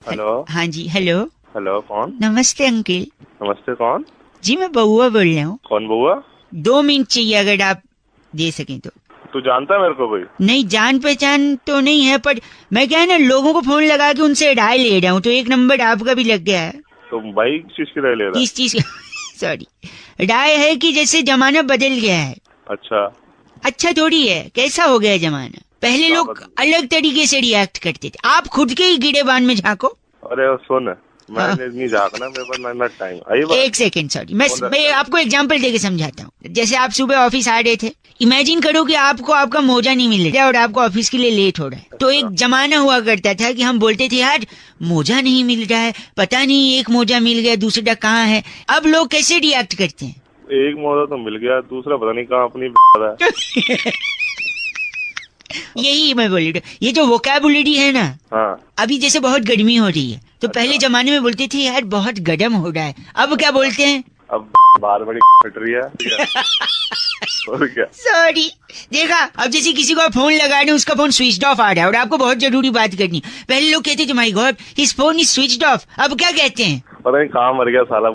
Hello. हाँ जी, hello. Hello, कौन? नमस्ते अंकिल नमस्ते, कौन? जी, मैं बउआ बोल रहा हूँ। कौन बउआ? 2 मिनट चाहिए अगर आप दे सकें तो। तू जानता है मेरे को कोई? नहीं, जान पहचान तो नहीं है, पर मैं क्या है ना, लोगों को फोन लगा के उनसे राय ले रहा हूँ, तो एक नंबर आपका भी लग गया है। तो भाई किस चीज की राय ले रहा है? किस चीज सॉरी, राय है कि जैसे जमाना बदल गया है। अच्छा। अच्छा थोड़ी है, कैसा हो गया जमाना। पहले क्या लोग बदल? अलग तरीके से रिएक्ट करते थे, आप खुद के ही गिरेबान में झांको। अरे वो सुन, हाँ। मैंने नहीं झाँकना, मेरे पास ना टाइम। आइए बात। एक सेकेंड, सॉरी, मैं कौन रखता है? आपको एग्जांपल देके समझाता हूँ। जैसे आप सुबह ऑफिस आ रहे थे, इमेजिन करो कि आपको आपका मोजा नहीं मिल रहा है और आपको ऑफिस के लिए लेट हो रहा है। तो एक जमाना हुआ करता था कि हम बोलते थे यार मोजा नहीं मिल रहा है, पता नहीं एक मोजा मिल गया दूसरा कहाँ है। अब लोग कैसे रिएक्ट करते हैं? एक मौजा तो मिल गया, दूसरा पता नहीं कहाँ अपनी है। यही मैं बोल रही हूँ, ये जो वोकैबुलरी है ना, हाँ। अभी जैसे बहुत गर्मी हो रही है तो पहले जमाने में बोलते थे यार बहुत गर्म हो रहा है, अब क्या बोलते हैं? अब बाहर बड़ी फट रही है। और क्या? सॉरी, देखा, अब जैसे किसी को फोन लगा रहे उसका फोन स्विच ऑफ आ रहा है और आपको बहुत जरूरी बात करनी। पहले लोग कहते थे my God his phone is switch off, अब क्या कहते हैं? पता नहीं कहाँ मर गया साला।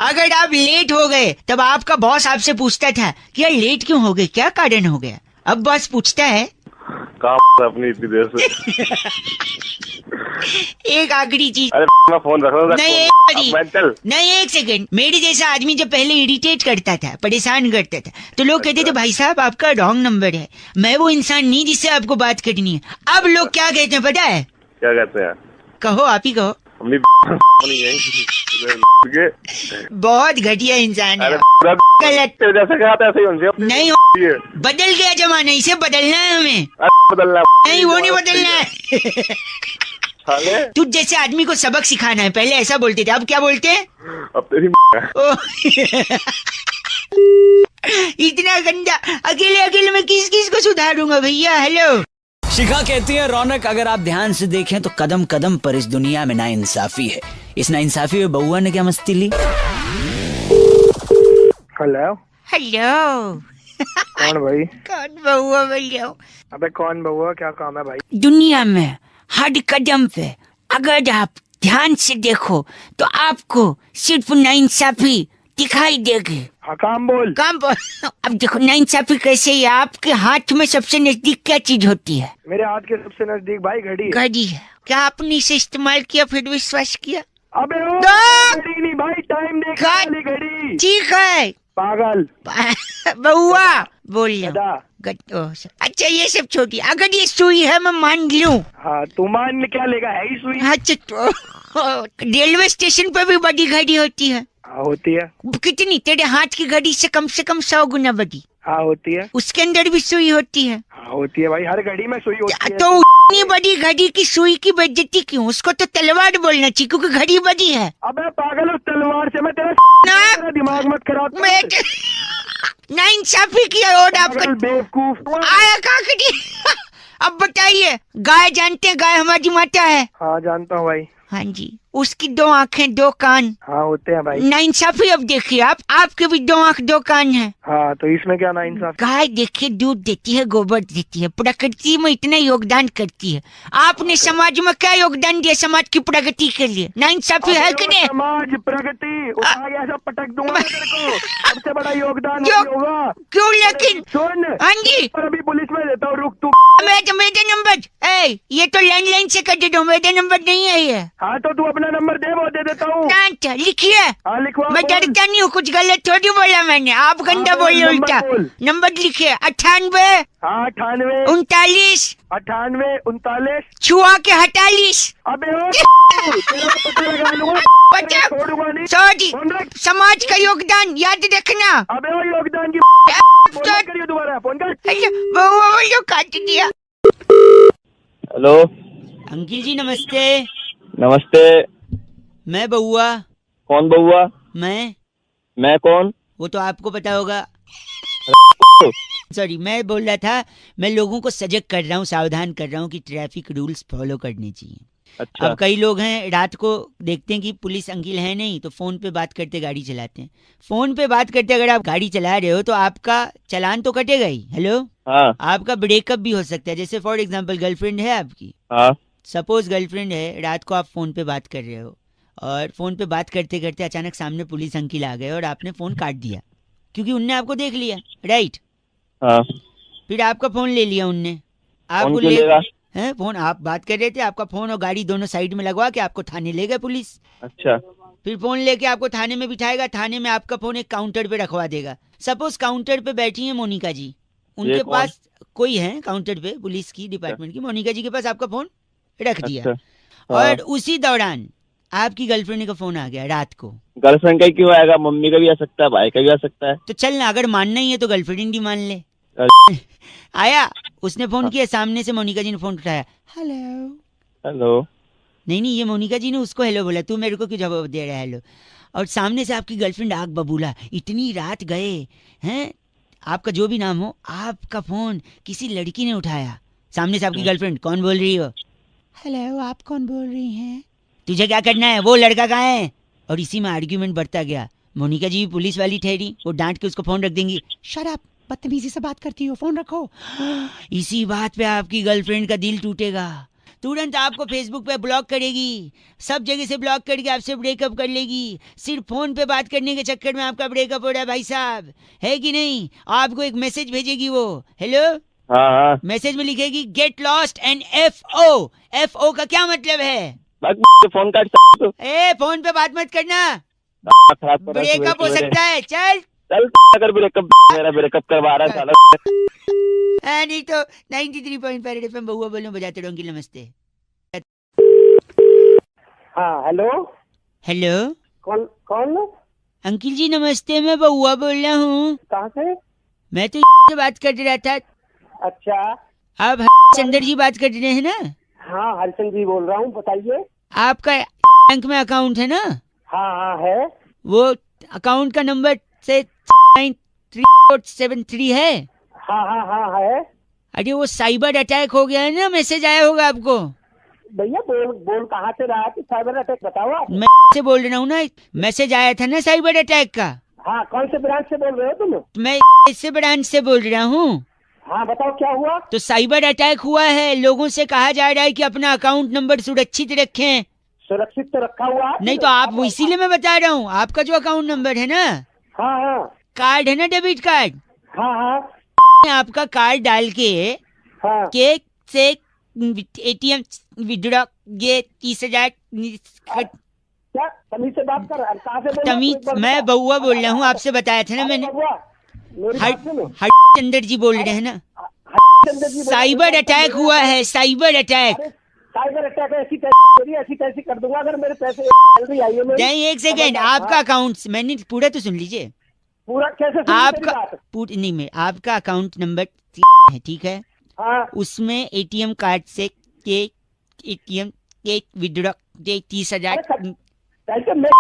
अगर आप लेट हो गए तब आपका बॉस आपसे पूछता था कि यार लेट क्यों हो गए, क्या कारण हो गया। अब बॉस पूछता है कहाँ अपनी इतनी देर से। एक आखिरी चीज। अरे मैं फोन रख रहा हूँ। नहीं, एक सेकंड, मेरे जैसा आदमी जब पहले इरिटेट करता था, परेशान करता था, तो लोग कहते थे भाई साहब आपका रॉन्ग नंबर है, मैं वो इंसान नहीं जिससे आपको बात करनी है। अब लोग क्या कहते हैं पता है? क्या कहते हैं? कहो, आप ही कहो। अपनी बहुत घटिया इंसान है। गलत जैसे कहा था ऐसे ही उनसे नहीं, बदल गया जमाना, इसे बदलना है हमें। बदलना नहीं, वो नहीं बदलना है। तू जैसे आदमी को सबक सिखाना है, पहले ऐसा बोलते थे, अब क्या बोलते हैं? अब तेरी इतना गंदा, अकेले अकेले मैं किस किस को सुधारूंगा भैया। हेलो। शिखा कहती है रौनक, अगर आप ध्यान से देखें तो कदम कदम पर इस दुनिया में नाइंसाफी है। इस नाइंसाफी में बउआ ने क्या मस्ती ली? हेलो। हेलो। कौन भाई? कौन बउआ बोल रहा हूँ? अबे कौन बउआ, क्या काम है भाई? दुनिया में हर कदम पे अगर आप ध्यान से देखो तो आपको सिर्फ नाइंसाफी दिखाई देगी। हाँ काम बोल। काम बोल। अब देखो नाइंसाफी कैसे है, आपके हाथ में सबसे नजदीक क्या चीज होती है? मेरे हाथ के सबसे नजदीक भाई घड़ी है। घड़ी है। क्या आपने इसे इस्तेमाल किया फिर विश्वास किया? अबे ओ, दो! घड़ी नहीं भाई, टाइम देखने वाली घड़ी। ठीक है पागल बउआ बोल रहा गधा। हूँ। अच्छा ये सब छोटी, अगर ये सुई है मैं मान लूं। हाँ तू मान क्या लेगा, है ही सुई। अच्छा तो रेलवे स्टेशन पर भी बड़ी घड़ी होती है। हाँ होती है। कितनी? तेरे हाथ की घड़ी से कम 100 गुना बड़ी। हाँ होती है। उसके अंदर भी सुई होती है। हाँ होती है भाई, हर घड़ी में सुई होती है। तो उतनी बड़ी घड़ी की सुई की बेइज्जती क्यों? उसको तो तलवार बोलना चाहिए क्योंकि घड़ी बड़ी है। अबे पागल, उस तलवार से मैं तेरा दिमाग मत खराब मैं नाइंसाफी किया और आपका बेवकूफ आया काकड़ी। अब बताइए, गाय जानते हैं, गाय हमारी माता है। हाँ जानता हूँ भाई। हाँ जी, उसकी 2 आँखें 2 कान। हाँ होते हैं भाई। नाइंसाफी अब देखिए आप, आपके भी 2 आँख 2 कान है। हाँ तो इसमें क्या नाइंसाफी? गाय देखिए दूध देती है, गोबर देती है, प्रकृति में इतना योगदान करती है। आपने समाज में क्या योगदान दिया समाज की प्रगति के लिए? नाइंसाफी है कि नहीं? समाज प्रगति उठा के ऐसा पटक दूंगा ना तेरे को, सबसे बड़ा योगदान क्यों? वही होगा। क्यों लेकिन? सुन, हाँ जी, और अभी पुलिस में देता हूँ, रुक तू। मेरे नंबर, ये तो लैंडलाइन से कर देता हूँ, मेरा नंबर नहीं है ये। हाँ तो तू अपना नंबर दे, वो दे देता हूँ। लिखिए। हाँ लिखवा। मैं डरता नहीं हूँ, कुछ गलत थोड़ी बोला मैंने, आप गंदा बोले उल्टा। नंबर लिखिए 98। हाँ 98 39 98 39 छुआ के 48। अबे ओ, तेरा पता लगा लूंगा, छोड़ूंगा नहीं। सॉरी, फोन रख। समाज का योगदान याद रखना। अबे वो योगदान की फोन मत करियो दोबारा, फोन कर। वो काट दिया। हेलो। अंकिल जी नमस्ते। नमस्ते। मैं बउआ। कौन बउआ? मैं कौन? वो तो आपको पता होगा। सॉरी, मैं बोल रहा था, मैं लोगों को सजग कर रहा हूँ, सावधान कर रहा हूँ कि ट्रैफिक रूल्स फॉलो करने चाहिए। अच्छा। अब कई लोग हैं रात को देखते हैं कि पुलिस अंकिल है नहीं, तो फोन पे बात करते गाड़ी चलाते हैं। फोन पे बात करते अगर आप गाड़ी चला रहे हो तो आपका चालान तो कटेगा ही। हेलो। हाँ। आपका ब्रेकअप भी हो सकता है, जैसे फॉर एग्जांपल गर्लफ्रेंड है आपकी। हाँ। सपोज गर्लफ्रेंड है, रात को आप फोन पे बात कर रहे हो और फोन पे बात करते करते अचानक सामने पुलिस अंकिल आ गए और आपने फोन काट दिया क्योंकि उनने आपको देख लिया, राइट? हाँ। फिर आपका फोन ले लिया उनने, आपको फोन क्यों लेगा? हैं फोन, आप बात कर रहे थे, आपका फोन और गाड़ी दोनों साइड में लगवा के आपको थाने ले गए पुलिस। अच्छा। फिर फोन लेके आपको थाने में बिठाएगा, थाने में आपका फोन एक काउंटर पे रखवा देगा। सपोज काउंटर पे बैठी है मोनिका जी, उनके कौन? पास कोई है काउंटर पे, पुलिस की डिपार्टमेंट की, मोनिका जी के पास आपका फोन रख दिया। अच्छा। और उसी दौरान आपकी गर्लफ्रेंड का फोन आ गया रात को। गर्लफ्रेंड का ही क्यों आएगा? मम्मी का भी आ सकता है, भाई का भी आ सकता है। तो चल ना, अगर मानना ही है तो गर्लफ्रेंड ही मान ले। आया, उसने फोन किया, सामने से मोनिका जी ने फोन उठाया, हेलो। हेलो। नहीं नहीं, ये मोनिका जी ने उसको हेलो बोला, तू मेरे को क्यों जवाब दे रहा है हेलो? और सामने से आपकी गर्लफ्रेंड आग बबूला, इतनी रात गए हैं, आपका जो भी नाम हो, आपका फोन किसी लड़की ने उठाया। सामने से आपकी गर्लफ्रेंड, कौन बोल रही हो? हेलो, आप कौन बोल रही हैं? तुझे क्या करना है? वो लड़का कहाँ है? और इसी में आर्ग्यूमेंट बढ़ता गया। मोनिका जी पुलिस वाली ठहरी, वो डांट के उसको फोन रख देंगी, शट अप, बदतमीजी से बात करती हो, फोन रखो। इसी बात पे आपकी गर्लफ्रेंड का दिल टूटेगा, तुरंत आपको फेसबुक पे ब्लॉक करेगी, सब जगह से ब्लॉक करके आपसे ब्रेकअप कर लेगी। सिर्फ फोन पे बात करने के चक्कर में आपका ब्रेकअप हो रहा है भाई साहब, है कि नहीं? आपको एक मैसेज भेजेगी वो, हेलो। हाँ हाँ। मैसेज में लिखेगी get lost and FO। FO का क्या मतलब है? फोन काट तो ए, फोन पे बात मत करना, खराब कर रहा है ब्रेकअप हो सवेरे। सकता है। चल चल अगर ब्रेकअप, मेरा ब्रेकअप करवा रहा है साला। नहीं तो 93.5 FM बहुआ बोलूं, बजाते रहो। अंकिल नमस्ते। हाँ हेलो, हेलो कौन कौन? अंकिल जी नमस्ते, मैं बहुआ बोल रहा हूँ। कहाँ से? मैं तो से बात कर रहा था। अच्छा। आप चंदर जी बात कर रहे हैं ना? हाँ हरिचंद जी बोल रहा हूँ, बताइए। आपका बैंक में अकाउंट है ना? हाँ हाँ है। वो अकाउंट का नंबर से 93473 है। हाँ हाँ हाँ है। अरे वो साइबर अटैक हो गया है ना, मैसेज आया होगा आपको। भैया बोल बोल कहाँ से रहा है कि साइबर अटैक, बताओ आप। मैं से बोल रहा हूँ ना, मैसेज आया था ना साइबर अटैक का। हाँ कौन से ब्रांच से बोल रहे हो तुम? मैं इससे ब्रांच से बोल रहा हूँ। हाँ बताओ क्या हुआ? तो साइबर अटैक हुआ है, लोगों से कहा जा रहा है कि अपना अकाउंट नंबर सुरक्षित रखें। सुरक्षित तो रखा हुआ है। नहीं तो आप, वो इसीलिए मैं बता रहा हूँ, आपका जो अकाउंट नंबर है ना, हाँ हाँ कार्ड है ना, डेबिट कार्ड, हाँ हाँ आपका कार्ड डाल के हाँ। केक से ATM विड्रॉ, ये 30,000। क्या तमीज से बात कर? कहाँ से बोल रहे हो? तमीज, एक बार मैं बताओ। बउआ बोल रहा हूँ, आपसे बताया था ना अरे मैंने। बबुआ, मेरी बात सुनो। हरिचंदर जी बोल रहे हैं ना, हरिचंद्र जी बोल रहे हैं। साइबर अटैक हुआ है, साइबर अटैक। अरे साइबर अटैक ऐसी तैसी कर दूंगा अगर मेरे पैसे सैलरी आई है मेरी। नहीं एक सेकेंड, आपका अकाउंट, मैंने पूरा तो सुन लीजिए। पूरा कैसे सुनी मेरी आपका बात? नहीं, मैं आपका अकाउंट नंबर है, ठीक है? हाँ उसमें ATM कार्ड से के ATM के विड्रॉ 30,000। कैसे मैं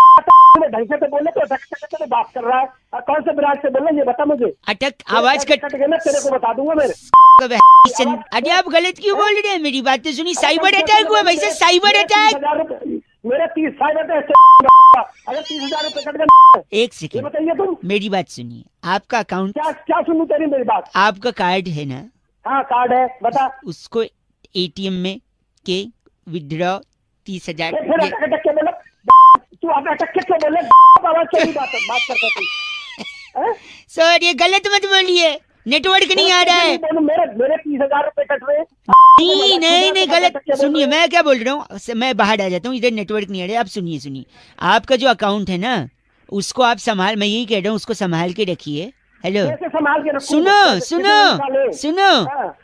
ढंग से तो बोले तो अटक से बात कर रहा है, और कौन से ब्रांच से बोल रहे हैं ये बता मुझे। अटक आवाज कट गया ना, तेरे को बता दूंगा मैं। अरे आप गलत क्यों बोल रहे हैं? मेरी बात तो सुनिए, साइबर अटैक हुआ वैसे, साइबर अटैक। मेरे 30 साइबर अटैक अगर 30,000 रुपए कट गए, एक ये सेकेंड, बताइए तुम। मेरी बात सुनिए। आपका अकाउंट, क्या क्या सुनूं तेरी मेरी बात? आपका कार्ड है ना, हाँ कार्ड है, बता। उसको ATM में के विड्रॉ 30,000। फिर अटक अटक के बोले तू, अटक के क्यों बोले? आवाज से बात करता तू। सर ये गलत मत बोलिए, नेटवर्क नहीं आ रहा है। मेरे 30,000 रुपए कट रहे हैं। नहीं गलत सुनिए, मैं क्या बोल रहा हूँ, मैं बाहर आ जाता हूँ, इधर नेटवर्क नहीं आ रहा है। आप सुनिए, आपका जो अकाउंट है ना, उसको आप संभाल, मैं यही कह रहा हूँ, उसको संभाल के रखिए। हेलो कैसे संभाल के रखूं? सुनो, हाँ।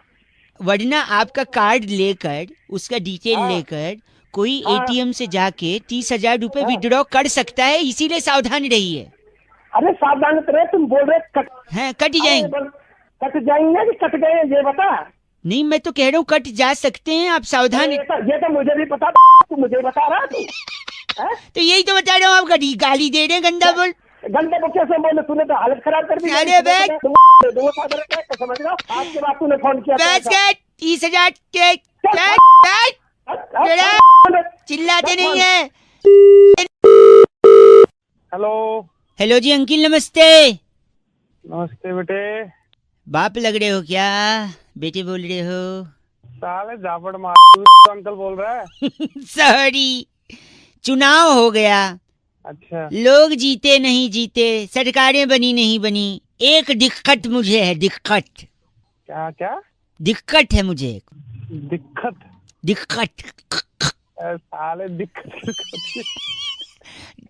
वरना आपका कार्ड लेकर, उसका डिटेल हाँ। लेकर कोई हाँ। ATM से जाके 30,000 रुपए विड्रॉ कर सकता है, इसीलिए सावधान रहिए। अरे सावधान रहे, तुम बोल रहे कट जाएंगे। कट जाएंगे कि कट गए ये बता। नहीं मैं तो कह रहा हूँ कट जा सकते हैं, आप सावधान। ये तो मुझे भी पता, तू मुझे बता रहा तू। तो यही तो बता रहा हूँ, आप गाली दे रहे हैं, गंदा बोल। गंदे को कैसे बोले? तूने तो हालत खराब कर दी। अरे बैग समझ रहा, आज के बाद तूने फोन किया। 30,000 के चिल्लाते नहीं है। हेलो। हेलो जी अंकिल नमस्ते। नमस्ते बेटे। बाप लग रहे हो क्या? बेटे बोल रहे हो? साले झापड़ मार अंकल बोल रहा है। सॉरी, चुनाव हो गया, अच्छा लोग जीते नहीं जीते, सरकारें बनी नहीं बनी, एक दिक्कत मुझे है, दिक्कत क्या क्या दिक्कत है मुझे, दिक्कत? दिक्कत। साले दिक्कत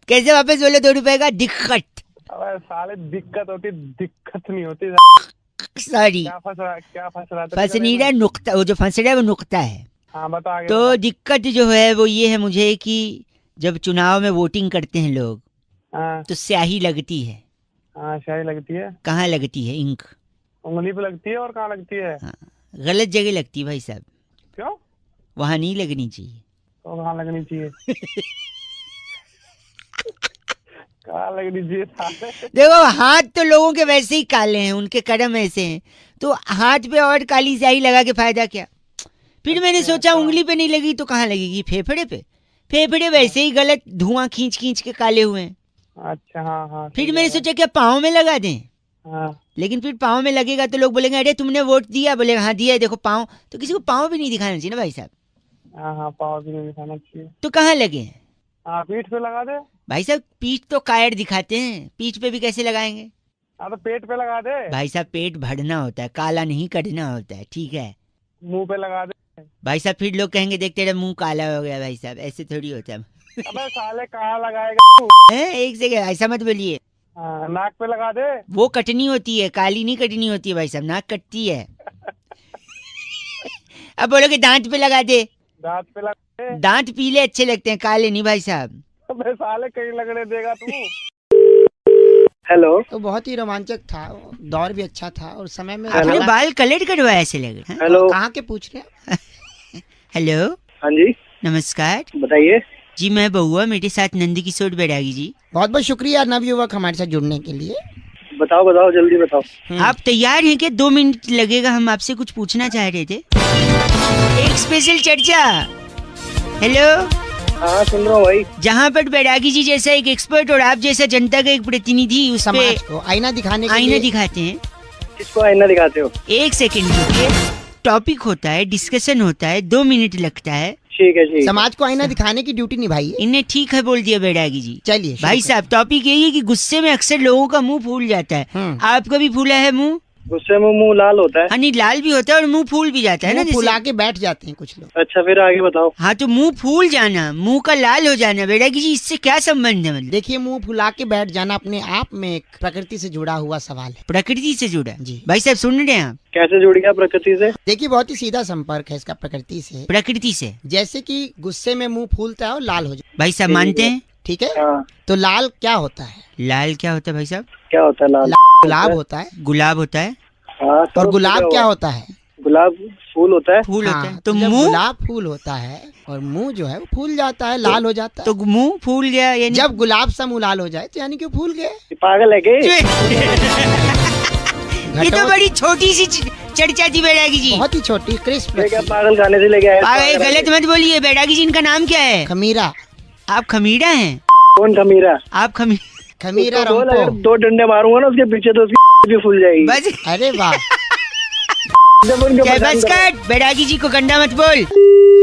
कैसे वापस बोले 2 रुपए का? दिक्कत। अबे साले दिक्कत होती, दिक्कत नहीं होती। सॉरी, क्या फंस रहा था? फंस नहीं रहा, नुक्ता, वो जो फंस रहा है वो नुक्ता है। हाँ बता आगे। तो दिक्कत जो है वो ये है मुझे कि जब चुनाव में वोटिंग करते हैं लोग, हाँ तो स्याही लगती है। हाँ शाही लगती है। कहाँ लगती है? इंक उंगली पे लगती है और कहाँ लगती है? हाँ, गलत जगह लगती है भाई साहब, क्यों? वहां नहीं लगनी चाहिए। तो कहाँ लगनी चाहिए? कहाँ लगनी चाहिए साले? देखो, हाथ तो लोगों के वैसे ही काले हैं, उनके कदम ऐसे हैं, तो हाथ पे और काली स्याही लगा के फायदा क्या? फिर मैंने सोचा उंगली पे नहीं लगी तो कहाँ लगेगी? फेफड़े पे। फेफड़े वैसे ही गलत धुआं खींच खींच के काले हुए हैं। अच्छा हाँ हाँ। फिर मैंने सोचा क्या पाँव में लगा दें, हाँ लेकिन फिर पाँव में लगेगा तो लोग बोलेंगे अरे तुमने वोट दिया, बोले हाँ दिया है, देखो पाँव, तो किसी को पाँव भी नहीं दिखाना चाहिए ना भाई साहब। हाँ हाँ, पाव भी नहीं दिखाना चाहिए। तो कहाँ लगे हैं हाँ पीठ पे लगा दे। भाई साहब? पीठ तो कायर दिखाते हैं, पीठ पे भी कैसे लगाएंगे? हाँ तो पेट पे लगा दे। भाई साहब पेट भरना होता है, काला नहीं करना होता है, ठीक है मुंह पे लगा दे। भाई साहब? फिर लोग कहेंगे देख तेरा मुंह काला हो गया। भाई साहब ऐसे थोड़ी होता है। अबे साले कहाँ लगाएगा तू? एक सेकंड, ऐसा मत बोलिए। हाँ, नाक पे लगा दे। वो कटनी होती है, काली नहीं कटनी होती है भाई साहब, नाक कटती है। अब बोलोगे दांत पे लगा दे, दांत पे लगा दे। दांत पीले अच्छे लगते हैं, काले नहीं भाई साहब। अबे साले कहीं लगने देगा तू? हेलो। तो बहुत ही रोमांचक था, दौर भी अच्छा था और समय में आपने बाल कलर करवाया ऐसे लग रहा है। हेलो। कहाँ के पूछ रहे हैं? हेलो, हाँ जी नमस्कार बताइए। जी, मैं बहुआ, मेरे साथ नंद किशोर बैरागी जी। बहुत बहुत शुक्रिया नवयुवक हमारे साथ जुड़ने के लिए। बताओ बताओ जल्दी बताओ। आप तैयार हैं क्या? 2 मिनट लगेगा, हम आपसे कुछ पूछना चाह रहे थे। एक स्पेशल चर्चा। हेलो, हाँ सुन रहा हूँ भाई। जहाँ पर बैरागी जी जैसा एक एक्सपर्ट और आप जैसा जनता का एक प्रतिनिधि उस पे समाज को आईना दिखाने के आईना लिए दिखाते हैं। किसको आईना दिखाते हो? एक सेकंड रुकिए, टॉपिक होता है, डिस्कशन होता है, 2 मिनट लगता है। ठीक है ठीक। समाज को आईना दिखाने की ड्यूटी निभाइए। इन्हें ठीक है बोल दिया बैरागी जी। चलिए भाई साहब, टॉपिक यही है कि गुस्से में अक्सर लोगों का मुंह फूल जाता है। आपका भी फूला है मुंह? गुस्से में मुंह लाल होता है। हाँ नहीं, लाल भी होता है और मुंह फूल भी जाता है ना, मुंह जैसे। फुला के बैठ जाते हैं कुछ लोग। अच्छा फिर आगे बताओ। हाँ तो मुंह फूल जाना, मुंह का लाल हो जाना, बैरागी जी इससे क्या संबंध है? मतलब देखिए, मुंह फुला के बैठ जाना अपने आप में एक प्रकृति से जुड़ा हुआ सवाल है। प्रकृति से जुड़ा जी। भाई साहब सुन रहे हैं आप? कैसे जुड़ गया प्रकृति से? देखिए, बहुत ही सीधा संपर्क है इसका प्रकृति से। प्रकृति से। जैसे कि गुस्से में मुंह फूलता है और लाल हो जाता भाई साहब मानते हैं? है, ठीक है। हाँ। तो लाल क्या होता है? लाल क्या होता है भाई साहब? क्या होता है लाल? गुलाब होता है। गुलाब होता है। हाँ, और गुलाब क्या होता है? गुलाब फूल होता है। फूल होता है। हाँ, तो जब मुंह? गुलाब फूल होता है और मुंह जो है वो फूल जाता है, लाल हो जाता है। तो मुंह फूल गया यानी? जब गुलाब सा मुंह लाल हो जाए तो यानी कि फूल गए। पागल है के? ये तो बड़ी छोटी सी चर्चा थी बैरागी जी। बहुत ही छोटी क्रिस्प। क्या पागल खाने से लेके आए? गलत मत बोलिए बैरागी जी, इनका नाम क्या है? खमीरा। आप खमीरा हैं? कौन खमीरा? आप खमीरा उसको बोल, रंपो। अगर 2 डंडे मारूंगा ना उसके पीछे तो उसकी भी फूल जाएगी। बस अरे वाह। जब उनके क्या पसंद बस करो। कर, बैरागी जी को गंदा मत बोल।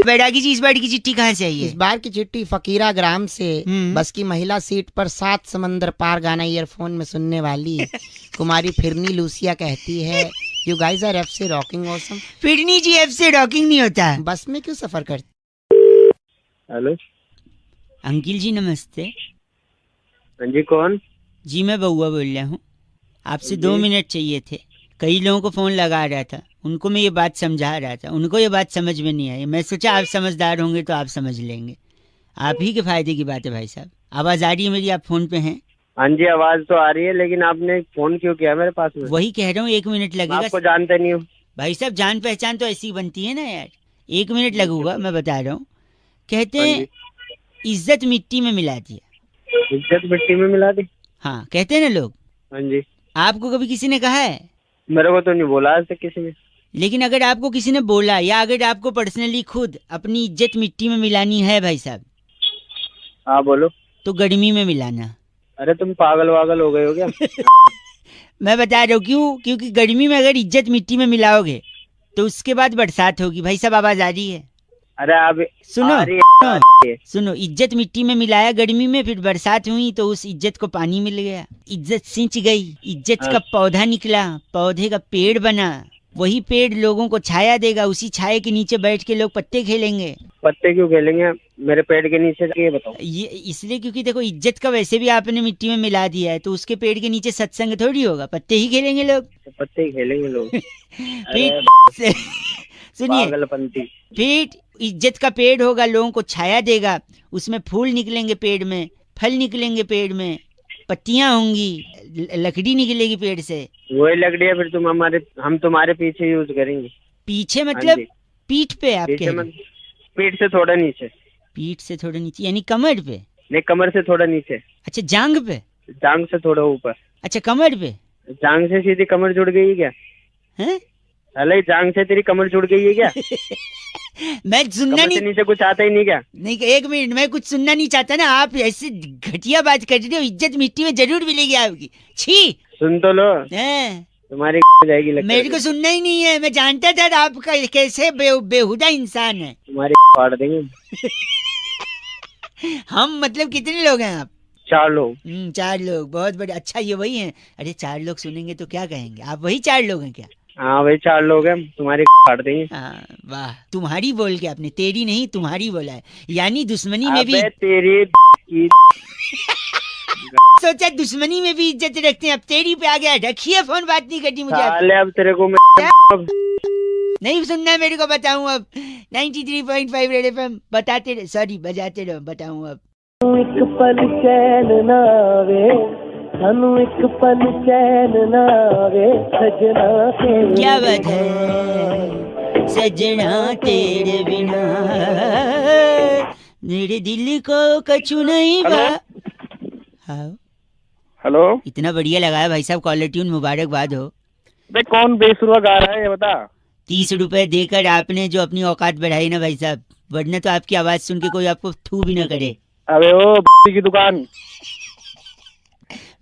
बैरागी जी, इस बार की चिट्ठी कहाँ से आई इस है? बार की चिट्ठी फकीरा ग्राम से। हम्म। बस की महिला सीट पर 7 समंदर पार गाना ईयरफोन में सुनने वाली कुमारी फिरनी लूसिया कहती है, यू गाइस आर एफ से रॉकिंग ऑसम। फिरनी जी एफ से रॉकिंग नहीं होता। बस में क्यों सफर करती? हेलो। अंकिल जी नमस्ते। हाँ जी कौन? जी मैं बउआ बोल रहा हूँ, आपसे 2 मिनट चाहिए थे। कई लोगों को फोन लगा रहा था, उनको मैं ये बात समझा रहा था, उनको ये बात समझ में नहीं आई। मैं सोचा आप समझदार होंगे तो आप समझ लेंगे। आप ही के फायदे की बात है भाई साहब। आवाज आ रही है मेरी? आप फोन पे हैं? हाँ जी आवाज तो आ रही है, लेकिन आपने फोन क्यों किया मेरे पास में? वही कह रहा हूँ, 1 मिनट मैं लगेगा। आपको जानते नहीं हूँ। भाई साहब जान पहचान तो ऐसी बनती है ना यार। 1 मिनट लगूगा, मैं बता रहा हूँ। कहते हाँ हैं इज्जत मिट्टी में मिला दिया। इज्जत मिट्टी में मिला दी? हाँ कहते हैं ना लोग। हाँ जी। आपको कभी किसी ने कहा है? मेरे को तो नहीं बोला आज तक किसी ने। लेकिन अगर आपको किसी ने बोला, या अगर आपको पर्सनली खुद अपनी इज्जत मिट्टी में मिलानी है भाई साहब, हाँ बोलो। तो गर्मी में मिलाना। अरे तुम पागल वागल हो गए हो क्या? मैं बता रहा हूँ क्यों, क्योंकि गर्मी में अगर इज्जत मिट्टी में मिलाओगे तो उसके बाद बरसात होगी। भाई साहब आवाज आ रही है? अरे आप सुनो आ रही है। सुनो, इज्जत मिट्टी में मिलाया गर्मी में, फिर बरसात हुई तो उस इज्जत को पानी मिल गया, इज्जत सिंच गई, इज्जत का पौधा निकला, पौधे का पेड़ बना, वही पेड़ लोगों को छाया देगा, उसी छाये के नीचे बैठ के लोग पत्ते खेलेंगे। पत्ते क्यों खेलेंगे मेरे पेड़ के नीचे, ये बताओ। ये इसलिए क्योंकि देखो इज्जत का वैसे भी आपने मिट्टी में मिला दिया है, तो उसके पेड़ के नीचे सत्संग थोड़ी होगा, पत्ते ही खेलेंगे लोग। तो पत्ते ही खेलेंगे लोग। फिर सुनिए, पागलपंती। फिर इज्जत का पेड़ होगा, लोगों को छाया देगा, उसमें फूल निकलेंगे पेड़ में, फल निकलेंगे पेड़ में, पत्तियां होंगी, लकड़ी निकलेगी पेड़ से। वही लकड़ियाँ फिर हम तुम्हारे पीछे यूज करेंगे। पीछे मतलब पीठ पे आप कह रहे हैं? पीठ से थोड़ा नीचे। पीठ से थोड़ा नीचे यानी कमर पे? नहीं, कमर से थोड़ा नीचे। अच्छा, जांग पे? जांग से थोड़ा ऊपर। अच्छा, कमर पे? जांग से सीधी कमर जुड़ गई है क्या? हैं? अरे जांग से तेरी कमर जुड़ गई है क्या? मैं सुनना कमर नहीं, से नीचे कुछ आता ही नहीं क्या? नहीं, एक मिनट, मैं कुछ सुनना नहीं चाहता ना, आप ऐसे घटिया बात कर रहे हो, इज्जत मिट्टी में जरूर मिलेगी आपकी। छी, सुन तो लो, हैं? तुम्हारी जाएगी लगता मेरे को सुनना ही नहीं है, मैं जानता था आपका कैसे बेहुदा इंसान है। तुम्हारी फाड़ देंगे। हम मतलब कितने लोग हैं आप? 4 लोग। 4 लोग, बहुत बड़े। अच्छा, ये वही हैं? अरे 4 लोग सुनेंगे तो क्या कहेंगे, आप वही 4 लोग हैं क्या? हाँ वही 4 लोग हैं, तुम्हारी फाड़ देंगे। हाँ, वाह, तुम्हारी बोल के आपने तेरी नहीं तुम्हारी बोला है, यानी दुश्मनी में भी तेरी की सोचा दुश्मनी में भी इज्जत रखते हैं। अब तेरी पे आ गया, रखिए फोन, बात नहीं करनी मुझे। अब तेरे को नहीं सुनना है मेरे को, बताऊं अब 93.5 रेड एफएम बताते रहे, सॉरी बजाते रहो, बताऊं अब। एक पल चैन ना आवे, सानू एक पल चैन ना आवे, सजना तेरे। क्या बात है, सजना तेरे बिना मेरे दिल को कछु नहीं बा। हाँ, हेलो, इतना बढ़िया लगा है भाई साहब, कॉलर ट्यून, मुबारकबाद हो। भाई कौन बेसुरा गा रहा है ये बता। 30 रुपए देकर आपने जो अपनी औकात बढ़ाई ना भाई साहब, वरना तो आपकी आवाज सुन के कोई आपको थू भी ना करे। अबे ओ की दुकान।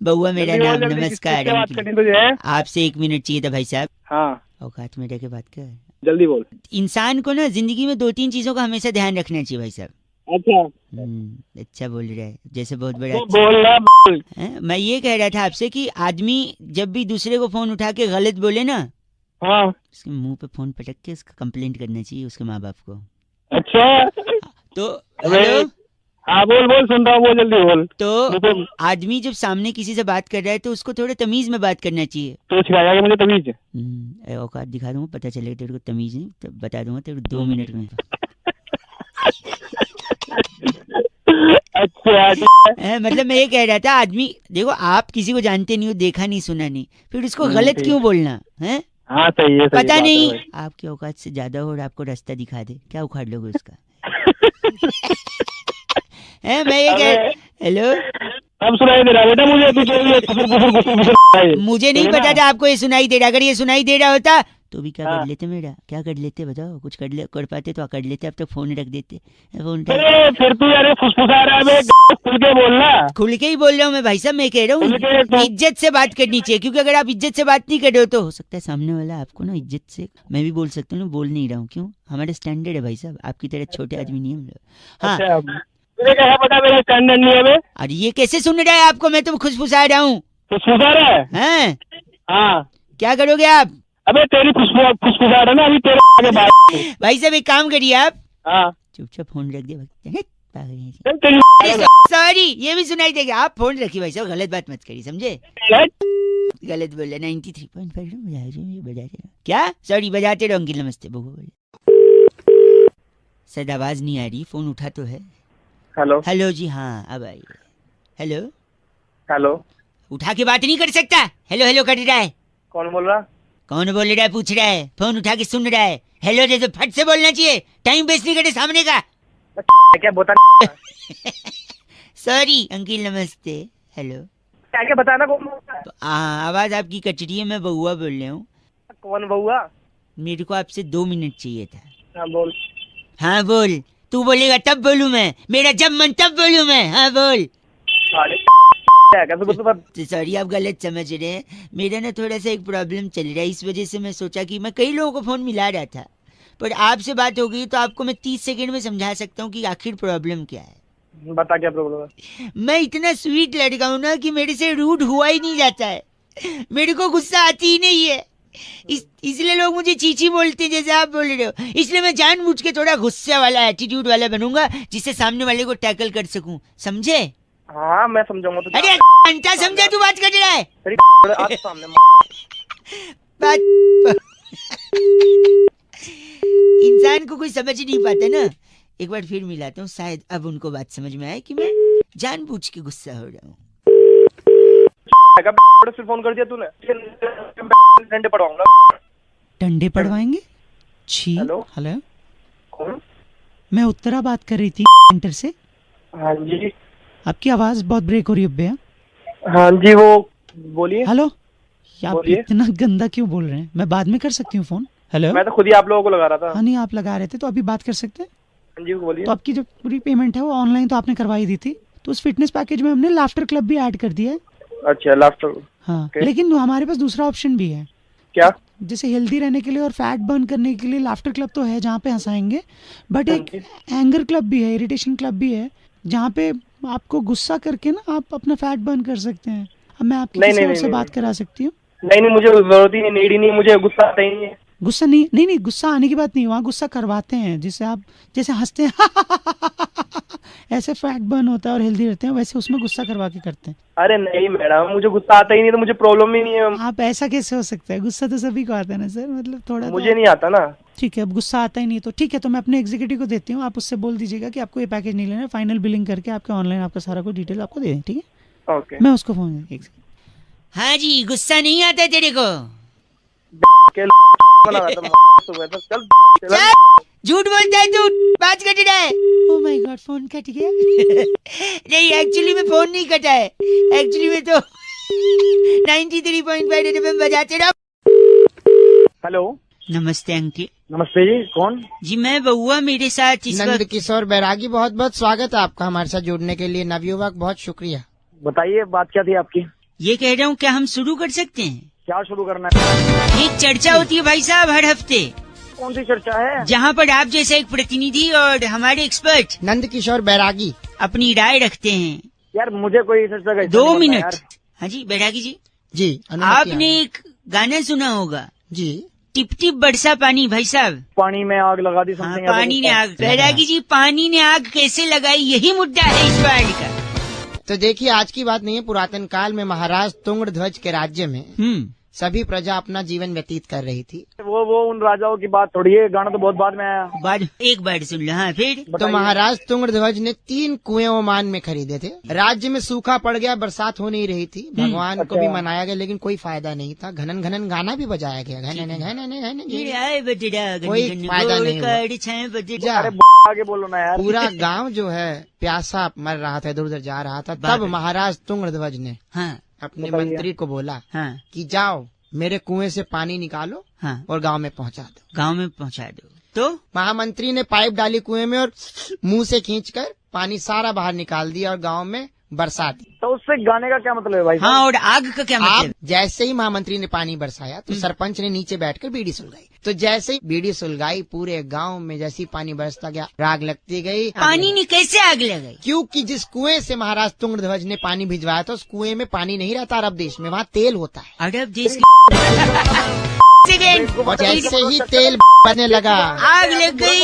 बउआ मेरा नाम, नमस्कार। बात करनी तुझे है? आपसे 1 मिनट चाहिए था भाई साहब। हाँ, औकात में रह के बात कर, जल्दी बोल। इंसान को ना जिंदगी में 2-3 चीजों का हमेशा ध्यान रखना चाहिए भाई साहब। अच्छा, अच्छा बोल रहा है, जैसे बहुत बड़ा तो बोल रहा बोल। मैं ये कह रहा था आपसे कि आदमी जब भी दूसरे को फोन उठा के गलत बोले ना, हाँ, उसके मुंह पे फोन पटक के उसका कंप्लेंट करना चाहिए उसके माँ बाप को। अच्छा, तो हेलो, हाँ बोल बोल, सुन रहा हूँ, बोल जल्दी बोल। तो आदमी जब सामने किसी से बात कर रहा है तो उसको थोड़ा तमीज में बात करना चाहिए। तो सिखाएगा मुझे तमीज? औकात दिखा दूंगा, पता चलेगा तेरे को तमीज नहीं, तो बता दूंगा तेरे को 2 मिनट में। अच्छा, मतलब मैं ये कह रहा था, आदमी देखो, आप किसी को जानते नहीं हो, देखा नहीं सुना नहीं, फिर उसको गलत क्यों बोलना है? हाँ सही है, पता नहीं आपकी औकात से ज्यादा हो और आपको रास्ता दिखा दे, क्या उखाड़ लोगे उसका? मैं ये कह, हेलो, अब सुनाई दे रहा बेटा मुझे? मुझे नहीं पता था आपको ये सुनाई दे रहा, अगर ये सुनाई दे रहा होता तो भी क्या कर लेते, मेरा क्या कर लेते बताओ, कुछ कर पाते तो कर लेते, अब तक फोन रख देते। फोन फिर तू यार फुसफुसा रहा है, खुल के बोलना। खुल के ही बोल रहा हूँ मैं भाई साहब, मैं कह रहा हूँ इज्जत से बात करनी चाहिए, क्योंकि अगर आप इज्जत से बात नहीं कर रहे हो तो हो सकता है सामने वाला आपको ना इज्जत से, मैं भी बोल सकता हूँ, बोल नहीं रहा हूँ, क्यों, हमारे स्टैंडर्ड है भाई साहब, आपकी तरह छोटे आदमी नहीं हम लोग। हाँ, तुझे क्या पता मेरा स्टैंडर्ड नहीं है बे? अरे ये कैसे सुन रहा है आपको, मैं तो खुशफुसा रहा हूँ। फुसफुसा रहा है? हाँ, क्या करोगे आप? अबे तेरी फुसफुसा रहा ना अभी तेरे आगे बात। भाई साहब एक काम करिए आप, हाँ, चुपचाप फोन रख दिया, तेरी सॉरी, ये भी सुनाई देगा, आप फोन रखिए भाई साहब, गलत बात मत करिए, समझे? गलत बोल रहे, 93.5 बजा रहे क्या? सॉरी, बजाते रहो अंकिल, नमस्ते। शायद आवाज नहीं आ रही, फोन उठा तो है। हेलो, हेलो जी, हाँ अब आई। हेलो, हेलो, उठा के बात नहीं कर सकता, हेलो हेलो कर रहा है। कौन बोल रहा? कौन बोल रहा है पूछ रहा है, फोन उठा के सुन रहा है, हेलो जैसे फट से बोलना चाहिए, टाइम वेस्ट नहीं करे सामने का। क्या बता? सॉरी अंकिल, नमस्ते। हेलो, क्या बताना? कौन? आवाज आपकी कट रही है, मैं बउआ बोल रहा हूँ। कौन बउआ? मेरे को आपसे 2 मिनट चाहिए था। हाँ बोल। हाँ बोल, तू बोलेगा तब बोलूं मैं, मेरा जब मन तब बोलूं मैं। हाँ बोल। कैसे बोलते बात? तो सॉरी, आप गलत समझ रहे हैं। मेरा ना थोड़ा सा एक प्रॉब्लम चल रहा है, इस वजह से मैं सोचा कि मैं कई लोगों को फोन मिला रहा था, पर आपसे बात हो गई तो आपको मैं 30 सेकंड में समझा सकता हूँ कि आखिर प्रॉब्लम क्या है। बता क्या प्रॉब्लम है? मैं इतना स्वीट लड़का हूँ ना कि मेरे से रूड हुआ ही नहीं जाता है, मेरे को गुस्सा आती ही नहीं है। इसलिए लोग मुझे चीची बोलते हैं जैसे आप बोल रहे हो। इसलिए मैं जानबूझ के थोड़ा गुस्से वाला, एटीट्यूड वाला बनूंगा जिससे सामने वाले को टैकल कर सकूं, समझे? हाँ मैं समझाऊंगा तो। अरे घंटा समझे तू बात कर रहा है? आज सामने बात इंसान को कोई समझ ही नहीं पाता ना। एक बार फिर मिलाता हूँ, शायद अब उनको बात समझ में आए कि मैं जानबूझ के गुस्सा हो रहा हूँ। फिर फोन कर दिया तूने, डंडे पड़वाऊंगा। डंडे पड़वाएंगे? छी। हेलो हेलो, कौन? मैं उत्तरा बात कर रही थी सेंटर से। हाँ जी। आपकी आवाज बहुत ब्रेक हो रही है भैया। हाँ जी, वो बोलिए। हेलो, आप बोलिए। इतना गंदा क्यों बोल रहे हैं? मैं बाद में कर सकती हूँ फोन। हेलो। मैं तो खुद ही आप लोगों को लगा रहा था। हाँ नहीं, आप लगा रहे थे तो अभी बात कर सकते हैं। हाँ जी बोलिए। तो आपकी जो पूरी पेमेंट है वो ऑनलाइन तो आपने करवाई दी थी, तो उस फिटनेस पैकेज में हमने लाफ्टर क्लब भी ऐड कर दिया है। अच्छा, लाफ्टर। हाँ Okay. लेकिन हमारे पास दूसरा ऑप्शन भी है। क्या? जैसे हेल्दी रहने के लिए और फैट बर्न करने के लिए लाफ्टर क्लब तो है जहाँ पे हंसाएंगे, बट एक एंगर क्लब भी है, इरिटेशन क्लब भी है, जहाँ पे आपको गुस्सा करके ना आप अपना फैट बर्न कर सकते हैं। अब मैं आपकी किसी और से बात करा सकती हूँ। नहीं, मुझे जरूरत ही नहीं, नीड ही नहीं, मुझे गुस्सा आता ही नहीं है। गुस्सा नहीं, गुस्सा आने की बात नहीं, वहाँ गुस्सा करवाते हैं, जिससे आप जैसे हंसते हैं ऐसे फैट बर्न होता है और हेल्दी रहते हैं, वैसे उसमें गुस्सा करवा के करते हैं। अरे नहीं मैडम, मुझे गुस्सा आता ही नहीं, तो मुझे प्रॉब्लम ही नहीं है। आप ऐसा कैसे हो सकता है? गुस्सा तो सभी को आता है ना सर, मतलब थोड़ा मुझे नहीं आता ना। ठीक है, अब गुस्सा आता ही नहीं तो ठीक है, तो मैं अपने एग्जीक्यूटिव को देती हूँ, आप उससे बोल दीजिएगा कि आपको ये पैकेज नहीं लेना, फाइनल बिलिंग करके आपके ऑनलाइन आपका सारा कुछ डिटेल आपको दे दें, ठीक है? ओके। मैं उसको फोन। हाँ जी, गुस्सा नहीं आता तेरे को? चल झूठ बोलता है तू, बात कट रहा है। Oh my God, phone cut गया। नहीं, एक्चुअली में फोन नहीं कटा है, एक्चुअली में तो 93.5 एफएम बजाते रहो। हेलो, नमस्ते अंकिल। नमस्ते जी, कौन? जी मैं बउआ, मेरे साथ इस नंद वक्त किशोर बैरागी, बहुत बहुत स्वागत है आपका हमारे साथ जुड़ने के लिए। नवयुवक, बहुत शुक्रिया। बताइए, बात क्या थी आपकी? ये कह रहा हूँ, क्या हम शुरू कर सकते हैं? क्या शुरू करना है? एक चर्चा होती है भाई साहब हर हफ्ते। कौन सी चर्चा है? जहाँ पर आप जैसे एक प्रतिनिधि और हमारे एक्सपर्ट नंद किशोर बैरागी अपनी राय रखते हैं। यार मुझे कोई चर्चा का 2 मिनट। हाँ जी बैरागी जी, जी, अनुमति आपने है। एक गाना सुना होगा, जी, टिप टिप बरसा पानी। भाई साहब, पानी में आग लगा दी, हाँ, समथिंग। पानी ने आग। बैरागी जी, पानी ने आग कैसे लगाई, यही मुद्दा है इस बार का। तो देखिए, आज की बात नहीं है, पुरातन काल में महाराज तुंगध्वज के राज्य में सभी प्रजा अपना जीवन व्यतीत कर रही थी। वो उन राजाओं की बात थोड़ी है, गाना तो बहुत बाद में आया। बाद एक बार सुन लो। हाँ फिर? तो महाराज तुंगध्वज ने 3 कुएं ओमान में खरीदे थे। राज्य में सूखा पड़ गया, बरसात हो नहीं रही थी, भगवान को भी मनाया गया, लेकिन कोई फायदा नहीं था। घनन घनन गाना भी बजाया गया, घनन घनन कोई फायदा नहीं हुआ। अरे आगे बोलो ना यार। पूरा गांव जो है प्यासा मर रहा था, इधर उधर जा रहा था। तब महाराज तुंगध्वज ने अपने मंत्री को बोला कि जाओ मेरे कुएं से पानी निकालो और गांव में पहुंचा दो। गांव में पहुंचा दो। तो महामंत्री ने पाइप डाली कुएं में और मुंह से खींचकर पानी सारा बाहर निकाल दिया और गांव में बरसात। तो उससे गाने का क्या मतलब है भाई? हाँ, और आग का क्या मतलब? जैसे ही महामंत्री ने पानी बरसाया तो सरपंच ने नीचे बैठकर बीड़ी सुलगाई। तो जैसे ही बीड़ी सुलगाई, पूरे गांव में जैसी पानी बरसता गया, आग लगती गई। पानी ने कैसे आग लगाई? क्योंकि जिस कुएं से महाराज तुंगध्वज ने पानी भिजवाया था, उस कुएं में पानी नहीं रहता अरब देश में, वहाँ तेल होता है। अरब देश और जैसे ही तेल बनने लगा, आग लग गई।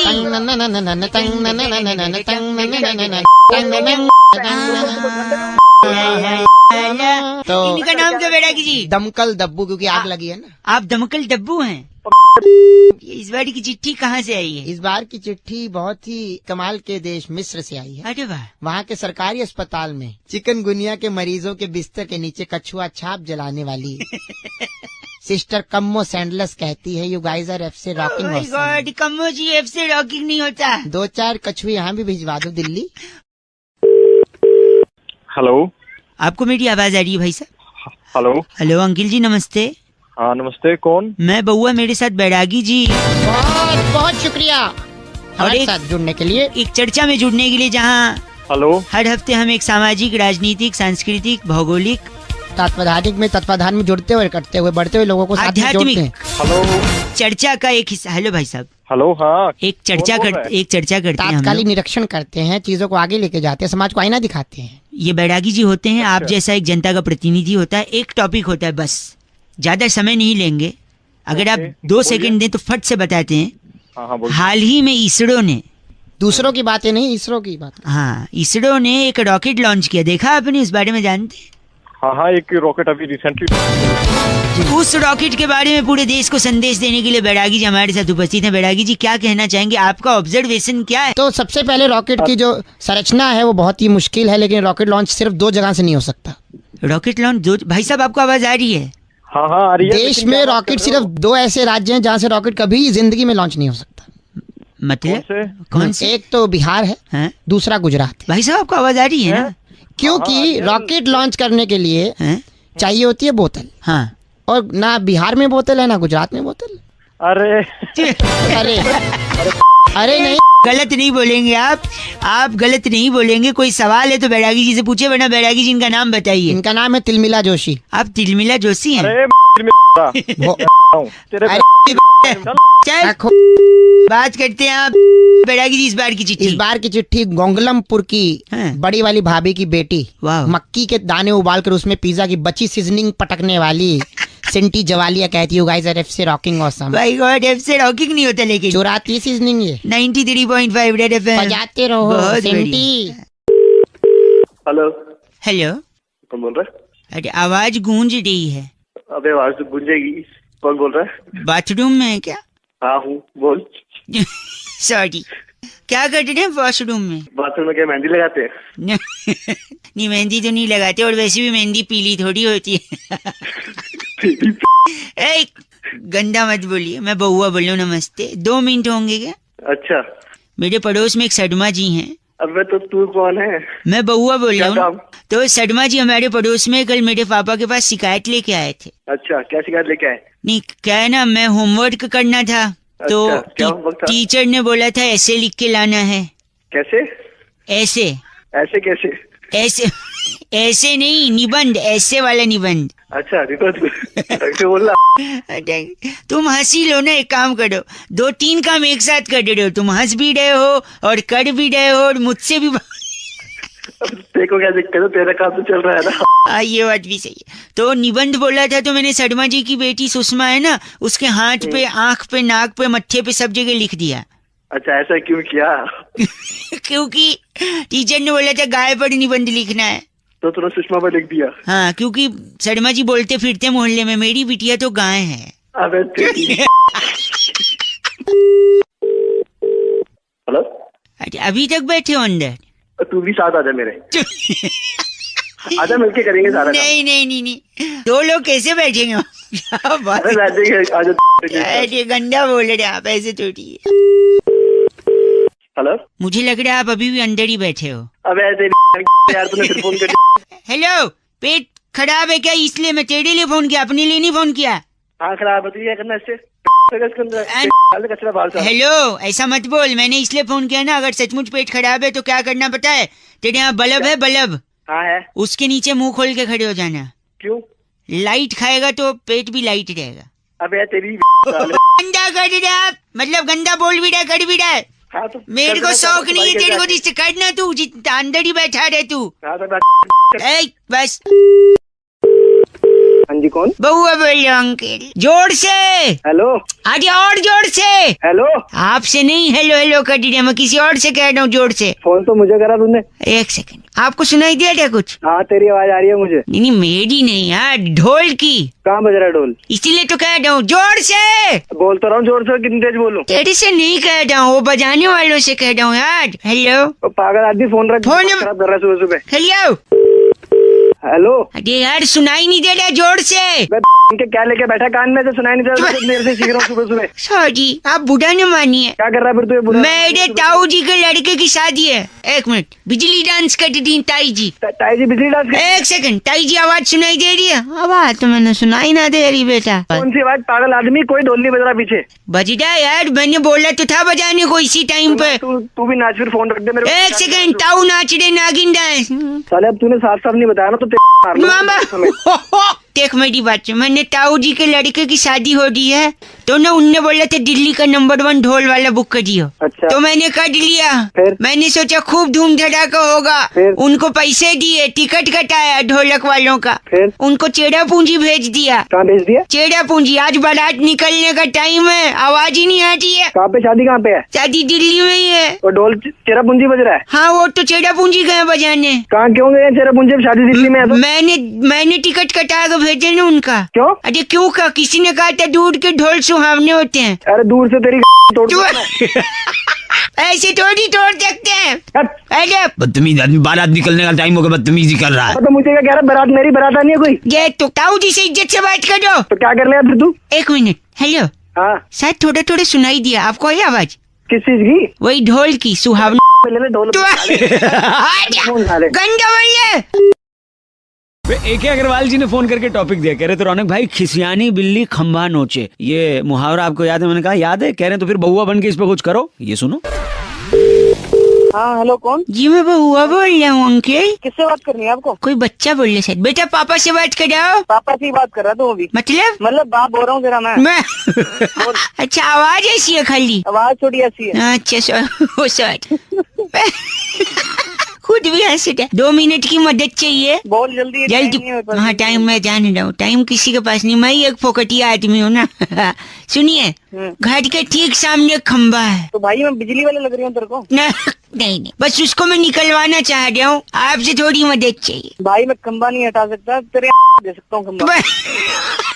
तो इनका नाम क्या बैरागी जी? दमकल दब्बू, क्योंकि आग लगी है ना। आप दमकल डब्बू हैं। इस बार की चिट्ठी कहाँ से आई है? इस बार की चिट्ठी बहुत ही कमाल के देश मिस्र से आई है। अरे वाह। वहाँ के सरकारी अस्पताल में चिकनगुनिया के मरीजों के बिस्तर के नीचे कछुआ छाप जलाने वाली सिस्टर कम्मो सैंडलस कहती है, यू गाइज आर एफ से rocking. My god, Kammo ji F से रॉकिंग नहीं होता। 2-4 कछुए यहाँ भी भिजवा दो दिल्ली। हेलो, आपको मेरी आवाज आ रही है भाई साहब? हेलो। हेलो अंकिल जी, नमस्ते। हाँ नमस्ते, कौन? मैं बउआ, मेरे साथ बैरागी जी। बहुत बहुत शुक्रिया और हमारे एक साथ जुड़ने के लिए। एक चर्चा में जुड़ने के लिए, जहाँ हेलो। हर हफ्ते हम एक सामाजिक, राजनीतिक, सांस्कृतिक, भौगोलिक, तत्वधानिक में जुड़ते हुए, कटते हुए, बढ़ते हुए लोगों को साथ में जोड़ते हैं। हेलो। चर्चा का एक हिस्सा। हेलो भाई साहब। हेलो। हाँ। एक चर्चा करते हैं। तात्कालिक निरीक्षण करते हैं, चीजों को आगे लेके जाते हैं, समाज को आईना दिखाते हैं। ये बैरागी जी होते हैं, आप जैसा एक जनता का प्रतिनिधि होता है। एक टॉपिक होता है बस, ज्यादा समय नहीं लेंगे। अगर आप 2 सेकंड दें तो फट से बताते हैं। हाँ, हाल ही में इसरो ने, दूसरों की बातें नहीं, इसरो की बात। हाँ, इसरो ने एक रॉकेट लॉन्च किया, देखा आपने? इस बारे में जानते हैं? हाँ, एक रॉकेट अभी रिसेंटली। उस रॉकेट के बारे में पूरे देश को संदेश देने के लिए बैरागी जी हमारे साथ उपस्थित हैं। बैरागी जी, क्या कहना चाहेंगे? आपका ऑब्जर्वेशन क्या है? तो सबसे पहले रॉकेट की जो संरचना है वो बहुत ही मुश्किल है, लेकिन रॉकेट लॉन्च सिर्फ 2 जगह से नहीं हो सकता। Rocket launch 2? भाई साहब, आपको आवाज आ रही है? हाँ, आ रही है। देश में रॉकेट सिर्फ 2 ऐसे राज्य हैं जहाँ से रॉकेट कभी जिंदगी में लॉन्च नहीं हो सकता। मतलब कौन से? एक तो बिहार है, दूसरा गुजरात है। भाई साहब, आपको आवाज आ रही है ना? क्योंकि रॉकेट लॉन्च करने के लिए चाहिए होती है बोतल। हाँ। और ना बिहार में बोतल है, ना गुजरात में बोतल। अरे अरे नहीं, गलत नहीं बोलेंगे आप गलत नहीं बोलेंगे। कोई सवाल है तो बैरागी जी से पूछे, वरना बैरागी जी इनका नाम बताइए। इनका नाम है तिलमिला जोशी। आप तिलमिला जोशी हैं? बात करते हैं आप। बैरागी जी, इस बार की चिट्ठी गोंगलमपुर की बड़ी वाली भाभी की बेटी मक्की के दाने उबालकर उसमें पिज्जा की बची सीजनिंग पटकने वाली सिंटी जवालिया कहती है, guys are FC rocking awesome. भाई गॉड, एफसी रॉकिंग नहीं होता, लेकिन चुराती सीजनिंग ये 93.5 रेड एफएम बजाते रहो सिंटी। हेलो। हेलो, कौन बोल रहा है? अरे आवाज गूंज रही है। अबे आवाज तो गूंजेगी। कौन बोल रहा है? बाथरूम में है क्या? हाँ हूँ, बोल। सॉरी, क्या कर रहे हैं वॉशरूम में? बाथरूम में क्या मेहंदी लगाते हैं? नहीं, मेहंदी तो नहीं लगाते, और वैसे भी मेहंदी पीली थोड़ी होती है। ए, गंदा मत बोलिए, मैं बउआ बोल रहा हूँ। नमस्ते, 2 मिनट होंगे क्या? अच्छा। मेरे पड़ोस में एक शर्मा जी हैं। अबे तो तू कौन है? मैं बउआ बोल रहा क्या हूँ। तो शर्मा जी हमारे पड़ोस में कल मेरे पापा के पास शिकायत लेके आए थे। अच्छा, क्या शिकायत लेके आए? नहीं, क्या है ना, मैं होमवर्क करना था, तो क्या होमवर्क था? टीचर ने बोला था ऐसे लिख के लाना है। कैसे? ऐसे कैसे? ऐसे नहीं, निबंध, ऐसे वाला निबंध। अच्छा, कैसे बोल रहा? तुम हंसी लो ना, एक काम करो, 2-3 काम एक साथ कर रहे हो। तुम हंस भी रहे हो और कर भी रहे हो, और मुझसे भी। देखो क्या दिक्कत है, तेरा काम तो चल रहा है ना। ये बात भी सही है। तो निबंध बोला था, तो मैंने शर्मा जी की बेटी सुषमा है ना, उसके हाथ पे, आंख पे, नाक पे, मत्थे पे, सब जगह लिख दिया। अच्छा, ऐसा क्यों किया? क्योंकि टीचर ने बोला था गाय पर निबंध लिखना है, तो तूने सुषमा पर लिख दिया? हाँ, क्योंकि शर्मा जी बोलते फिरते मोहल्ले में, मेरी बिटिया तो गाय है। अबे हेलो। अरे अभी तक बैठे हो अंदर? तू भी साथ आजा मेरे। आजा, मिलके करेंगे सारा। नहीं, 2 लोग कैसे बैठेंगे? अरे बैठेंगे, आजा। अरे गंदा बोल रहे आप, ऐसे थोड़ी है। हेलो। मुझे लग रहा है आप अभी भी अंदर ही बैठे हो। अबे यार, तूने फिर फोन कर दिया। हेलो, पेट खराब है क्या? इसलिए मैं तेरे लिए फोन किया, अपने लिए नहीं फोन किया। हाँ, खराब है तो क्या करना इससे? हेलो, ऐसा मत बोल, मैंने इसलिए फोन किया ना, अगर सचमुच पेट खराब है तो क्या करना पता है? तेरे यहाँ बल्ब है, बल्ब। हाँ है। उसके नीचे मुंह खोल के खड़े हो जाना। क्यों? लाइट खाएगा तो पेट भी लाइट रहेगा। अबे तेरी गंदा कर रहे आप, मतलब गंदा बोल भी रहा, कर भी रहा है। हाँ, तो मेरे को शौक नहीं है तेरे को जिससे करना, तू अंदर ही बैठा रहे तू। हाँ, तो बस। हाँ जी, कौन? बउआ बोल रहे अंकल, जोर से। हेलो। अरे और जोर से। हेलो। आपसे नहीं हेलो कर रही, मैं किसी और से कह रहा हूँ, जोर से। फोन तो मुझे करा तूने। 1 सेकंड, आपको सुनाई दिया क्या कुछ? हाँ, तेरी आवाज आ रही है मुझे। नहीं, मेरी नहीं यार, ढोल की। कहाँ बज रहा है ढोल? इसीलिए तो कह रहा हूँ, जोर से। बोल तो रहा हूँ जोर से, कितनी तेज बोलूं? तेरे से नहीं कह रहा हूँ, वो बजाने वालों से कह रहा हूँ यार। हेलो। पागल आदमी, फोन रख, फोन खराब कर रहा है सुबह सुबह। हेलो। हेलो। अरे यार सुनाई नहीं दे रहा जोर से। इनके क्या लेके बैठा कान में, से सुनाई नहीं दे रहा, देर से सीख रहा हूँ सुबह सुबह। सॉरी, आप बुढ़ा न मानिए। क्या कर रहा है फिर तू ये बुरा? मेरे ताऊ जी के लड़के की शादी है। एक मिनट, बिजली डांस करती थी ताई जी। ताई जी बिजली डांस? एक सेकंड, ताई जी आवाज सुनाई दे रही है? आवाज तो मैंने सुनाई ना दे रही बेटा। कौन सी आवाज? पागल आदमी, कोई ढोल नहीं बज रहा पीछे। बज रहा यार, मैंने बोला तो था बजाने को इसी टाइम पे। तू भी नाच, फिर फोन रख दे मेरे। एक सेकंड, ताऊ नाच रहे नागिन डांस। साले अब तूने साफ साफ नहीं बताया ना तो देख मेरी बात, मैंने ताऊ जी के लड़के की शादी हो रही है तो ना उनने बोला था दिल्ली का नंबर 1 ढोल वाला बुक कर दियो। अच्छा। तो मैंने कर लिया। फिर? मैंने सोचा खूब धूम धड़ाका होगा। फिर? उनको पैसे दिए, टिकट कटाया ढोलक वालों का। फिर? उनको चेड़ा पूंजी भेज दिया। कहाँ भेज दिया? चेड़ा पूंजी। आज बारात निकलने का टाइम है, आवाज ही नहीं आती है। कहाँ पे शादी? कहाँ पे है शादी? दिल्ली में ही है। और ढोल चेरा पूंजी बज रहा है? हाँ, वो तो चेड़ा पूंजी गए बजाने। कहाँ क्यों गए चेरा पूंजी? शादी दिल्ली में है तो? मैंने टिकट कटा के भेजे ना उनका। क्यों? अरे क्यों का, किसी ने कहा था दूर के ढोल सुहावने होते हैं। अरे दूर से तेरी तोड़ दूंगा मैं। ऐसे थोड़ी तोड़ सकते हैं। अरे बदतमीज आदमी, बारात निकलने का टाइम होगा, बदतमीजी कर रहा है। तो मुझे क्या कह रहा है? बारात मेरी बारात नहीं है कोई। ये तो ताऊ जी से इज्जत से बात करो। तो क्या कर ले फिर तू? एक मिनट, हेलो। हाँ, शायद थोड़ा थोड़ा सुनाई दिया आपको ये आवाज? किस चीज की? वही ढोल की, सुहावना। ढोल गंदा बोलिए। AK अग्रवाल जी ने फोन करके टॉपिक दिया, कह रहे तो रौनक भाई खिसियानी बिल्ली खंभा नोचे, ये मुहावरा आपको याद है? मैंने कहा याद है। कह रहे तो फिर बहुआ बन के इस पे कुछ करो। ये सुनो। हाँ हेलो, कौन? जी मैं बहुआ बोल रहा हूँ अंकल। किससे बात करनी है आपको? कोई बच्चा बोल रहे सर। बेटा पापा से बात कराओ। पापा से ही बात कर रहा था वो भी। मतलब बाप बोल रहा हूँ तेरा मैं। अच्छा, आवाज ऐसी है खाली? आवाज थोड़ी ऐसी है। अच्छा सॉरी। खुद भी हंस रहा। 2 मिनट की मदद चाहिए। बहुत जल्दी जल्दी। हाँ टाइम मैं जान रहा हूँ, टाइम किसी के पास नहीं, मैं ही एक फोकटिया आदमी हूँ ना। सुनिए, घर के ठीक सामने खंबा है। तो भाई मैं बिजली वाले लग रही हूँ तेरे को? नहीं, बस उसको मैं निकलवाना चाह रहा हूँ, आपसे थोड़ी मदद चाहिए। भाई मैं खंबा नहीं हटा सकता, तेरे दे सकता हूँ खंबा।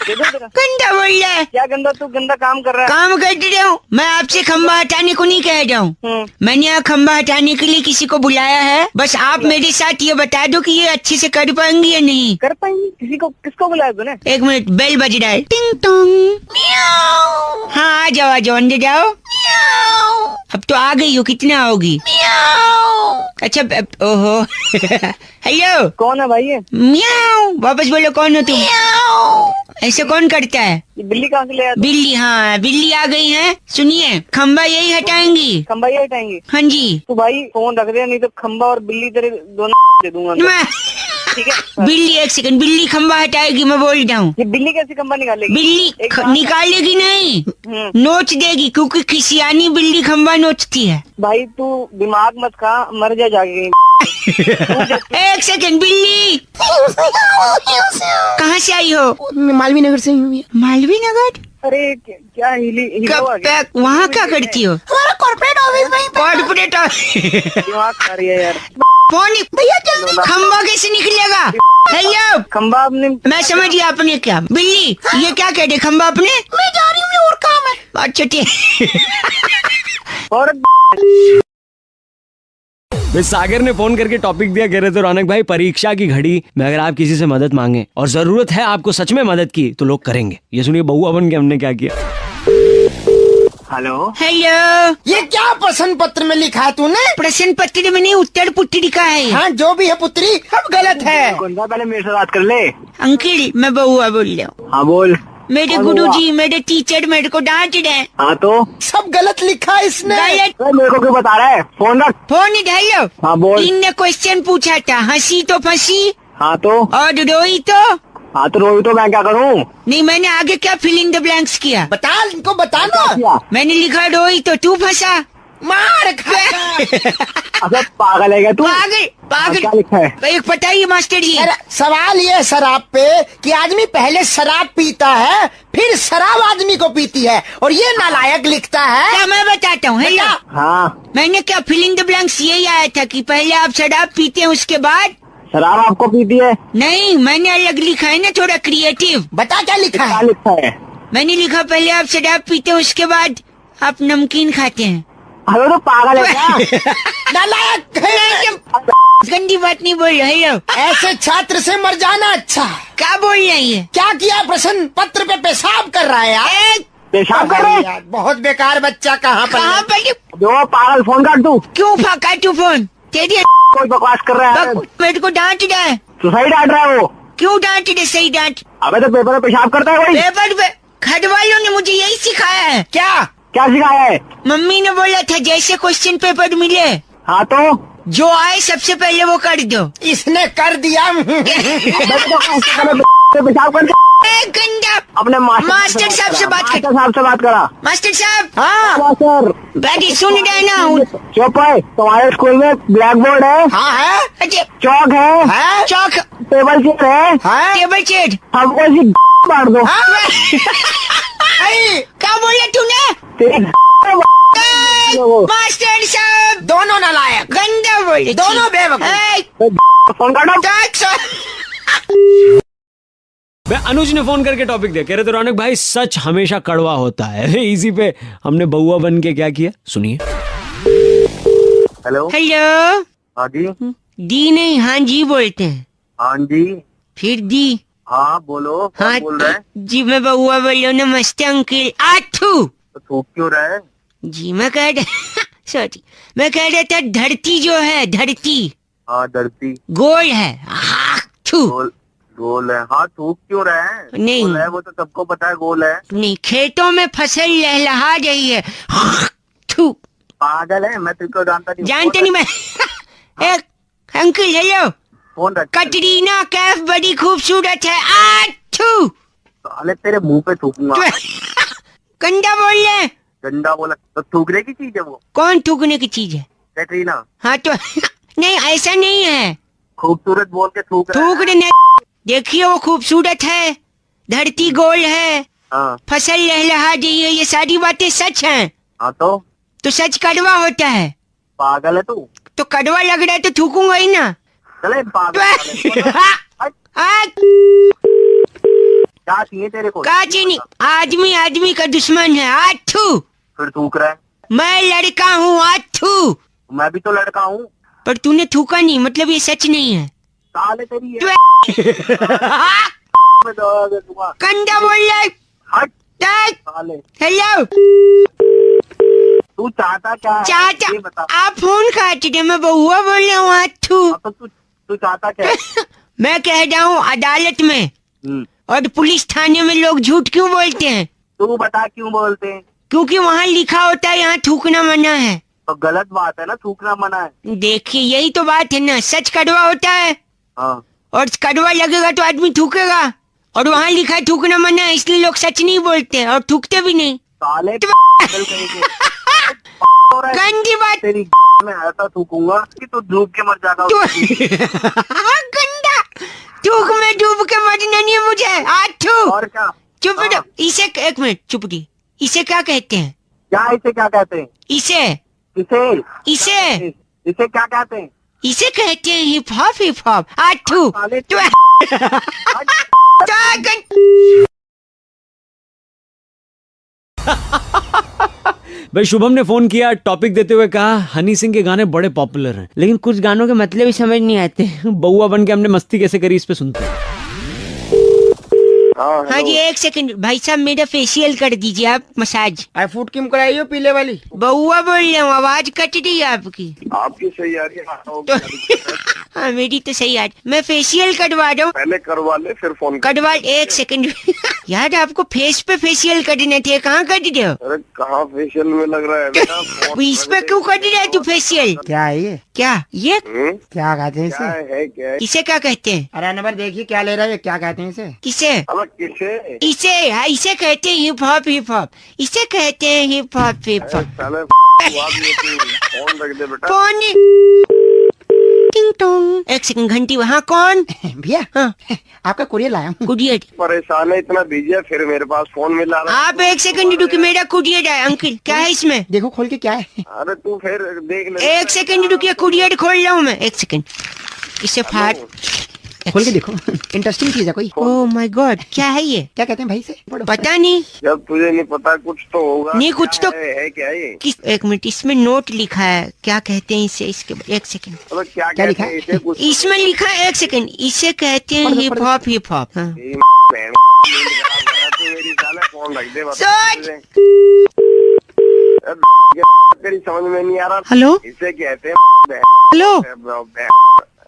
गंदा बोल रहा है। क्या गंदा? तू गंदा काम कर रहा है। काम कर रहा हूँ मैं, आपसे खंबा हटाने को नहीं कह रहा हूँ। मैंने यहाँ खंबा हटाने के लिए किसी को बुलाया है, बस आप मेरे साथ ये बता दो कि ये अच्छे से कर पाएंगे या नहीं। कर पाएंगे? किसको बुलाया तूने? एक मिनट, बेल बज रहा है। टिंग टोंग। हाँ आ जाओ अंदर जाओ। अब तो आ गई हो, कितना आओगी? अच्छा ओहो। हेलो, कौन है भाई ये? म्याऊ। वापस बोलो, कौन हो तुम? ऐसे कौन करता है? बिल्ली कहाँ से ले आया? बिल्ली? हाँ बिल्ली आ गई है। सुनिए, खंबा यही हटाएंगी। खंबा यही हटाएंगी? हाँ जी। तो भाई फोन रख दे, नहीं तो खंबा और बिल्ली तेरे दोनों दे दूंगा। ठीक है? बिल्ली, एक सेकंड, बिल्ली खंबा हटाएगी, मैं बोल रहा हूँ। ये बिल्ली कैसे खंबा निकालेगी? बिल्ली निकालेगी नहीं, नोच देगी, क्योंकि खिसियानी बिल्ली खंबा नोचती है। भाई तू दिमाग मत खा, मर जाएगी। एक सेकंड, बिल्ली कहाँ से आई हो? मालवीय नगर से ही। मालवीय नगर? अरे क्या वहाँ क्या करती हो? Corporate office. Corporate office. दिमाग खा रही है यार। फोन भैया, खंबा कैसे निकलेगा? हेलो, खंबा आपने? मैं समझ गया आपने क्या। बिल्ली ये क्या कह रहे, खंबा अपने? मैं जा रही हूँ, और काम है। अच्छा ठीक। और सागर ने फोन करके टॉपिक दिया, कह रहे थे रौनक भाई परीक्षा की घड़ी में अगर आप किसी से मदद मांगे और जरूरत है आपको सच में मदद की तो लोग करेंगे। ये सुनिए बहुआ बन के हमने क्या किया। हेलो। ये क्या प्रश्न पत्र में लिखा है तूने? प्रश्न पत्र में नहीं, उत्तर पुत्री लिखा है। हाँ जो भी है पुत्री, अब गलत है। पहले मेरे से बात कर ले। अंकल मैं बहुआ बोल रहा हूँ। हाँ बोल। मेरे गुरुजी, मेरे टीचर मेरे को डांट रहे हैं। हाँ तो सब गलत लिखा है इसने। गलत। मेरे को क्यों बता रहा है? फोन रख। फोन इधर लो। हाँ बोल। इनने क्वेश्चन पूछा था, हंसी तो फंसी। हाँ तो? और रोई तो? हाँ तो रोई तो मैं क्या करूँ? नहीं, मैंने आगे क्या फिलिंग द ब्लैंक्स किया? बता, इनको बताना। मैंने लिखा रोई तो तू फंसा। मार खा। अच्छा पागल है क्या तू? पागल। क्या लिखा है? एक पता ही मास्टर जी। सवाल ये है शराब पे कि आदमी पहले शराब पीता है, फिर शराब आदमी को पीती है, और ये नालायक लिखता है। क्या मैं बताता हूँ? हाँ मैंने क्या फिलिंग द ब्लैंक्स यही आया था कि पहले आप शराब पीते हैं, उसके बाद शराब आपको पीती है? नहीं, मैंने अलग लिखा है ना, थोड़ा क्रिएटिव। बता क्या लिखा है? क्या लिखा है? मैंने लिखा पहले आप शराब पीते हैं, उसके बाद आप नमकीन खाते हैं। अरे तो पागल है क्या? नालायक है। गंदी बात नहीं बोल रहे हो। ऐसे छात्र से मर जाना अच्छा। क्या बोल रही है? क्या किया? प्रश्न पत्र पे पेशाब कर रहा है यार। पेशाब कर रहे हैं? यार बहुत बेकार बच्चा। कहाँ कहाँ पर? पर? जो पागल, फोन काट दू। क्यों फाका तू फोन? तेरी कोई बकवास कर रहा है। मेरे को डांट रहा है। तो सही डांट रहा है वो। क्यों डांट रहे? सही डांट। अबे तो पेपर में पेशाब करता है कोई? पेपर पे घर वालों ने मुझे यही सिखाया है। क्या क्या सिखाया है? मम्मी ने बोला था जैसे क्वेश्चन पेपर मिले, हाँ तो जो आए सबसे पहले वो कर दो। इसने कर दिया। पेशाब करके गंदा। अपने मास्टर साहब से बात कर। मास्टर साहब से बात करा। मास्टर साहब। हाँ मास्टर बैठी सुन रहे ना? चुप है। तुम्हारे स्कूल में ब्लैक बोर्ड है? हाँ है। अच्छा, चौक है? है? चौक, टेबल चेयर है? है? Table chair. हमको ऐसी मार दो। क्या बोला तूने? तेरी मास्टर साहब दोनों नालायक, गंदा बोले। दोनों बेवकूफ। फोन काटो। मैं अनुज ने फोन करके टॉपिक दिया, कह रहे थे रौनक भाई सच हमेशा कड़वा होता है। इसी पे हमने बउआ बन के क्या किया, सुनिए। हेलो। हेलो। हाँ जी। दी नहीं, हाँ जी बोलते हैं। हाँ जी। फिर दी। हाँ बोलो। कौन हाँ बोल रहा है? जी मैं बउआ बोल रहा हूँ। नमस्ते अंकिल। आठू। तो थूक क्यों रहा है? जी मैं कह रहा सॉरी, मैं कह रहा था धरती जो है, धरती हाँ धरती गोल है। आठू। गोल गोल है। हाँ थूक क्यों रहा है? नहीं। गोल है वो तो सबको पता है गोल है। नहीं, खेतों में फसल लहलहा रही है। आठू। पागल है? मैं तुझको जानता नहीं। जानते नहीं मैं। एक अंकिल हेलो। फोन रख। कटरीना कैफ बड़ी खूबसूरत है। आठू। साले तेरे मुंह पे थूकूंगा। गंदा बोल रहे हैं। गंदा बोला तो थूकने की चीज है वो? कौन थूकने की चीज है? कैटरीना। हाँ तो नहीं ऐसा नहीं है। खूबसूरत बोल के थूक रहा है। थूक रहे। देखिए वो खूबसूरत है, धरती गोल है, हाँ। फसल लहलहा रही है, ये सारी बातें सच हैं। हाँ तो सच कड़वा होता है। पागल है तू? तो कड़वा लग रहा है तो थूकूंगा ही ना। चले पागल। क्या चाहिए तेरे को? का चीनी? आदमी आदमी का दुश्मन है। आठू। फिर थूक रहा है? मैं लड़का हूँ। आठू। मैं भी तो लड़का हूँ। पर तूने थूका नहीं, मतलब ये सच नहीं है। साले तेरी है। मैं दवा दे दूंगा। कंधा बोल रहा है। हट हेलो। साले। तू चाहता क्या है? चाहता ये बता। आप फोन काट रहे, मैं बउआ बोल रहा हूँ। आठू। हाँ, तो तू चाहता क्या है? मैं कह रहा हूँ अदालत में और पुलिस थाने में लोग झूठ क्यों बोलते हैं? तू बता क्यों बोलते हैं? क्योंकि वहाँ लिखा होता है यहाँ थूकना मना है। तो गलत बात है ना, थूकना मना है। देखिए यही तो बात है ना, सच कड़वा होता है। हाँ। और कड़वा लगेगा तो आदमी थूकेगा, और वहाँ लिखा है थूकना मना है, इसलिए लोग सच नहीं बोलते और थूकते भी नहीं। साले गंदी बात। तेरी में ऐसा थूकूंगा कि तू डूब के मर जाएगा। गंदा। थूक में डूब के मरना नहीं है मुझे। आठू। और क्या? चुप रहो। हाँ। इसे एक मिनट चुप रही। इसे क्या कहते हैं? क्या इसे क्या कहते हैं? इसे इसे इसे क्या कहते हैं? इसे कहते हैं हिप हॉप। Hip hop. आठू। साले भाई शुभम ने फोन किया, टॉपिक देते हुए कहा हनी सिंह के गाने बड़े पॉपुलर हैं, लेकिन कुछ गानों के मतलब ही समझ नहीं आते। बउआ बन के हमने मस्ती कैसे करी इस पे सुनते हैं। हाँ जी एक सेकंड भाई साहब, मेरा फेशियल कर दीजिए आप, मसाज। आई फूड क्रीम कराई हो पीले वाली? बउआ बोल रहा हूँ, आवाज कट रही है आपकी। आपकी सही आ रही है। तो हाँ मेरी तो सही आ रही। मैं फेशियल करवा रहा हूँ। पहले करवा ले फिर फोन करवा। एक सेकंड यार आपको फेस पे फेशियल करने थे, कहाँ कर रहे हो? अरे कहाँ फेशियल में लग रहा है बेटा? इस पे क्यों कर रहे तू फेशियल? क्या है ये? क्या ये क्या कहते हैं इसे? है क्या है? इसे क्या कहते हैं? अरे नंबर देखिए क्या ले रहा है, क्या कहते हैं इसे? किसे? किसे? इसे हाँ, इसे कहते हैं हिप हॉप। हिप हॉप इसे कहते हैं हिप हॉप। Hip hop. साले फोन रख दे बेटा। फोन टिंग टोंग। एक सेकंड घंटी। वहाँ कौन? भैया हाँ आपका कुरियर लाया हूँ। कुरियर। परेशान है, इतना बिजी है, फिर मेरे पास फोन मिला रहा है। आप एक सेकंड रुकिए, मेरा कुरियर है। अंकल क्या है इसमें? देखो खोल के क्या है। अरे तू फिर देख ले। एक सेकंड रुकिए, कुरियर खोल रहा हूँ मैं। एक सेकंड इसे फाड़। खोल के देखो, इंटरेस्टिंग चीज है कोई। ओह माय गॉड, क्या है ये? क्या कहते हैं भाई से? पता नहीं। जब तुझे नहीं पता कुछ तो होगा। नहीं कुछ तो है क्या ये? एक मिनट, इसमें नोट लिखा है, क्या कहते हैं इसे? इसके एक सेकंड, तो क्या लिखा है इसे? कुछ इसमें लिखा है, एक सेकंड, इसे कहते हैं हिप हॉप। हिप हॉप मेरी साले फोन रख दे। सोच। तेरी समझ में नहीं आ रहा। हेलो इसे कहते हैं। हेलो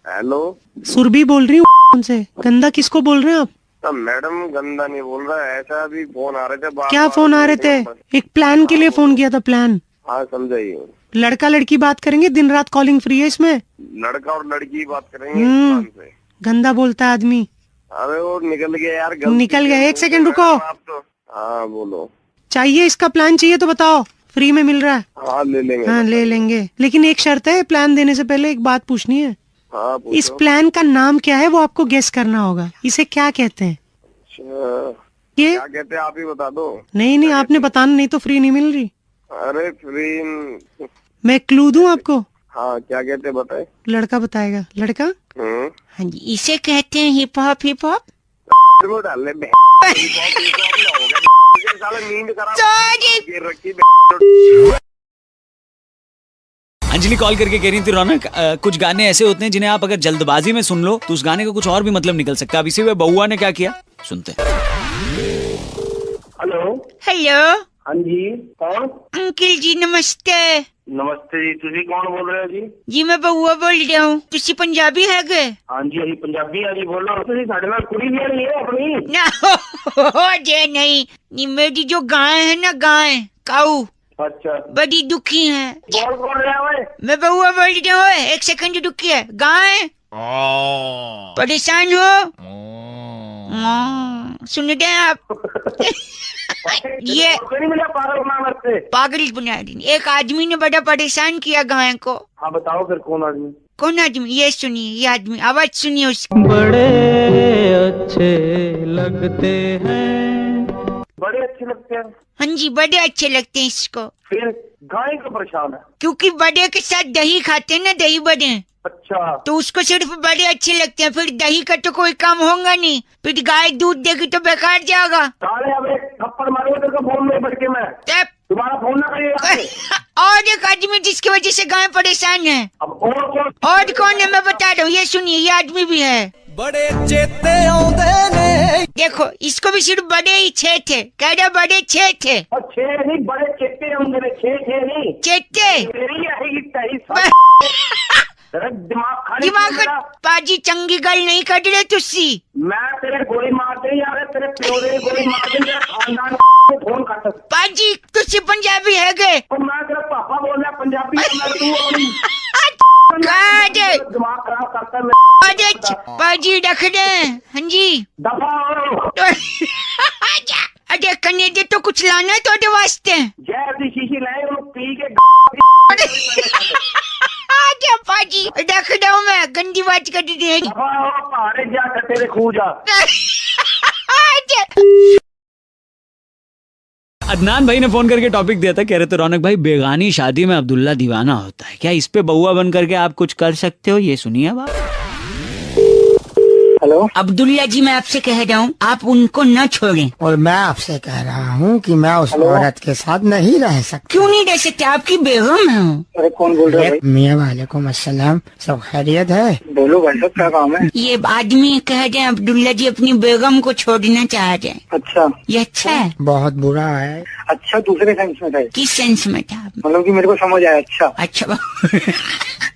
हेलो, सुरभि बोल रही हूँ उनसे। गंदा किसको बोल रहे हैं आप? तो मैडम गंदा नहीं बोल रहा है, ऐसा भी फोन आ रहे थे। क्या फोन आ रहे थे? एक प्लान के लिए फोन किया था, प्लान। हाँ समझाइए। लड़का लड़की बात करेंगे, दिन रात कॉलिंग फ्री है इसमें। लड़का और लड़की बात करेंगे। गंदा बोलता है आदमी। अरे वो निकल गया यार, निकल गया। एक सेकंड रुको। आप तो हाँ बोलो। चाहिए इसका प्लान चाहिए तो बताओ, फ्री में मिल रहा है। हाँ ले लेंगे। हाँ ले लेंगे, लेकिन एक शर्त है, प्लान देने से पहले एक बात पूछनी है। हाँ इस प्लान का नाम क्या है वो आपको गेस करना होगा। इसे क्या कहते हैं? ये क्या कहते हैं आप ही बता दो। नहीं आपने बताना, नहीं तो फ्री नहीं मिल रही। अरे फ्री मैं क्लू दूं आपको? हाँ क्या कहते हैं बताए। लड़का बताएगा। लड़का? हाँ जी, इसे कहते हैं हिप हॉप। हिप हॉप डाल ले। अंजलि कॉल करके कह रही थी, रौनक कुछ गाने ऐसे होते हैं जिन्हें आप अगर जल्दबाजी में सुन लो तो उस गाने का कुछ और भी मतलब निकल सकता है। अब इसी में बउआ ने क्या किया, सुनते हैं। हेलो। हेलो। हाँ जी कौन? अंकल जी नमस्ते। नमस्ते जी, तुझी कौन बोल रहे हो जी? जी मैं बउआ बोल रहा हूँ। तुसी पंजाबी है गे? हाँ जी अभी पंजाबी है जी, बोलो। तुझी साढ़े नाल कुड़ी भी नहीं है अपनी ना हो जे नहीं, मेरी जो गाय है ना, गाय काऊ, अच्छा बड़ी दुखी है। कौन बोल रहा है? मैं बउआ बोल रहा हूँ। एक सेकंड रुकिए। गाय परेशान हो? सुन रहे हैं आप? ये पागल बना दी। एक आदमी ने बड़ा परेशान किया गाय को। हाँ बताओ फिर कौन आदमी? कौन आदमी? ये सुनिए, ये आदमी, आवाज सुनिए उसकी। बड़े अच्छे लगते हैं। बड़े अच्छे लगते हैं? हाँ जी बड़े अच्छे लगते हैं इसको। फिर गाय को परेशान है? क्योंकि बड़े के साथ दही खाते हैं ना, दही बड़े। अच्छा तो उसको सिर्फ बड़े अच्छे लगते हैं। फिर दही का तो कोई काम होगा नहीं, फिर गाय दूध देगी तो बेकार जाएगा। साले अब एक थप्पड़ मारूंगा तेरे को फोन में बैठ के मैं। तुम्हारा फोन ना करिएगा। और एक आदमी जिसकी वजह से गाय परेशान है। अब और कौन है मैं बता रहा हूँ, ये सुनिए, ये आदमी भी है। बड़े चेते आउंदे ने। देखो इसको भी सिर्फ बड़े ही छे थे, कह रहे बड़े छे थे। और छे नहीं, बड़े चेते होंगे। छे नहीं चेते तेरी आएगी तेरी। दिमाग पाजी चंगी गल नहीं कर रहे तुसी। मैं तेरे गोली मार दे यार, तेरे प्यो दे गोली मार दे, तेरे खानदान को फोन काट। पाजी तुसी पंजाबी है गे? तो मैं तेरा पापा बोल रहा पंजाबी में, मैं तू दिमाग खराब करता है। पाजी रख दे। हाँ जी दफा अरे कन्ने दे तो कुछ लाना है तो वास्ते। जैसी शीशी लाए वो पी के पाजी रख दो, मैं गंदी बात कर दी है। पहाड़े जा तेरे खू जा। अदनान भाई ने फोन करके टॉपिक दिया था, कह रहे थे रौनक भाई बेगानी शादी में अब्दुल्ला दीवाना होता है, क्या इस पे बउआ बन करके आप कुछ कर सकते हो? ये सुनिए अब आप। हेलो अब्दुल्ला जी, मैं आपसे कह रहा हूँ आप उनको न छोड़ें। और मैं आपसे कह रहा हूँ कि मैं उस औरत के साथ नहीं रह सकता। क्यों नहीं रह सकते? आपकी बेगम है। अरे कौन बोल रहा है? मियाँ वालेकुम अस्सलाम, सब खैरियत है? बोलो भाई साहब क्या काम है? ये आदमी कह रहे हैं अब्दुल्ला जी अपनी बेगम को छोड़ना चाह रहे हैं। अच्छा ये अच्छा है? बहुत बुरा है। अच्छा दूसरे सेंस में था? किस सेंस में था? मतलब कि मेरे को समझ आया। अच्छा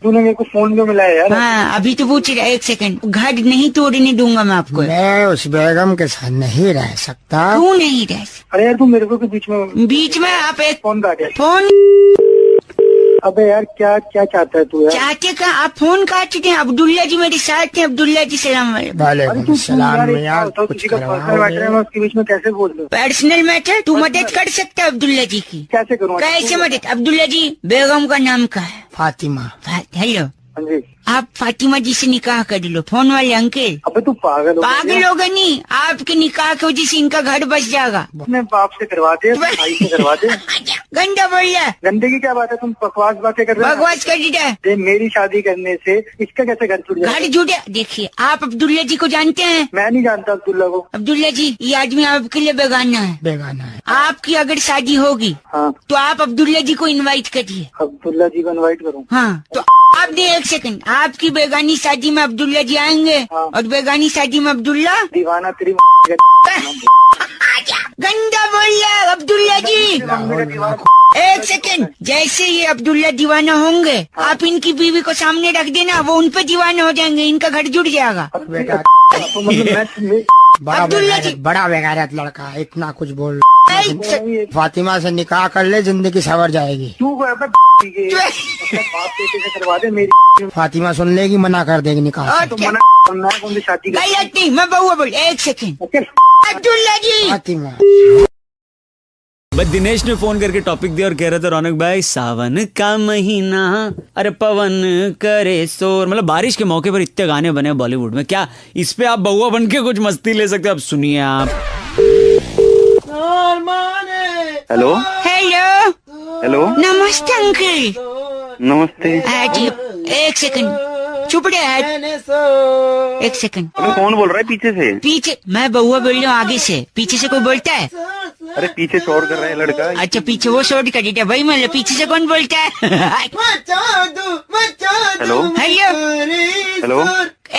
तूने मेरे को फोन क्यों मिलाया यार? हाँ अभी तो पूछ रहा। एक सेकंड, घर नहीं तोड़ने दूंगा मैं आपको। मैं उस बेगम के साथ नहीं रह सकता। क्यों नहीं रह सकता? अरे यार तू मेरे को बीच में आप एक फोन काटे। फोन अबे यार क्या क्या चाहता है तू यार? चाहते का आप फोन काट दें। अब्दुल्ला जी मेरे साथ हैं। अब्दुल्ला जी सलाम वालेकुम सलाम। किसी का पर्सनल मैटर है, मैं उसके बीच में कैसे बोल दूं? Personal matter? तू मदद कर सकता है अब्दुल्ला जी की? कैसे करूँ? कैसे मदद? अब्दुल्ला जी बेगम का नाम क्या है? फातिमा। हेलो हाँ जी। आप फातिमा जी से निकाह कर लो, फोन वाले अंकल। अबे तू पागल पागल होगा नहीं, आपके निकाह की वजह से इनका घर बस जाएगा। अपने बाप से करवा दे, भाई से करवा दे। गंदा बोल रहा है। गंदे की क्या बात है, तुम बकवास बातें कर रहे हो। बकवास कर दिया है। मेरी शादी करने से इसका कैसे घर छूट जाए? घर जुड़े। देखिए, आप अब्दुल्ला जी को जानते हैं? मैं नहीं जानता अब्दुल्ला को। अब्दुल्ला जी, ये आदमी आपके लिए बेगाना है। बेगाना है। आपकी अगर शादी होगी हाँ। तो आप अब्दुल्ला जी को इनवाइट करिए। अब्दुल्ला जी को इनवाइट करूँ? हाँ, तो आपने एक सेकंड, आपकी बेगानी शादी में अब्दुल्ला जी आएंगे। हाँ। और बेगानी शादी में अब्दुल्ला। दीवाना तेरी गंदा बोल रहा है अब्दुल्ला जी। एक सेकंड, जैसे ये अब्दुल्ला दीवाना होंगे, आप इनकी बीवी को सामने रख देना, वो उन पे दीवाना हो जाएंगे, इनका घर जुड़ जाएगा। अब्दुल्ला जी बड़ा बेगारत लड़का, इतना कुछ बोल। फातिमा से निकाह कर ले, जिंदगी सवर जाएगी। करवा दे मेरी। फातिमा सुन लेगी, मना कर देगी निकाह से। तो मना कौन सी शादी कर? गलत नहीं, मैं बउआ बोल। एक सेकंड अब्दुल्ला जी। फातिमा बस दिनेश ने फोन करके टॉपिक दिया और कह रहे थे रौनक भाई सावन का महीना, अरे पवन करे शोर, मतलब बारिश के मौके पर इतने गाने बने बॉलीवुड में, क्या इस पे आप बउआ बन के कुछ मस्ती ले सकते हो? अब सुनिए आप। हेलो हेलो हेलो, नमस्ते अंकल। नमस्ते। जी एक सेकंड, चुप रहे। एक सेकंड। अरे कौन बोल रहा है पीछे से? पीछे मैं बउआ बोल रही हूँ, आगे से। पीछे से कोई बोलता है? अरे पीछे शोर कर रहा है लड़का। अच्छा, पीछे वो शोर कर देता है भाई, मतलब पीछे से कौन बोलता है? हेलो हेलो हेलो,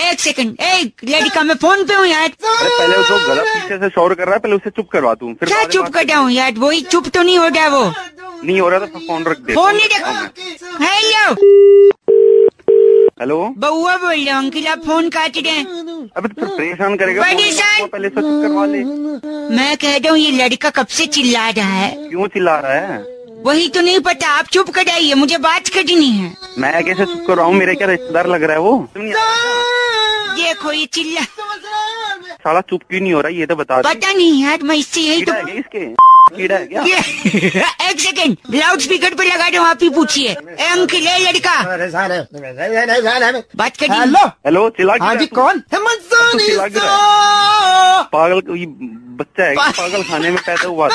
एक सेकंड, एक लड़का, मैं फोन पे हूँ यार। अरे पहले जो गलत पीछे से शोर कर रहा है, पहले उसे चुप करवा दूं, फिर क्या चुप कर रहा हूँ यार? वही चुप तो नहीं हो रहा, वो नहीं हो रहा तो फोन रख दे। फोन नहीं रख। हेलो हेलो, बउआ बोल रहा हूँ अंकल, आप फोन काट रहे हैं। अबे तो परेशान करेगा। परेशान? पहले से चुप करवा ले। मैं कह रहा हूँ ये लड़का कब से चिल्ला रहा है? क्यों चिल्ला रहा है? वही तो नहीं पता, आप चुप कराइए, मुझे बात करनी है। मैं कैसे चुप कर रहा हूँ? मेरे क्या रिश्तेदार लग रहा है वो? देखो ये चिल्ला। साला चुप क्यों नहीं हो रहा, ये तो बता दे। पता नहीं यार, मैं इससे यही तो। कीड़ा है क्या इसके? कीड़ा है क्या? एक सेकंड, लाउड स्पीकर पे लगा रहा हूँ, आप ही पूछिए। अंकल, ये लड़का बात कर। हेलो हेलो, चिल्ला। हाँ जी, कौन? पागल ये बच्चा है, पागल खाने में पैदा हुआ था।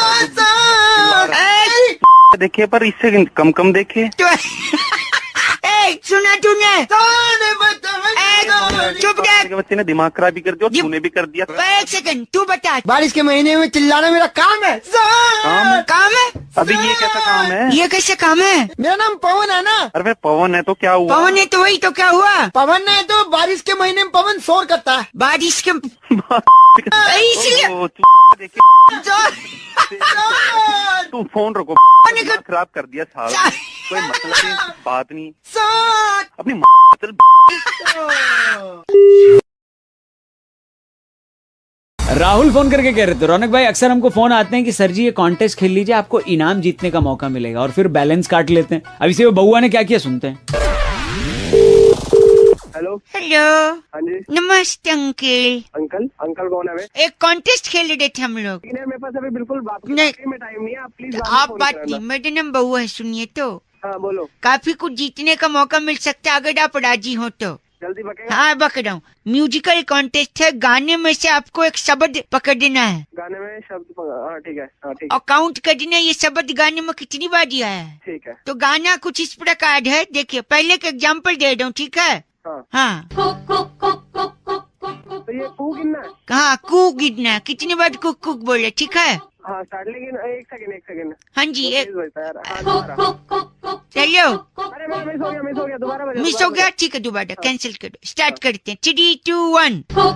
देखिए पर इससे कम देखे। सुना तूने? चुप रह। बच्चे ने दिमाग खराब भी कर दिया और तूने भी कर दिया। एक सेकंड, तू बता। बारिश के महीने में चिल्लाना मेरा काम है। काम है? अभी ये कैसा काम है? ये कैसे काम है? मेरा नाम पवन है ना। अरे पवन है तो क्या हुआ? पवन है तो वही तो क्या हुआ? पवन है तो बारिश के महीने में पवन शोर करता है। बारिश के इसलिए तू फोन रखो, खराब कर दिया साला। कोई मतलब नहीं, बात नहीं अपनी चल। राहुल फोन करके कह रहे थे रौनक भाई अक्सर हमको फोन आते हैं कि सर जी ये कॉन्टेस्ट खेल लीजिए, आपको इनाम जीतने का मौका मिलेगा, और फिर बैलेंस काट लेते हैं। अभी से वो बउआ ने क्या किया सुनते हैं। Hello hello. हाँ जी। नमस्ते अंकल। अंकल अंकल कौन है? एक कॉन्टेस्ट खेल रहे थे हम लोग। मेरे पास अभी बिल्कुल बात नहीं में टाइम नहीं है, आप प्लीज आप बात नहीं, मेरा नाम बउआ है, सुनिए तो। हाँ बोलो। काफी कुछ जीतने का मौका मिल सकता है अगर आप राजी हो तो। जल्दी बकेगा। हाँ बक रहा हूँ। म्यूजिकल कॉन्टेस्ट है, गाने में से आपको एक शब्द पकड़ना है। गाने में शब्द हाँ ठीक है। हाँ ठीक और काउंट करना ये शब्द गाने में कितनी बार दिया है। ठीक है। तो गाना कुछ इस प्रकार है, देखिए पहले का एग्जाम्पल दे रहा हूँ, ठीक है। हाँ तो ये कू गिनना है। हाँ कू गिनना, कितनी बार कुक कुक बोले, ठीक है। हाँ स्टार्ट, लेकिन एक सेकंड। हाँ जी एक चलो। अरे मिस हो गया दोबारा मिस हो गया, ठीक है दोबारा कैंसिल कर दो। स्टार्ट करते हैं, 3, 2, 1। 1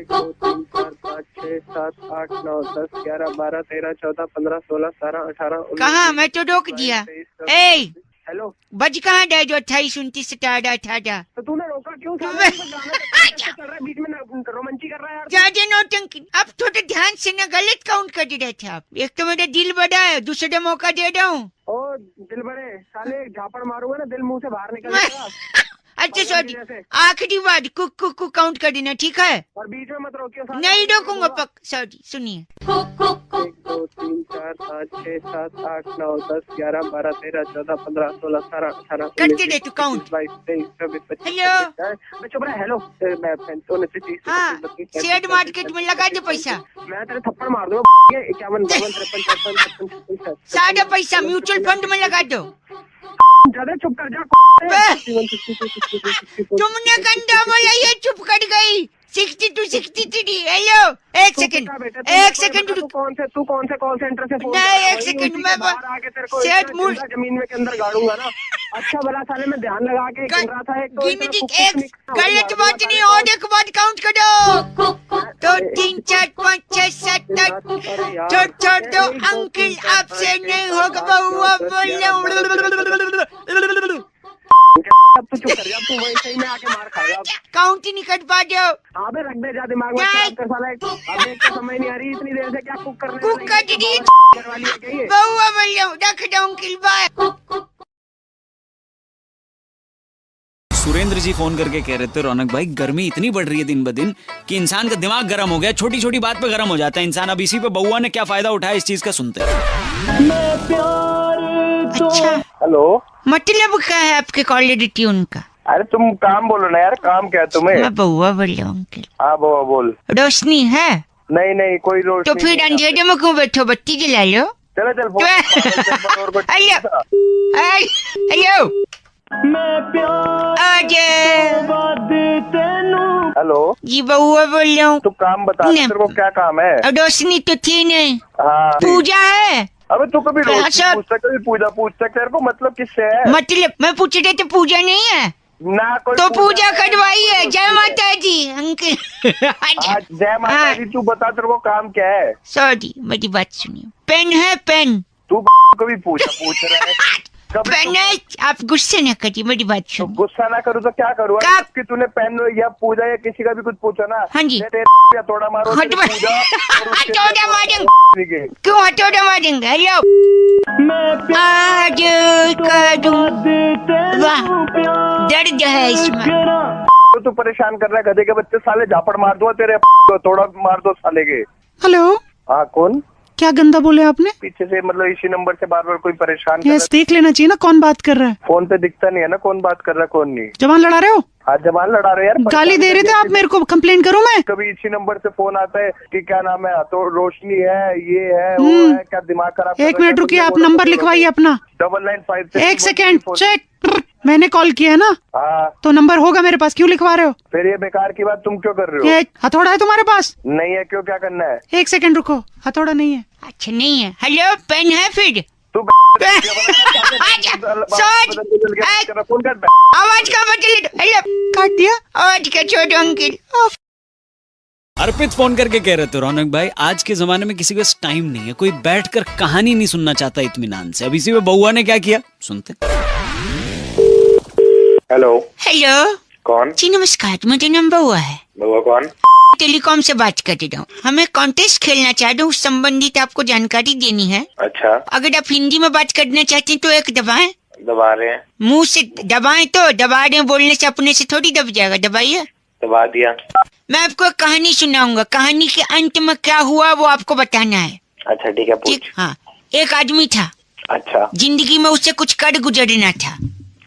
2 3 4 5 6 7 8 9 10 11 12 13 14 15 16 17 18 19। कहाँ, मैं तो रोक दिया। ए हेलो बज कहाँ डे जो 28 29 17 18। तो तूने रोका क्यों? चल रहा है बीच में रोमांची कर रहा है यार। ज्यादा नौटंकी, अब थोड़ा ध्यान से ना, गलत काउंट कर रहे थे आप। एक तो मेरा दिल बड़ा है, दूसरे मौका दे रहा हूँ। ओ दिल बड़े साले, झापड़ मारूंगा ना दिल मुंह से बाहर निकल जाएगा। अच्छा सॉरी, आखिरी बार कुक कुक कुक काउंट कर देना, ठीक है। और बीच में मत रोकियो। नहीं रोकूंगा पक। सॉरी सुनिए। 1 2 3 4 5 6 7 8 9 10 11 12 13 14 15 16 17 18 करते रहे तू काउंट। 22 23 24 25 हेलो। चुप रहा। हेलो मैं 29 30 हाँ, शेयर मार्केट में लगा दे पैसा, मैं तेरे थप्पड़ मार दूंगा। 51 52 53 54 55 सारा पैसा म्यूचुअल फंड में लगा दो। ज्यादा चुप कर जा। तुमने गंदा बोला, ये चुप कर गई। 62 63। हेलो, एक सेकंड तू कौन से कॉल सेंटर से फोन नहीं, एक सेकंड में आके तेरे को सेट मूड जमीन में के अंदर गाड़ूंगा ना। अच्छा भला साले में ध्यान लगा के गिन रहा था। एक तो एक गलत बात नहीं, और एक बात काउंट करो। 2 3 4 5 6 7 8 छोड़ दो अंकल, आपसे नहीं होगा बउआ बोलो। अब तू चुप कर जा। तू वैसे ही में आके मार खाएगा। काउंट ही नहीं कर पा दो। हाँ बे, रख दे जा दिमाग में खराब कर साला। अब एक तो समझ नहीं आ रही इतनी देर से क्या कुक करने कुक कर दी वाली है क्या ये? बउआ बोलो, रख दो अंकल, बाय। सुरेंद्र जी फोन करके कह रहे थे, रौनक भाई गर्मी इतनी बढ़ रही है दिन ब दिन कि इंसान का दिमाग गर्म हो गया, छोटी छोटी बात पे गर्म हो जाता है इंसान। अब इसी पे बउआ ने क्या फायदा उठाया इस चीज का सुनते हैं। अच्छा, हेलो, मतलब क्या है आपके कॉलर ट्यून का? अरे तुम काम बोलो ना यार। काम क्या है तुम्हें? मैं बउआ बोल रहा हूँ अंकल। हाँ बउआ बोल। रोशनी है? नहीं कोई रोशनी। तो फिर अंधेरे में क्यों बैठो, बत्ती जला लो। चलो चल हेलो, हेलो जी बउआ बोल रहा हूँ। तू काम बता, तेरे को क्या काम है? रोशनी तो थी नहीं, हाँ पूजा है। अबे तू कभी रोशनी अच्छा। पूछता, कभी पूजा पूछता, तेरे को मतलब किससे है? मतलब मैं पूछ रही थी, पूजा नहीं है ना कोई तो पूजा करवाई है। जय माता दी अंकल। जय माता दी। तू बता तेरे को काम क्या है? सॉरी, मेरी बात सुनिए। पेन है पेन? तू कभी पूछ रहा है? पेन है, आप गुस्से न करिए, मेरी बात तो सुनिए। गुस्सा ना करूँ तो क्या करूँ? कि तूने पेन या पूजा या किसी का भी कुछ पूछा ना? हाँ जी। थोड़ा मारो हथौड़ा मारेंगे। क्यों हथौड़ा मारेंगे? हेलो, आज का वाह, दर्द है इसमें। तो तू परेशान कर रहा है गधे के बच्चे। साले झापड़ मार दो तेरे, थोड़ा मार दो साले के। हेलो, हाँ कौन? क्या गंदा बोले आपने? पीछे से मतलब इसी नंबर से बार बार कोई परेशान कर यस, देख लेना चाहिए ना कौन बात कर रहा है। फोन पे दिखता नहीं है ना कौन बात कर रहा है कौन नहीं। जवान लड़ा रहे हो? हाँ जवान लड़ा रहे यार। गाली दे रहे थे आप मेरे को, कंप्लेन करूं मैं? कभी इसी नंबर से फोन आता है कि क्या नाम है, तो रोशनी है, ये है वो है, क्या दिमाग खराब। एक मिनट रुकिए, आप नंबर लिखवाइए अपना। 9956। एक सेकेंड, चेक। मैंने कॉल किया है ना, हाँ तो नंबर होगा मेरे पास, क्यों लिखवा रहे हो? फिर ये बेकार की बात तुम क्यों कर रहे हो? ये हथौड़ा है तुम्हारे पास? नहीं है, क्यों, क्या करना है? एक सेकेंड रुको, हथौड़ा नहीं है। अच्छा नहीं है। हेलो, पेन है फिर? तू आवाज का बदल। हेलो, काट दिया। आवाज का छोड़ो अंकल। अर्पित फोन करके कह रहे थे, रौनक भाई आज के जमाने में किसी के पास टाइम नहीं है, कोई बैठकर कहानी नहीं सुनना चाहता इत्मीनान से। अब इसी में बउआ ने क्या किया सुनते। हेलो, हेलो, कौन? जी नमस्कार, मेरा नाम बउआ है। बउआ कौन? टेलीकॉम से बात कर रहा हूँ। हमें कॉन्टेस्ट खेलना चाहते हूँ, उस संबंधित आपको जानकारी देनी है। अच्छा, अगर आप हिंदी में बात करना चाहते हैं तो एक दबाएं। दबा रहे हैं। मुंह से दबाएं तो दबा रहे हैं, बोलने से अपने से थोड़ी दब जाएगा। दबाइए। दबा दिया। मैं आपको एक कहानी सुनाऊंगा, कहानी के अंत में क्या हुआ वो आपको बताना है। अच्छा ठीक है, ठीक, हाँ। एक आदमी था, अच्छा जिंदगी में उससे कुछ कर गुजरना था।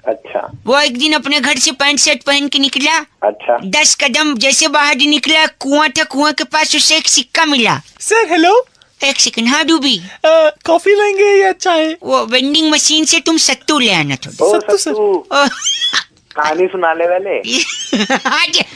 अच्छा। वो एक दिन अपने घर से पैंट शर्ट पहन के निकला। अच्छा। 10 कदम जैसे बाहर निकला, कुआं था, कुआं के पास उसे एक सिक्का मिला। सर हेलो, एक सेकंड। हाँ डूबी, कॉफी लेंगे या चाय? वो वेंडिंग मशीन से तुम सत्तू ले आना थोड़ा। सत्तू कहानी सुनाने वाले।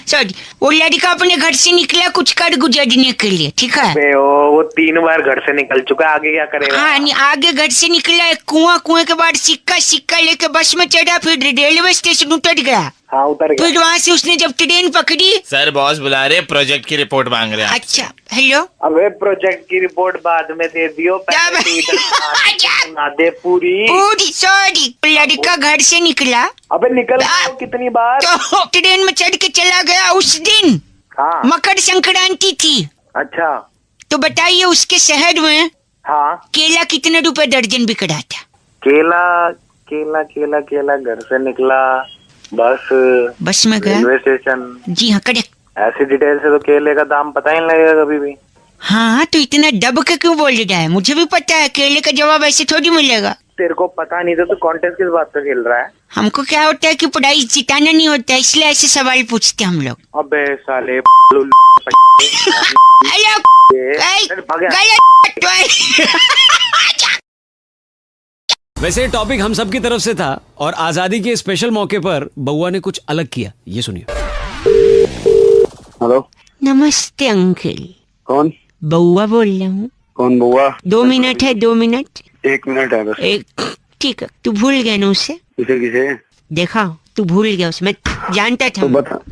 सॉरी, वो लड़का अपने घर से निकला कुछ कर गुजरने के लिए, ठीक है। वो 3 बार घर से निकल चुका, आगे क्या करेगा? हाँ, आगे घर से निकला, एक कुआं, कुएं के बाद सिक्का लेके बस में चढ़ा, फिर रेलवे स्टेशन उतर गया। हाँ उतर गया। फिर वहाँ से उसने जब ट्रेन पकड़ी। सर बॉस बुला रहे, प्रोजेक्ट की रिपोर्ट मांग रहे हैं। अच्छा, हेलो। अबे प्रोजेक्ट की रिपोर्ट बाद में दे दियो, पहले तू इधर सुना दे पूरी। सॉरी, लड़का घर से निकला। अबे निकल कितनी बार? तो ट्रेन में चढ़ के चला गया। उस दिन हाँ मकर संक्रांति थी। अच्छा, तो बताइए उसके शहर में हाँ केला कितने रुपए दर्जन बिक रहा था? केला केला केला केला घर से निकला, बस में गया, रेलवे स्टेशन। जी हाँ, करेक्ट। ऐसी डिटेल से तो केले का दाम पता ही नहीं लगेगा कभी भी। हाँ तो इतना दब के क्यों बोल रहा है? मुझे भी पता है केले का जवाब ऐसे थोड़ी मिलेगा। तेरे को पता नहीं था तो कॉन्टेस्ट किस बात का खेल रहा है? हमको क्या होता है कि पढ़ाई जिताना नहीं होता है, इसलिए ऐसे सवाल पूछते हम लोग। अबे साले वैसे टॉपिक हम सब की तरफ से था और आजादी के स्पेशल मौके पर बउआ ने कुछ अलग किया, ये सुनिए। हेलो, नमस्ते अंकल। कौन? बउआ बोल रहा हूँ। कौन बउआ? 2 मिनट है, 2 मिनट। 1 मिनट है बस। एक ठीक है, तू भूल गया ना उससे? किसे? देखा, तू भूल गया उसे, मैं जानता था।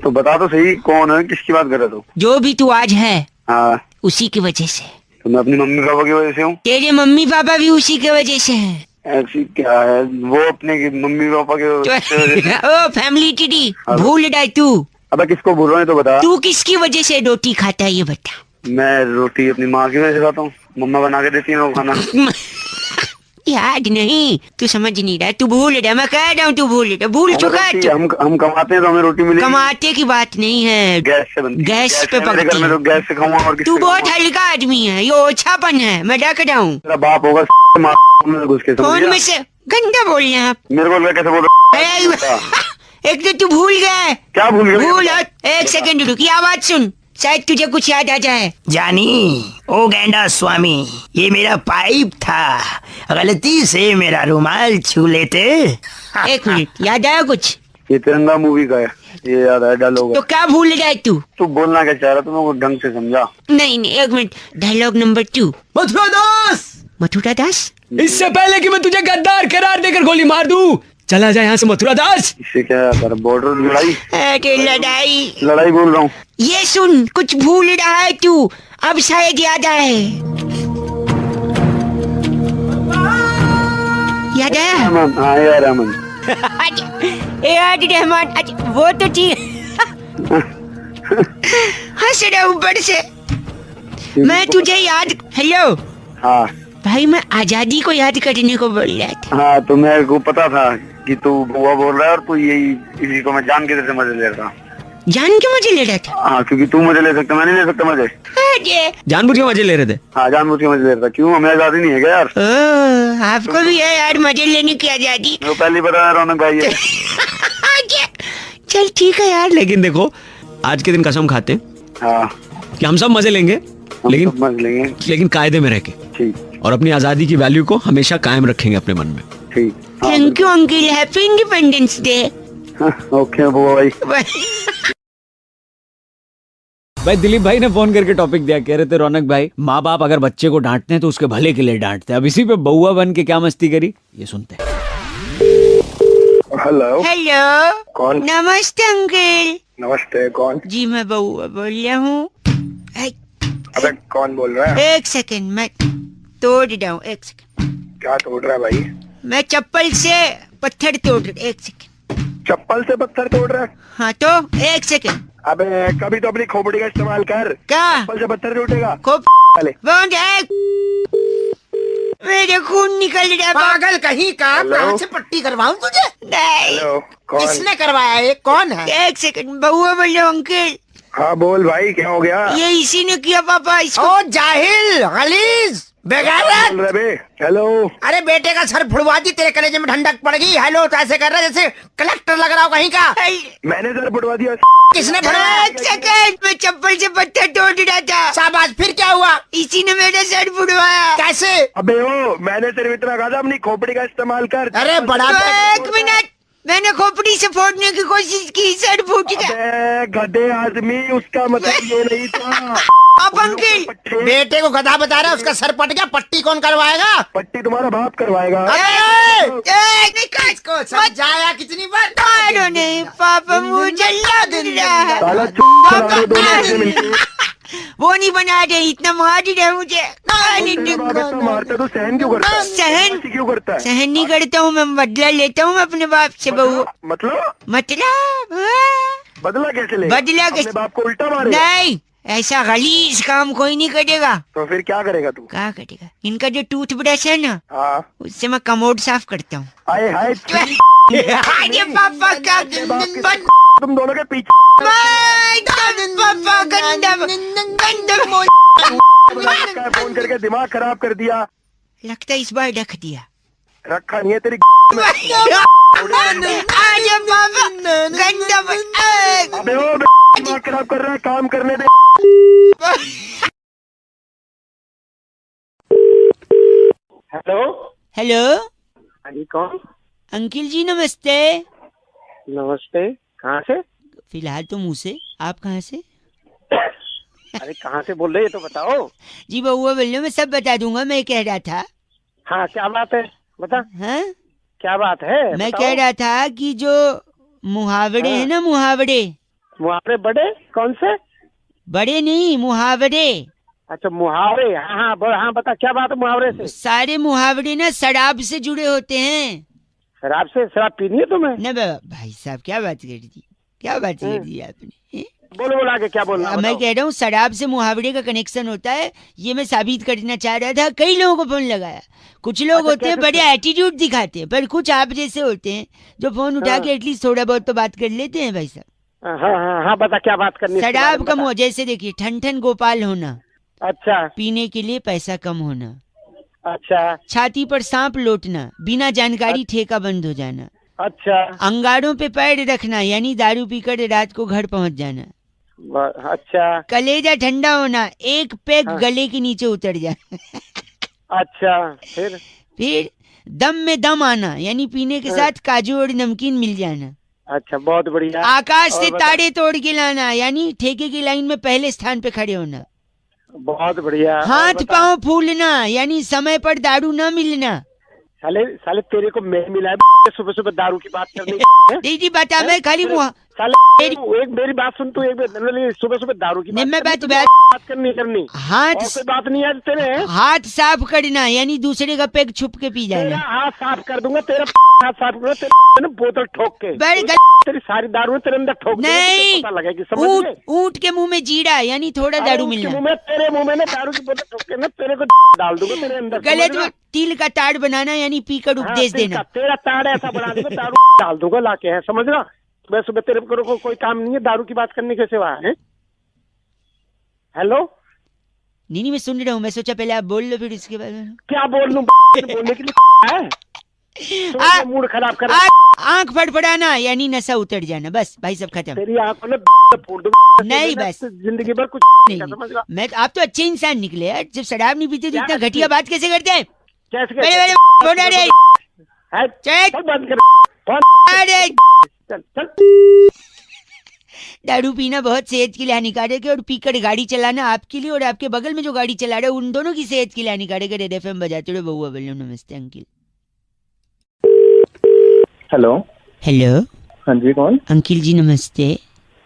तो बता तो सही, कौन है, किसकी बात कर रहा तू? जो भी तू आज है, हाँ, उसी की वजह से। तो मैं अपनी मम्मी पापा की वजह से हूँ। तेरे मम्मी पापा भी उसी की वजह से हैं। ऐसी क्या है, वो अपने मम्मी पापा के वजह से। ओ फैमिली टीडी, भूल रहा है तू। अबे किसको भूल रहा है तो बता। तू किसकी वजह से रोटी खाता है ये बता। मैं रोटी अपनी माँ की वजह से खाता हूँ, मम्मा बना के देती है वो खाना। याद नहीं, तू समझ नहीं रहा, तू भूल रहा है, मैं कह रहा हूँ तू भूल रहा, भूल चुका है तू। हम कमाते हैं तो हमें रोटी मिलेगी। कमाते की बात नहीं है, गैस से बनती है। गैस पे मेरे घर पकती में तो गैस से खाऊंगा और तू बहुत हल्का आदमी है, ये ओछापन है, मैं डक रहा हूँ। तेरा बाप होगा घुस के। फोन में से गंदा बोल रहे हैं आप। मेरे को कैसे बोल रहा? एक तो तू भूल गया। क्या भूल गया? भूल, एक सेकंड रुक, ये आवाज सुन, शायद तुझे कुछ याद आ जाए। जानी ओ गेंडा स्वामी, ये मेरा पाइप था, गलती से मेरा रुमाल छू लेते। एक मिनट, याद आया कुछ? ये तिरंगा मूवी का है, ये याद है डायलॉग। तो क्या भूल रहा है तू? तू बोलना क्या चाह रहा, तू मेरे को ढंग से समझा। नहीं, एक मिनट, डायलॉग नंबर 2। मथुरा दास, मथुरा दास, इससे पहले कि मैं तुझे गद्दार करार देकर गोली मार दूं, चला जाए यहाँ से मथुरा दास। इससे क्या है, बॉर्डर लड़ाई? लड़ाई बोल रहा हूँ। ये सुन, कुछ भूल रहा है तू, अब शायद याद आए। याद आया? हाँ यार रहमान। रहमान, वो तो ठीक। हंस रहा ऊपर से। मैं तुझे याद, हेलो हाँ भाई, मैं आजादी को याद करने को बोल रहा था। हाँ, तो मेरे को पता था कि तू बुआ बोल रहा है और तू यही, इसी को मैं जान के तेरे से मजे ले रहा था। जान के मजे ले रहा था? हाँ, क्योंकि तू मजे ले सकता, मैं नहीं ले सकता मजे। जानबूझ के मजे ले रहे थे? हाँ, जानबूझ के मजे ले रहा था। क्यों, हमें आजादी नहीं है क्या यार? आपको भी है यार मजे लेने की आजादी। वो पहले बता रौनक भाई है। चल ठीक है यार, लेकिन देखो आज के दिन कसम खाते हैं हाँ कि हम सब मजे लेंगे, लेकिन कायदे में रह के, ठीक, और अपनी आजादी की वैल्यू को हमेशा कायम रखेंगे अपने मन में। ठीक। Thank you uncle, happy independence day. Okay बुआ भाई। भाई दिलीप भाई ने फोन करके टॉपिक दिया, कह रहे थे रौनक भाई, माँ बाप अगर बच्चे को डांटते हैं तो उसके भले के लिए डांटते हैं। अब इसी पे बउआ बन के क्या मस्ती करी, ये सुनते हैं। हेलो। हेलो, कौन? नमस्ते अंकल। नमस्ते, कौन? जी मैं बउआ बोल रहा हूँ। अबे कौन बोल रहा है? एक सेकंड, मैं तोड़ रहा हूँ, एक सेकंड। क्या तोड़ रहा है भाई? मैं चप्पल से पत्थर तोड़ रहा, एक सेकंड। चप्पल से पत्थर तोड़ रहा है? हाँ तो एक सेकंड। अबे कभी तो अपनी खोपड़ी का इस्तेमाल कर। क्या? चप्पल से पत्थर टूटेगा? मेरे खून निकल रहा है। पागल कहीं का, कहाँ से पट्टी करवाऊं तुझे? नहीं। हेलो, कौन? किसने करवाया, ये कौन है? एक सेकंड, बउआ बोल रहा हूँ अंकल। हाँ बोल भाई, क्या हो गया? ये इसी ने किया पापा इसको। ओ जाहिल, गलीज, बेगारत। हेलो। अरे बेटे का सर फुड़वा दी, तेरे कलेजे में ठंडक पड़ गई। हेलो तो ऐसे कर रहा है जैसे कलेक्टर लग रहा हो कहीं का। मैंने सर फुड़वा दिया। किसने फुड़वाया? एक सेकंड, मैं चप्पल से पत्थर तोड़ रहा था। शाबाश, फिर क्या हुआ? इसी ने मेरा सर फुड़वाया। कैसे? अबे ओ, मैंने सिर्फ इतना कहा था अपनी खोपड़ी का इस्तेमाल कर। अरे बड़ा तो एक मिनट, मैंने खोपड़ी से फोड़ने की कोशिश की, सर फूट गया। गधे आदमी, उसका मतलब ये नहीं था। अब अंकल, बेटे को गधा बता रहा है, उसका सर पट गया, पट्टी कौन करवाएगा? पट्टी तुम्हारा बाप करवाएगा। इसको समझाया कितनी बार? नहीं पापा, मुझे लग रहा है वो नहीं बना रहे, इतना मार रहे मुझे। मारता तो सहन क्यों करता है? सहन क्यों करता है? सहन नहीं करता हूँ मैं, बदला लेता हूँ मैं अपने बाप से। बहू मतलब बदला कैसे ले? बदला कैसे? बाप को उल्टा मारेगा? नहीं, ऐसा गलीज काम कोई नहीं करेगा। तो फिर क्या करेगा तू? क्या करेगा? इनका जो टूथब्रश है ना, हाँ, उससे मैं कमोड साफ करता हूँ। हाय पापा का तुम दोनों के पीछे। फोन करके दिमाग खराब कर दिया। लगता है इस बार रख दिया। रखा नहीं है तेरी। अबे ओ दिमाग खराब कर रहा है, काम करने दे। हेलो हेलो, हाँ जी, कौन? अंकिल जी नमस्ते। नमस्ते, कहाँ से? फिलहाल तो मुंह से, आप कहाँ से? अरे कहाँ से बोल रहे ये तो बताओ। जी बउआ बोल रहे, मैं सब बता दूंगा। मैं कह रहा था। हाँ क्या बात है, बता। हाँ क्या बात है? मैं बताओ। कह रहा था कि जो मुहावरे हैं ना, मुहावरे बड़े कौन से? बड़े नहीं, मुहावरे। अच्छा मुहावरे, हाँ हाँ बता क्या बात है मुहावरे से? सारे मुहावरे ना शराब से जुड़े होते हैं। शराब से? शराब पीनी है तुम्हें? न भाई साहब, क्या बात कर दी, क्या बात कर दी आपने। बोलो आगे क्या बोलना? मैं कह रहा हूँ शराब से मुहावरे का कनेक्शन होता है, ये मैं साबित करना चाह रहा था। कई लोगों को फोन लगाया। कुछ लोग होते हैं बड़े एटीट्यूड दिखाते हैं, पर कुछ आप जैसे होते हैं जो फोन उठा के एटलीस्ट थोड़ा बहुत तो बात कर लेते हैं भाई साहब। हाँ बता क्या बात करनी? शराब कम हो, जैसे देखिए ठन ठन गोपाल होना। अच्छा। पीने के लिए पैसा कम होना। अच्छा। छाती पर सांप लौटना, बिना जानकारी ठेका बंद हो जाना। अच्छा। अंगारों पे पैर रखना, यानी दारू पीकर रात को घर पहुंच जाना। अच्छा। कलेजा ठंडा होना, एक पैक गले के नीचे उतर जाए। अच्छा। फिर दम में दम आना, यानी पीने के साथ काजू और नमकीन मिल जाना। अच्छा, बहुत बढ़िया। आकाश से तारे तोड़ के लाना, यानी ठेके की लाइन में पहले स्थान पे खड़े होना। बहुत बढ़िया। हाथ पांव फूलना, यानी समय पर दारू न मिलना। साले तेरे को मैं मिला है सुबह सुबह दारू की बात करनी। दीदी बता, मैं खाली एक मेरी बात सुन, तू एक सुबह सुबह दारू की बात करनी। हाथ कोई बात नहीं है तेरे। हाथ साफ करना, यानी दूसरे का पैक छुप के पी जाना। हाथ साफ कर दूंगा तेरा, हाथ साफ करूंगा तेरे बोतल ठोक के। तेरी सारी दारू तेरे अंदर ठोक नहीं, पता लगेगी। समझ गए? ऊंट के मुंह में जीरा, यानी थोड़ा दारू मिलना। तेरे मुंह में ना दारू की बोतल ठोक के ना तेरे को डाल दूंगा तेरे अंदर। गले में तिल का ताड़ बनाना, यानी पीकर उपदेश देना। तेरा ताड़ ऐसा बना दूंगा, दारू डाल दूंगा लाके, है समझ रहा? सुबह सुबह तेरे को कोई काम नहीं है दारू की बात करने के सिवा है। हेलो नहीं मैं सुन रहा हूँ। मैं सोचा पहले आप बोल लो, फिर इसके बाद क्या बोल लूं? बोलने के लिए है। मूड खराब कर। आंख फड़फड़ाना, यानी नशा उतर जाना। बस भाई सब खत्म। तेरी आंखों में फोड़ दूंगा। नहीं बस जिंदगी भर कुछ नहीं समझ रहा। मैं आप तो अच्छे इंसान निकले यार। जब शराब नहीं पीते तो इतना घटिया बात कैसे करते हैं? दारू पीना बहुत सेहत के लिए हानिकारक है, और पीकर गाड़ी चलाना आपके लिए और आपके बगल में जो गाड़ी चला रहे हैं उन दोनों की सेहत के लिए हानिकारक है। रेड एफएम बजाते रहो। बउआ बोल रहा हूँ। नमस्ते अंकिल। हेलो। हेलो। हाँ जी, कौन? अंकिल जी नमस्ते।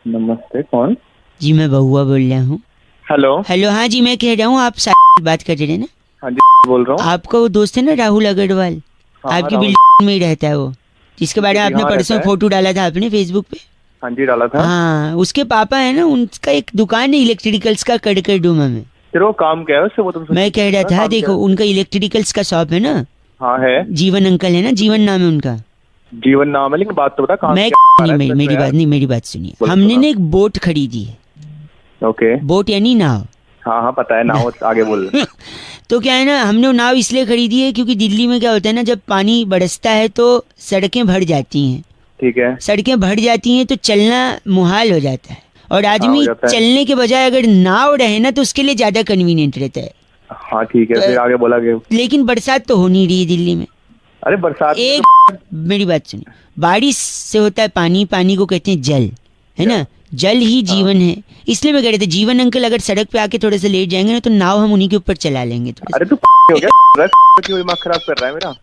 नमस्ते, कौन? जी मैं बउआ बोल रहा हूँ। हेलो। हेलो, हाँ जी मैं कह रहा हूँ, आप बात कर रहे हैं ना? हाँ जी बोल रहा हूँ। आपका वो दोस्त है ना राहुल अग्रवाल? आपकी बिल्डिंग में ही रहता है वो, जिसके बारे में आपने परसों फोटो डाला था आपने फेसबुक पे। हाँ जी डाला था। हाँ, उसके पापा है ना, उनका एक दुकान है इलेक्ट्रिकल्स का कड़कर डूमा में। फिर वो काम क्या है उससे? वो तुम मैं कह रहा था, देखो उनका इलेक्ट्रिकल्स का शॉप है ना। हाँ है। जीवन अंकल है ना, जीवन नाम है उनका। जीवन नाम है, लेकिन बात तो बता। मेरी बात सुनिए। हमने ना एक बोट खरीदी है। ओके। बोट यानी नाव। हाँ पता है नाव। आगे बोल। तो क्या है ना, हमने नाव इसलिए खरीदी है क्योंकि दिल्ली में क्या होता है ना, जब पानी बरसता है तो सड़कें भर जाती हैं। ठीक है। सड़कें भर जाती हैं तो चलना मुहाल हो जाता है, और आदमी चलने के बजाय अगर नाव रहे ना तो उसके लिए ज्यादा कन्वीनियंट रहता है। हाँ ठीक है। फिर आगे बोला गया। लेकिन बरसात तो हो नहीं रही दिल्ली में। अरे बरसात मेरी बात सुनिए, बारिश से होता है पानी, पानी को कहते हैं जल, है ना? जल ही जीवन है। इसलिए मैं कह रहे थे, जीवन अंकल अगर सड़क पे आके थोड़े से लेट जाएंगे ना तो नाव हम उन्हीं के ऊपर चला लेंगे। अरे तू हो गया? क्यों दिमाग खराब कर रहा है मेरा?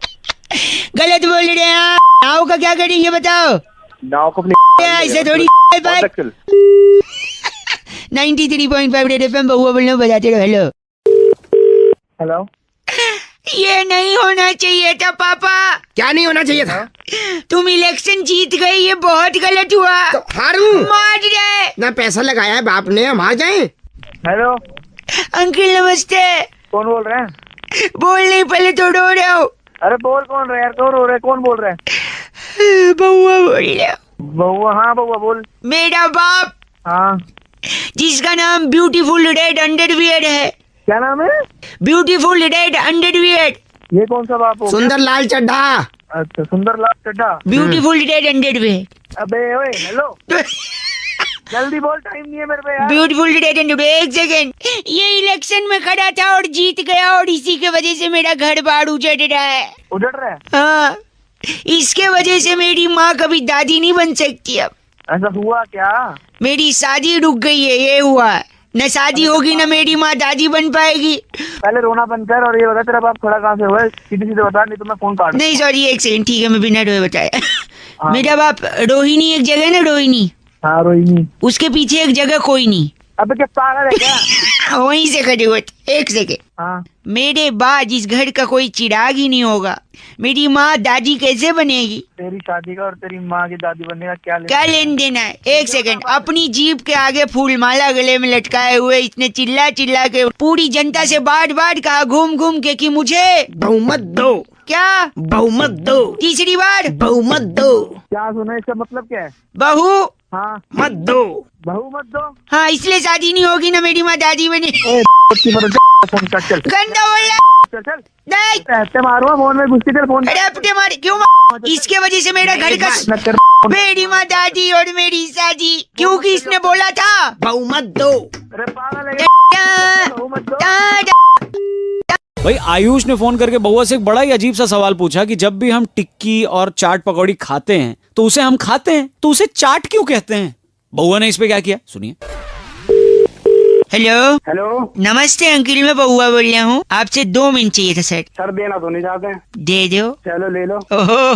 गलत बोल रहे हैं। नाव का क्या करेंगे बताओ? नाव को ऐसे थोड़ी 93.5 रेड एफएम बउआ बोलने बजाते रहो। हेलो। हेलो। ये नहीं होना चाहिए था पापा। क्या नहीं होना चाहिए था? तुम इलेक्शन जीत गए, ये बहुत गलत हुआ। तो हारूं? मार रहे ना पैसा लगाया है बाप ने, हम हार जाएं? हेलो अंकल नमस्ते। कौन बोल रहे हैं? बोल नहीं, पहले तो रो रहे हो। अरे बोल कौन रहा है यार? कौन रो रहा है? कौन बोल रहा है? बउआ बोल रहे हो। बउआ, हाँ बउआ बोल। मेरा बाप हाँ। जिसका नाम ब्यूटीफुल रेड अंडरवियर है। क्या नाम है? Beautiful red underwear. ये कौन सा बाप हो? सुंदर लाल चड्ढा। अच्छा, सुंदर लाल चड्ढा। Beautiful red underwear. अबे ओए, हेलो जल्दी बोल, टाइम नहीं है मेरे पे यार। Beautiful red underwear. एक सेकेंड, ये इलेक्शन में खड़ा था और जीत गया और इसी के वजह से मेरा घर बार उजड़ रहा है। उजड़ रहा है? हाँ, इसके वजह से मेरी माँ कभी दादी नहीं बन सकती। अब ऐसा हुआ क्या? मेरी शादी रुक गई है, ये हुआ। न शादी होगी न मेरी माँ दादी बन पाएगी। पहले रोना बंद कर और ये बता तेरा बाप खड़ा कहाँ से हुआ है? सीधे सीधे बता, नहीं तो मैं फोन काट। नहीं सॉरी, एक सेकंड, ठीक है, मैं बिना रोए बताया। मेरा बाप रोहिणी एक जगह ना, रोहिणी। हाँ रोहिणी। उसके पीछे एक जगह कोई नहीं। अबे क्या पागल है क्या? वहीं से खड़े हुए थे। एक सेकेंड। हाँ। मेरे बाद इस घर का कोई चिराग ही नहीं होगा, मेरी माँ दादी कैसे बनेगी? तेरी शादी का और तेरी माँ की दादी बनने का क्या लेन देना है? एक सेकंड, अपनी जीभ के आगे फूल माला गले में लटकाए हुए इतने चिल्ला चिल्ला के पूरी जनता से बार बार कहा घूम घूम के कि मुझे बहुमत दो। क्या बहुमत दो? तीसरी बार बहुमत दो। क्या सुना? इसका मतलब क्या है? बहू हाँ मत दो। बहू मत दो। हाँ, इसलिए शादी नहीं होगी ना मेरी माँ दादी बने। चल गंदा बोल रहा चल चल। नहीं, ऐसे मारूंगा फोन में, घुसती चल फोन। अरे अपने मारे क्यों? इसके वजह से मेरा घर का मेरी माँ दादी और मेरी शादी, क्योंकि इसने बोला था बहुमत दो। अरे पागल है, बहू मत दो। भाई आयुष ने फोन करके बउआ से एक बड़ा ही अजीब सा सवाल पूछा कि जब भी हम टिक्की और चाट पकौड़ी खाते हैं तो उसे हम खाते हैं तो उसे चाट क्यों कहते हैं? बउआ ने इस पे क्या किया, सुनिए। हेलो हेलो, नमस्ते अंकिल, मैं बउआ बोल रहा हूँ। आपसे 2 मिनट चाहिए था सर। सर देना तो नहीं चाहते हैं। दे दो। चलो ले लो। ओहो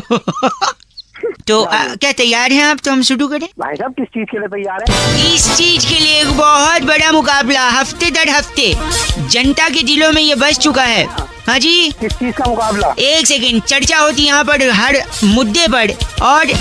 तो क्या तैयार हैं आप? तो हम शुरू करें। भाई साहब किस चीज के लिए तैयार है? इस चीज के लिए एक बहुत बड़ा मुकाबला, हफ्ते दर हफ्ते जनता के दिलों में ये बस चुका है। हाँ जी। किस चीज का मुकाबला? एक सेकंड, चर्चा होती है यहाँ पर हर मुद्दे पर, और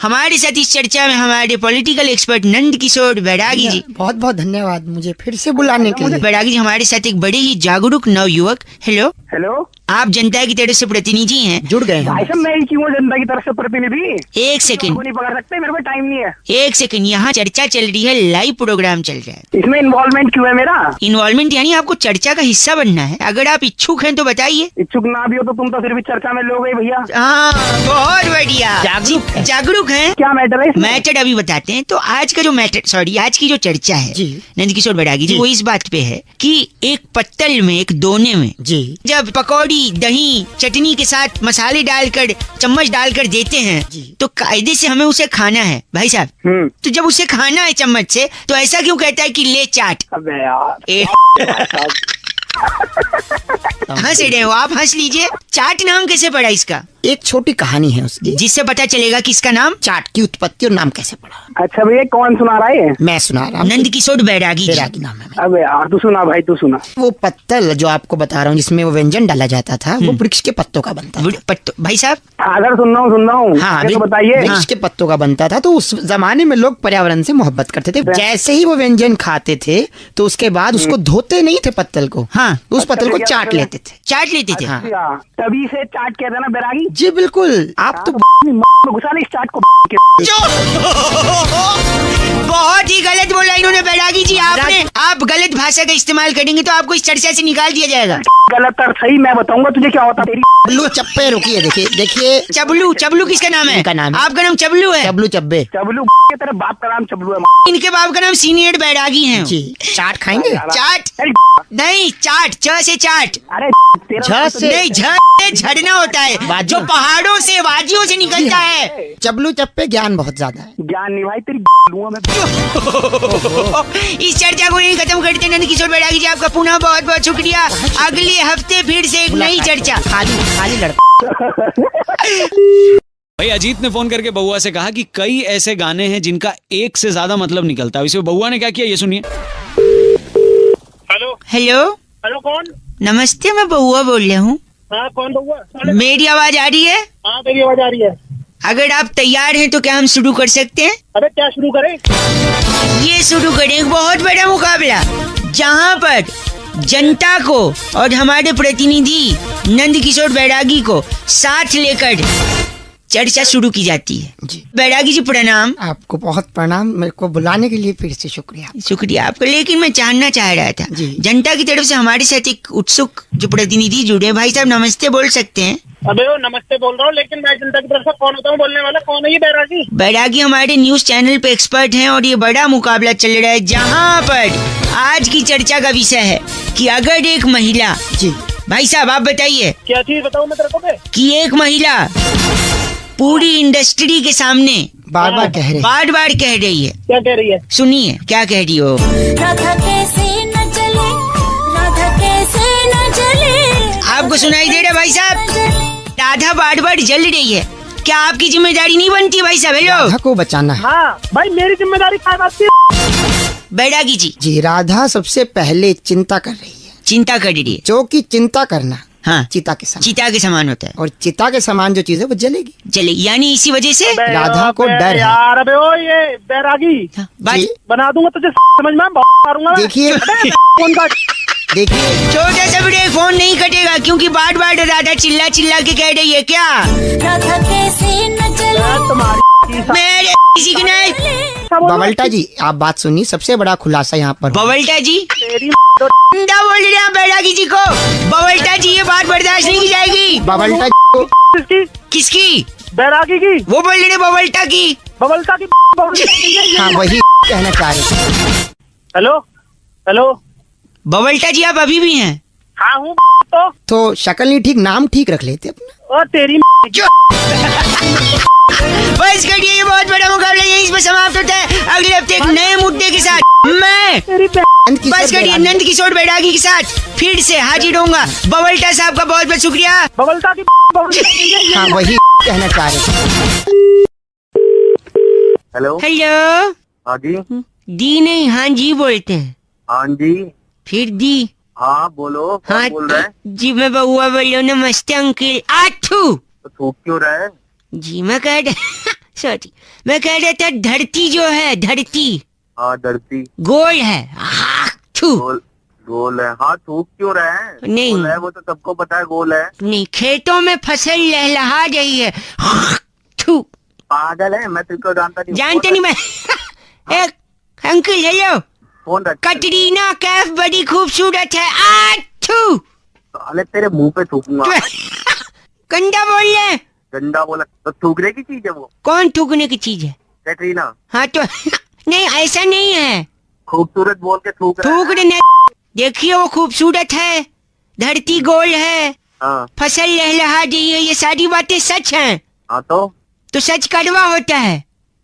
हमारे साथ इस चर्चा में हमारे पॉलिटिकल एक्सपर्ट नंद किशोर बैरागी जी। बहुत बहुत धन्यवाद मुझे फिर से बुलाने के लिए। बैरागी जी हमारे साथ एक बड़े ही जागरूक नवयुवक। हेलो हेलो, आप जनता की तरफ से प्रतिनिधि हैं। जुड़ गए भाई साहब मैं ही क्यों जनता की तरफ से प्रतिनिधि? एक सेकंड, नहीं पकड़ सकते, मेरे पे टाइम नहीं है। एक सेकंड, यहाँ चर्चा चल रही है, लाइव प्रोग्राम चल रहा है। इसमें इन्वॉल्वमेंट क्यों है मेरा? इन्वॉल्वमेंट यानी आपको चर्चा का हिस्सा बनना है। अगर आप इच्छुक हैं तो बताइए। इच्छुक ना भी हो तो तुम तो फिर भी चर्चा में लोगे भैया। हाँ, बहुत बढ़िया, जागरूक है। क्या मैटर है? मैटर अभी बताते हैं। तो आज का जो मैटर, सॉरी, आज की जो चर्चा है जी नंद किशोर बैरागी जी, वो इस बात पे है कि एक पत्तल में, एक दोने में जी जब पकौड़ी दही चटनी के साथ मसाले डालकर चम्मच डालकर देते हैं तो कायदे से हमें उसे खाना है भाई साहब। तो जब उसे खाना है चम्मच से तो ऐसा क्यों कहता है कि ले चाट? अबे यार हंस रहे हो आप, हंस लीजिए। चाट नाम कैसे पड़ा इसका? एक छोटी कहानी है उसकी जिससे पता चलेगा कि इसका नाम, चाट की उत्पत्ति और नाम कैसे पड़ा। अच्छा भैया, कौन सुना रहा है? मैं सुना रहा हूँ। नंद किशोर बैरागी जी। बैरागी नाम है। अबे यार तू सुना भाई, तू सुना। वो पत्तल जो आपको बता रहा हूँ जिसमें वो व्यंजन डाला जाता था, वो वृक्ष के पत्तों का बनता था। भाई साहब अगर सुन रहा हूँ हाँ, तो बताइए। वृक्ष के पत्तों का बनता था। तो उस जमाने में लोग पर्यावरण से मोहब्बत करते थे। जैसे ही वो व्यंजन खाते थे तो उसके बाद उसको धोते नहीं थे पत्तल को। हाँ, उस पत्तल को चाट लेते थे। चाट लेते थे। हाँ। तभी से चाट कहते हैं ना बैरागी जी बिल्कुल। आप तो घुसा नहीं इस चाट को। बहुत ही गलत बोला इन्होंने बैरागी जी। आपने, आप गलत भाषा का इस्तेमाल करेंगे तो आपको इस चर्चा से निकाल दिया जाएगा। गलत अर्थ सही मैं बताऊंगा तुझे क्या होता। तेरी चबलू चप्पे, रुकिए देखिए देखिए। चबलू, चबलू किसका नाम है? इनका नाम है। आपका नाम चबलू है? चबलू चब्बे। चबलू तेरे बाप का नाम चबलू है। इनके बाप का नाम सीनियर बैरागी है जी। चाट खाएंगे? चाट नहीं, चाट, च से चाट। अरे झ से नहीं, झ से झरना होता है जो पहाड़ों से, वादियों से निकलता है। चबलू चप्पे ज्ञान बहुत ज्यादा है। ज्ञान नहीं भाई, तेरी लूंगा मैं। इस चर्चा को यहीं खत्म करते हैं। नंद किशोर बैरागी जी आपका पुनः बहुत बहुत शुक्रिया। अगले हफ्ते फिर से एक नई चर्चा। खाली लड़का। भाई अजीत ने फोन करके बउआ से कहा कि कई ऐसे गाने हैं जिनका एक से ज्यादा मतलब निकलता है। इसे बउआ ने क्या किया, ये सुनिए। हेलो हेलो हेलो, कौन? नमस्ते, मैं बउआ बोल रहा हूँ। हाँ कौन बउआ? मेरी आवाज आ रही है? हाँ मेरी आवाज आ रही है। अगर आप तैयार हैं तो क्या हम शुरू कर सकते हैं? अबे क्या शुरू करें? ये शुरू करें एक बहुत बड़ा मुकाबला जहाँ पर जनता को और हमारे प्रतिनिधि नंद किशोर बैरागी को साथ लेकर चर्चा शुरू की जाती है। जी बैरागी जी प्रणाम। आपको बहुत प्रणाम, मेरे को बुलाने के लिए फिर से शुक्रिया। शुक्रिया आपका। लेकिन मैं जानना चाह रहा था, जनता की तरफ से हमारे साथ एक उत्सुक जो प्रतिनिधि जुड़े, भाई साहब नमस्ते बोल सकते हैं? अबे वो नमस्ते बोल रहा हूँ, लेकिन मैं जनता की तरफ से कौन होता हूँ बोलने वाला? कौन है ये बैरागी? बैरागी हमारे न्यूज चैनल पे एक्सपर्ट हैं और ये बड़ा मुकाबला चल रहा है जहाँ पर आज की चर्चा का विषय है कि अगर एक महिला, जी भाई साहब आप बताइए क्या चीज बताऊँ मैं तेरे को बे? कि एक महिला पूरी इंडस्ट्री के सामने बार बार कह रही है। क्या कह रही है? सुनिए क्या कह रही हो। राधा कैसे न चले, राधा कैसे न चले। आपको सुनाई दे रहा भाई साहब? राधा बार बार जल रही है, क्या आपकी जिम्मेदारी नहीं बनती भाई साहब? हेलो, राधा को बचाना है। हाँ भाई मेरी जिम्मेदारी क्या बात है? बैरागी जी राधा सबसे पहले चिंता कर रही है। चिंता कर रही है, जो कि चिंता करना हाँ चिता के समान, चिता के समान होता है। और चिता के समान जो चीज है वो जलेगी। यानी इसी वजह से राधा को डर है। यार अबे ओ ये बैरागी बना दूंगा तुझे, समझ में मारूंगा। देखिए फोन का देखिए, छोटे से बड़े फोन नहीं कटेगा क्योंकि बार बार राधा चिल्ला चिल्ला के कह रही है। क्या राधा कैसे न चले तुम्हारी मेरे किसी की नहीं। बबल्टा जी आप बात सुनिए, सबसे बड़ा खुलासा यहाँ पर। बबल्टा जी तेरी क्या बोल रहे हैं बैरागी जी को? बबल्टा जी ये बात बर्दाश्त नहीं की जाएगी। बबल्टा किसकी? किसकी? बैरागी की। वो बोल रहे हैं बबल्टा की। बबल्टा की हाँ वही कहना चाह रहे थे। हेलो हेलो बबल्टा जी आप अभी भी हैं? हाँ हूँ। तो शक्ल नहीं ठीक, नाम ठीक रख लेते अपना। और तेरी बस करिए, ये बहुत बड़ा मुकाबला यहीं पे समाप्त होता है। अगले हफ्ते एक नए मुद्दे के साथ मैं बस करिए नंद किशोर बैरागी के साथ फिर से हाजिर होऊंगा। बबल्टा साहब का बहुत बहुत शुक्रिया। बबल्टा की हाँ वही कहना चाह रहे थे। Hello hello. हाँ जी। दी नहीं हाँ जी बोलते हैं। हाँ जी। फिर दी। हाँ बोलो, कौन हाँ बोल रहा है? जी मैं बउआ बोल रहा हूँ। नमस्ते अंकल। आठू तो थूक क्यों रहा है? जी मैं कह रहा सॉरी मैं कह रहा था धरती जो है, धरती हाँ धरती गोल है। आठू गोल है। हाँ थूक क्यों रहा है? नहीं गोल है वो तो सबको पता है, गोल है। नहीं, खेतों में फसल लहलहा रही है। पागल है, मैं तुझको जानता नहीं। जानते नहीं मैं। एक अंकल हेलो, फोन रख। कटरीना कैफ बड़ी खूबसूरत है। आठू साले तेरे मुंह पे थूकूंगा। गंदा बोल रहे। गंदा बोला तो थूकने की चीज है वो? कौन थूकने की चीज है? कैटरीना। हाँ तो नहीं ऐसा नहीं है, खूबसूरत बोल के थूक रहा है। थूक रहे। देखिए वो खूबसूरत है, धरती गोल है, हाँ। फसल लहलहा रही है, ये सारी बातें सच हैं। हाँ तो सच कड़वा होता है।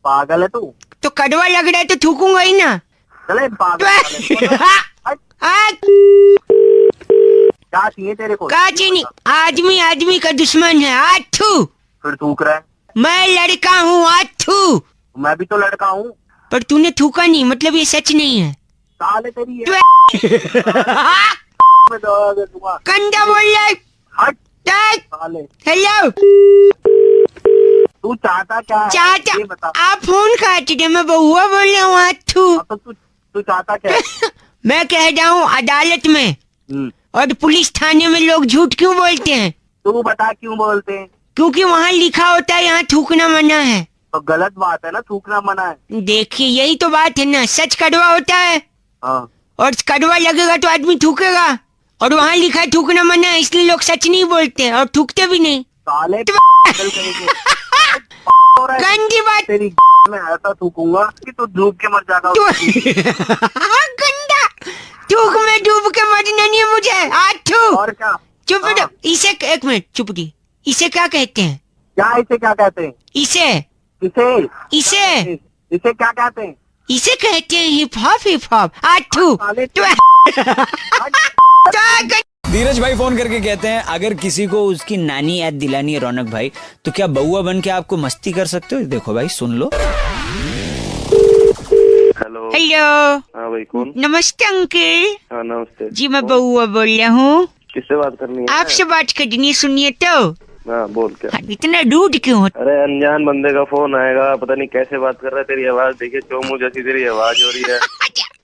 पागल है तू? तो कड़वा लग रहा है तो थूकूंगा ही ना। चले पागल। क्या चाहिए तेरे को? क्या चाहिए? आदमी आदमी का दुश्मन है। आठू फिर थूक रहा है। मैं लड़का हूँ। आठू मैं भी तो लड़का हूँ। पर तूने थूका नहीं, मतलब ये सच नहीं है। साले तेरी है। कंधा बोल रहा है। साले हेलो तू चाहता क्या है? चाहता ये बता। आप फोन काट दे, मैं बउआ बोल रहा हूँ। आठू तो तू चाहता क्या है? मैं कह रहा हूँ अदालत में और पुलिस थाने में लोग झूठ क्यों बोलते हैं? तू बता क्यों बोलते हैं? क्योंकि वहाँ लिखा होता है यहाँ थूकना मना है। तो गलत बात है ना, थूकना मना है। देखिए यही तो बात है ना, सच कड़वा होता है। हाँ। और कड़वा लगेगा तो आदमी थूकेगा, और वहाँ लिखा है थूकना मना है, इसलिए लोग सच नहीं बोलते और थूकते भी नहीं। साले गंदी बात। तेरी में ऐसा थूकूंगा कि तू डूब के मर जाएगा। गंदा थूक में डूब के मरना नहीं है मुझे। आठू और क्या? चुप रहो। इसे एक मिनट चुप रही। इसे क्या कहते हैं? क्या इसे क्या कहते हैं? इसे इसे क्या कहते हैं? इसे कहते हैं हिप हॉप। Hip hop. आठू धीरज भाई फोन करके कहते हैं अगर किसी को उसकी नानी याद दिलानी है रौनक भाई, तो क्या बउआ बन के आपको मस्ती कर सकते हो? देखो भाई सुन लो। हेलो। हाँ भाई कौन? नमस्ते अंकल। हाँ नमस्ते जी मैं बउआ बोल रहा हूँ। किससे बात करनी है? आपसे बात करनी, सुनिए तो। हाँ बोल क्या? इतना रूड क्यों होता? अरे अनजान बंदे का फोन आएगा, पता नहीं कैसे बात कर रहा है। तेरी आवाज देखिए, चोमू जैसी तेरी आवाज हो रही है।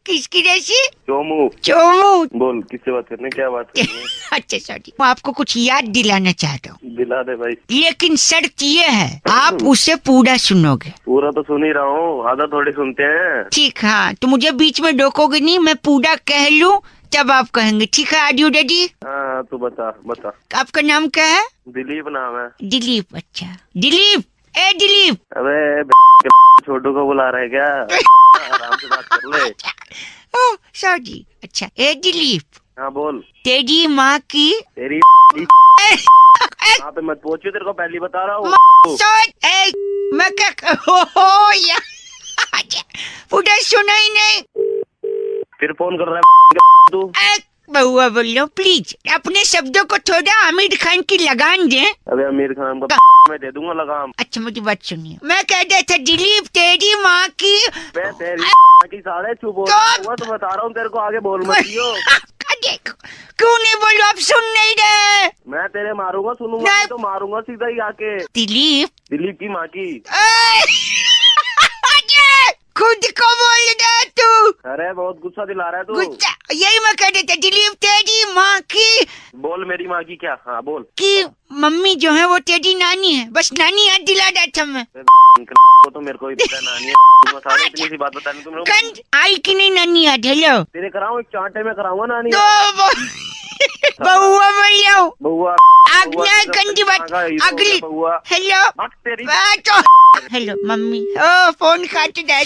किसकी जैसी? चोमू। चोमू। बोल, किससे बात करनी, क्या बात करनी है? अच्छा सॉरी, मैं आपको कुछ याद दिलाना चाहता हूँ। दिला दे भाई। लेकिन शर्त ये है, आप उसे पूरा सुनोगे। पूरा तो सुन ही रहा हूँ, आधा थोड़ी सुनते हैं। ठीक, हाँ तो मुझे बीच में रोकोगे नहीं, मैं पूरा कह लूँ तब आप कहेंगे, ठीक है? Are you ready? हाँ तू बता। आपका नाम क्या है? दिलीप नाम है। दिलीप। अच्छा दिलीप, ए दिलीप। अबे छोटू को बुला रहे क्या? आराम से बात कर ले। Oh sorry. अच्छा ए दिलीप। हाँ बोल। तेरी माँ की तेरी वहाँ पे मत पहुँचो, तेरे को पहले बता रहा हूँ। मैं क्या पूरा सुना ही नहीं। फिर फोन कर रहा है तू। बहुआ बोल लो प्लीज, अपने शब्दों को थोड़ा आमिर खान की लगान दे। अबे आमिर खान को मैं दे दूंगा लगाम। अच्छा मुझे बात सुनिए, मैं कह रहा था दिलीप तेरी माँ की। तेरी की साढ़े चुप हो तो बता रहा हूँ तेरे को, आगे बोल मत दियो। देखो क्यों नहीं बोलो, आप सुन नहीं रहे। मैं तेरे मारूंगा, सुनूंगा तो मारूंगा सीधा ही आके। दिलीप की माँ की। खुद को बोल रहा तू। अरे बहुत गुस्सा दिला रहा है तू। गुस्सा, यही मैं कह रहा था दिलीप तेरी माँ की। बोल मेरी माँ की क्या? हाँ बोल। कि मम्मी जो है वो तेरी नानी है, बस नानी याद दिला रहा था मैं। तो मेरे को ही पता नानी है, इतनी सी बात बतानी तुम लोग। आई कि नहीं नानी याद? हेलो तेरे कराऊं, एक चांटे में कराऊंगा नानी। बहुआ बोल रहा हूँ। बहुआ आज्ञा कंजी बात अगली। Hello hello mummy. ओ फोन काट दे।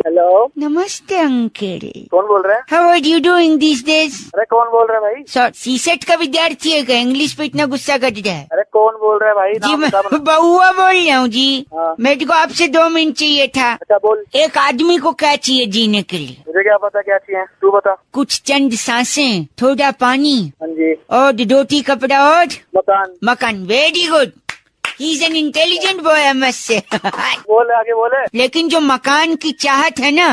हेलो नमस्ते अंकल। कौन बोल रहे हैं? How are you doing this days? अरे कौन बोल रहे हैं भाई? सीसेट का विद्यार्थी है क्या? इंग्लिश पे इतना गुस्सा कर रहा है। अरे कौन बोल रहे हैं भाई? जी मैं बहुआ बोल रहा हूँ जी। हाँ। मेरे को आपसे 2 मिनट चाहिए था। अच्छा बोल। एक आदमी को क्या चाहिए जीने के लिए? मुझे क्या पता क्या चाहिए, तू बता। कुछ चंद सांसें, थोड़ा पानी, हाँ जी, और रोटी कपड़ा और मकान। Very good, he is an intelligent boy I must say. बोले आगे बोले। लेकिन जो मकान की चाहत है ना,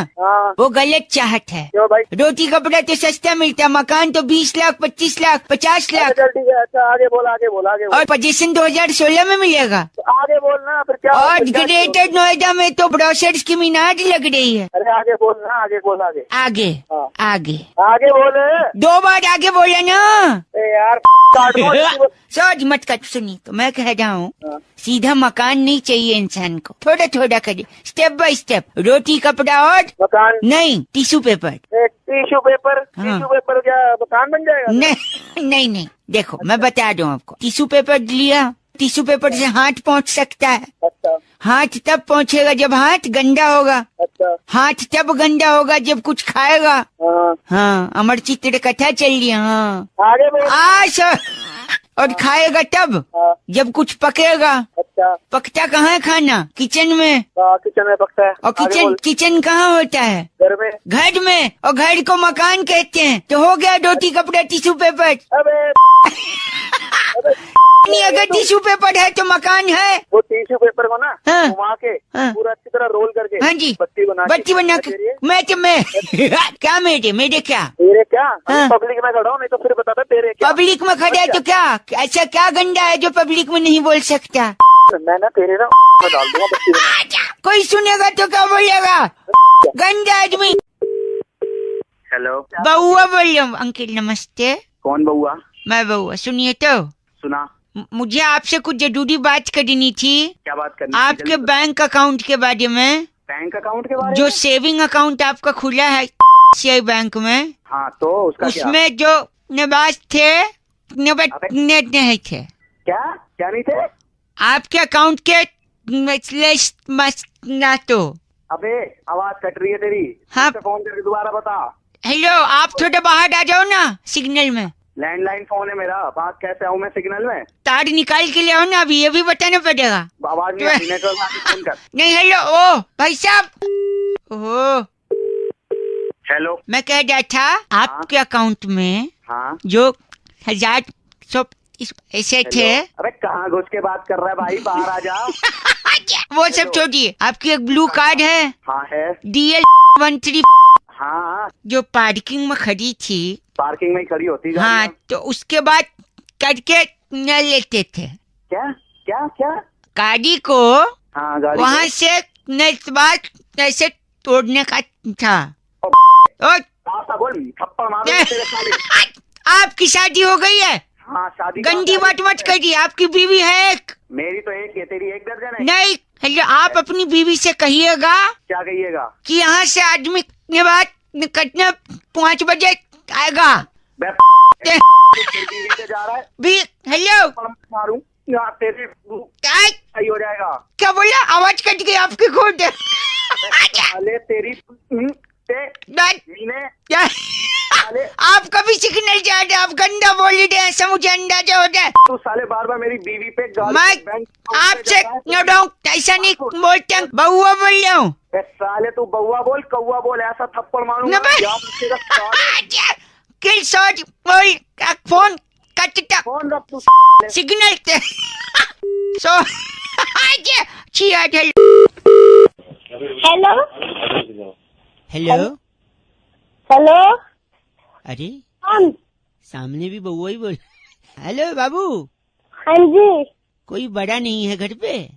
वो गलत चाहत है। क्यों भाई? रोटी कपड़ा तो सस्ता मिलता है, मकान तो 20 लाख 25 लाख 50 लाख। चल ठीक है, अच्छा आगे बोल आगे बोल आगे बोल। और पोजीशन 2016 में मिलेगा। आगे बोलना फिर क्या? और ग्रेटर नोएडा में तो ब्रोशर्स की मीनार लग रही है। अरे आगे बोलना, आगे बोल आगे। आगे हाँ। आगे बोले। 2 बार आगे बोला ना यार। सोच मत कर, सुनी तो मैं कह रहा हूँ। सीधा मकान नहीं चाहिए इंसान को, थोड़ा थोड़ा करिए, स्टेप बाय स्टेप। रोटी कपड़ा और मकान नहीं, टिश्यू पेपर। Tissue paper? हाँ। टिश्यू पेपर क्या मकान बन जाएगा? नहीं देखो अच्छा। मैं बता दूं आपको, टिश्यू पेपर लिया, टिश्यू पेपर से हाथ पहुंच सकता है। अच्छा। हाथ तब पहुंचेगा जब हाथ गंदा होगा। अच्छा। हाथ तब गंदा होगा जब कुछ खाएगा। हाँ अमर चित्र कथा चल रही है। हाँ आगे बोल। और खाएगा तब जब कुछ पकेगा। अच्छा। पकता कहाँ है खाना? किचन में। किचन में पकता है। और किचन कहाँ होता है? घर में। घर में, और घर को मकान कहते हैं। तो हो गया रोटी कपड़ा टिश्यू पेपर। नहीं, अगर टिश्यू पेपर है तो मकान है। वो टिश्यू पेपर को ना घुमा के पूरा अच्छी तरह रोल करके। हाँ जी, बत्ती बना के। मैं क्या मेरे क्या पब्लिक में खड़ा हूँ, नहीं तो फिर बताता तेरे क्या। पब्लिक में खड़ा है तो क्या? ऐसा क्या गंदा है जो पब्लिक में नहीं बोल सकता? मैं ना तेरे ना डाल दूंगा बत्ती बना। कोई सुनेगा तो क्या बोलेगा? गंदा आदमी। हेलो बउआ बोल रहा हूँ। अंकल नमस्ते। कौन बउआ? मैं बउआ। सुनिए तो। सुना। मुझे आपसे कुछ जरूरी बात करनी थी। क्या बात करनी? आपके बैंक अकाउंट के बारे में। बैंक अकाउंट के बारे में? जो सेविंग अकाउंट आपका खुला है CI बैंक में। हाँ तो उसमें जो निवास थे नहीं थे। क्या नहीं थे? आपके अकाउंट के ना तो। अबे आवाज कट रही है तेरी। हाँ फोन करके दोबारा बता। हेलो, आप थोड़ा बाहर आ जाओ ना सिग्नल में। लैंडलाइन फोन है मेरा, बात कैसे आऊँ मैं सिग्नल में? तार निकाल के ले आओ ना, अभी ये भी बताना पड़ेगा। आवाज नहीं आ रही, नेटवर्क आके फोन कर। नहीं हेलो। ओ भाई साहब। ओह हेलो, मैं कह रहा था आपके अकाउंट में जो 1000 ऐसे थे। अरे कहाँ घुस के बात कर रहा है भाई, बाहर आ जा। वो सब छोड़िए, आपकी एक ब्लू कार्ड है। हाँ है। DL13। हाँ जो पार्किंग में खड़ी थी। पार्किंग में खड़ी होती। हाँ तो उसके बाद करके न लेते थे। क्या गाड़ी को वहाँ से नेक्स्ट बार ऐसे तोड़ने का था। बोल थप्पड़ मारो तेरे साले। आपकी शादी हो गई है? हाँ शादी। गंदी बात मत करिए, आपकी बीवी है एक? मेरी तो एक है, तेरी एक दर्जन है। नहीं, हेलो, आप अपनी बीवी से कहिएगा। क्या कहिएगा? कि यहाँ से आदमी ने बात निकटने 5 बजे आएगा। जा रहा है भी हेलो मारूं यहाँ तेरे सही हो जाएगा। क्या बोला? आवाज कट गई आपकी खुद। साले तेरी आप कभी सिग्नल जाते, आप गंदा बोल रहे हैं, ऐसा मुझे अंदाजा होता है। तू साले बार बार मेरी बीवी पे मैं आपसे ऐसा नहीं बोलते, बउआ बोल रहा हूँ। साले तू बउआ बोल कौआ बोल, ऐसा थप्पड़ मारूंगा। किल शॉट बोल, फोन कटता, फोन रख तू signal so hello hello hello. अरे कौन? सामने भी बउआ ही बोल। हेलो बाबू। हाँ जी। कोई बड़ा नहीं है घर पे?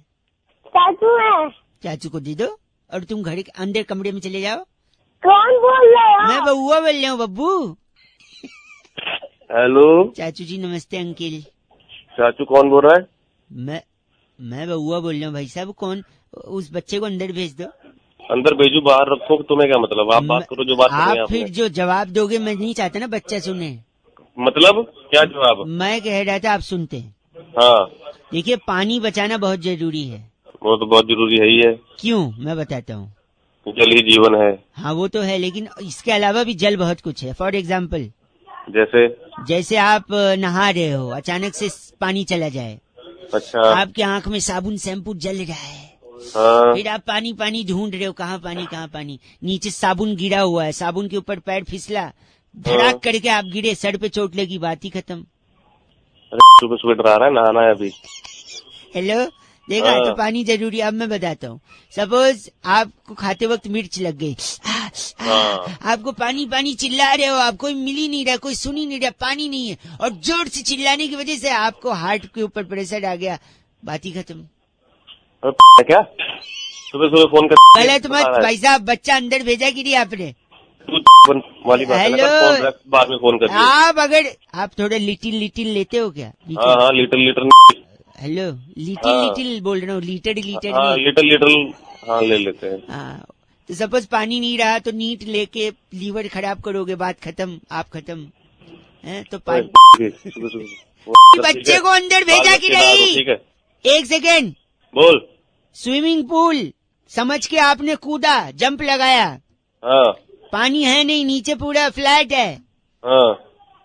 चाचू है। चाचू को दे दो और तुम घर के अंदर कमरे में चले जाओ। कौन बोल रहे हो? मैं बउआ बोल रहा हूँ बब्बू। हेलो चाचू जी नमस्ते। अंकिल चाचू कौन बोल रहा है? मैं बउआ बोल रहा हूँ भाई साहब। कौन? उस बच्चे को अंदर भेज दो। अंदर भेजू बाहर रखो, तुम्हें क्या मतलब? आप बात करो जो बात करनी है। आप फिर जो जवाब दोगे मैं नहीं चाहता ना बच्चा सुने। मतलब क्या जवाब? मैं कह रहा था आप सुनते। हाँ देखिए, पानी बचाना बहुत जरूरी है। वो तो बहुत जरूरी है ही है। क्यों? मैं बताता हूँ। जल ही जीवन है। हाँ वो तो है, लेकिन इसके अलावा भी जल बहुत कुछ है। फॉर एग्जाम्पल जैसे आप नहा रहे हो, अचानक से पानी चला जाए। अच्छा। आपके आंख में साबुन शैम्पू जल रहा है। हाँ। फिर आप पानी ढूंढ रहे हो, कहाँ पानी। नीचे साबुन गिरा हुआ है, साबुन के ऊपर पैर फिसला, धड़ाक करके आप गिरे, सर पे चोट लगी, बात ही खत्म। सुबह स्वेटर आ रहा है, नहाना है अभी। हेलो देखा? तो पानी जरूरी। अब मैं बताता हूँ। सपोज आपको खाते वक्त मिर्च लग गई, आपको पानी चिल्ला रहे हो, आप कोई मिल ही नहीं रहा, कोई सुन ही नहीं रहा, पानी नहीं है, और जोर से चिल्लाने की वजह से आपको हार्ट के ऊपर प्रेशर आ गया, बात ही खत्म। क्या सुबह फोन कर? गलत मत भाई साहब, बच्चा अंदर भेजा कि नहीं आपने? वाली बात हेलो, बाद में फोन कर। आप अगर आप थोड़ा लिटिल लेते हो क्या? हाँ लीटर। हेलो, लिटिल बोल रहा हूँ, लीटर हाँ, लीटर हाँ ले लेते हैं। हाँ, तो सपोज पानी नहीं रहा तो नीट लेके लीवर खराब करोगे, बात खत्म, आप खत्म है। तो पानी बच्चे को अंदर भेजा कि नहीं? ठीक है, एक सेकेंड बोल। स्विमिंग पूल समझ के आपने कूदा, जंप लगाया। हाँ। पानी है नहीं, नीचे पूरा फ्लैट है। हाँ।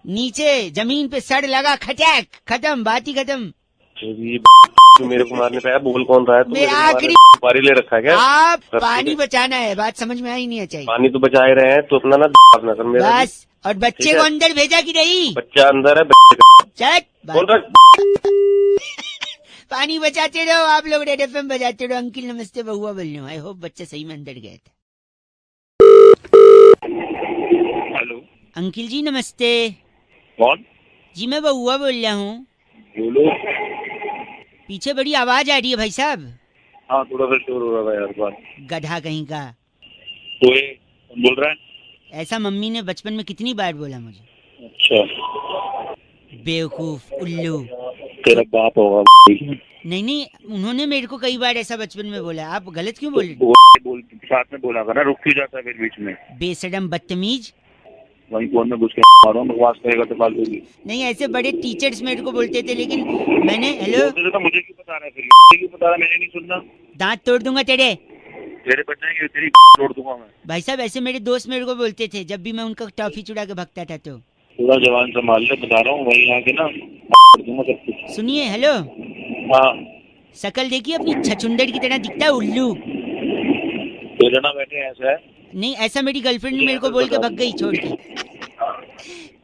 नीचे जमीन पे सड़ लगा, खटैक, खत्म, बात ही खत्म। मेरे को मारने पे बोल कौन रहा है? मेरा आखिरी पारी ले रखा है क्या? आप पानी बचाना है, बात समझ में आई नहीं चाहिए। पानी तो बचा ही रहे हैं, तो अपना ना कर मेरा बस। और बच्चे को अंदर भेजा कि नहीं? बच्चा अंदर है। पानी बचाते रहो आप लोग, रेड एफएम बजाते रहो। अंकिल नमस्ते, बउआ बोल रही हूँ। आई होप बच्चा सही में अंदर गया था। हेलो अंकिल जी नमस्ते। कौन? जी मैं बउआ बोल रहा हूँ। बोलो। पीछे बड़ी आवाज आ रही है भाई साहब। हाँ थोड़ा सा शोर हो रहा है यार। बात गधा कहीं का। तो बोल रहा है? ऐसा मम्मी ने बचपन में कितनी बार बोला मुझे। अच्छा। बेवकूफ, उल्लू। तेरा बाप होगा। नहीं, उन्होंने मेरे को कई बार ऐसा बचपन में बोला। आप गलत क्यों बोल रहे? बोल साथ में बोला कर ना, रुक क्यों जाता है फिर बीच में? बेशरम, बदतमीज। वहीं फोन में घुस के मारो, बकवास करेगा तो बाल होगी। नहीं, ऐसे बड़े टीचर्स मेरे को बोलते थे, लेकिन मैंने हेलो तो मुझे क्यों बता रहा है? फिर क्यों बता रहा है? मैंने नहीं सुनना। दांत तोड़ दूंगा तेरे बच जाएंगे, तेरी तोड़ दूंगा मैं। भाई साहब ऐसे मेरे दोस्त मेरे को बोलते थे जब भी मैं उनका टॉफी चुरा के भगता था। तो थोड़ा जवान संभाल ले, बता रहा हूँ। वहीं आके ना सब कुछ। सुनिए। हेलो। हाँ। शकल देखिए अपनी, छछुंदर की तरह दिखता है, उल्लू। तेरे ना बैठे ऐसा है? नहीं, ऐसा मेरी गर्लफ्रेंड मेरे को बोल के भग गई छोड़ के।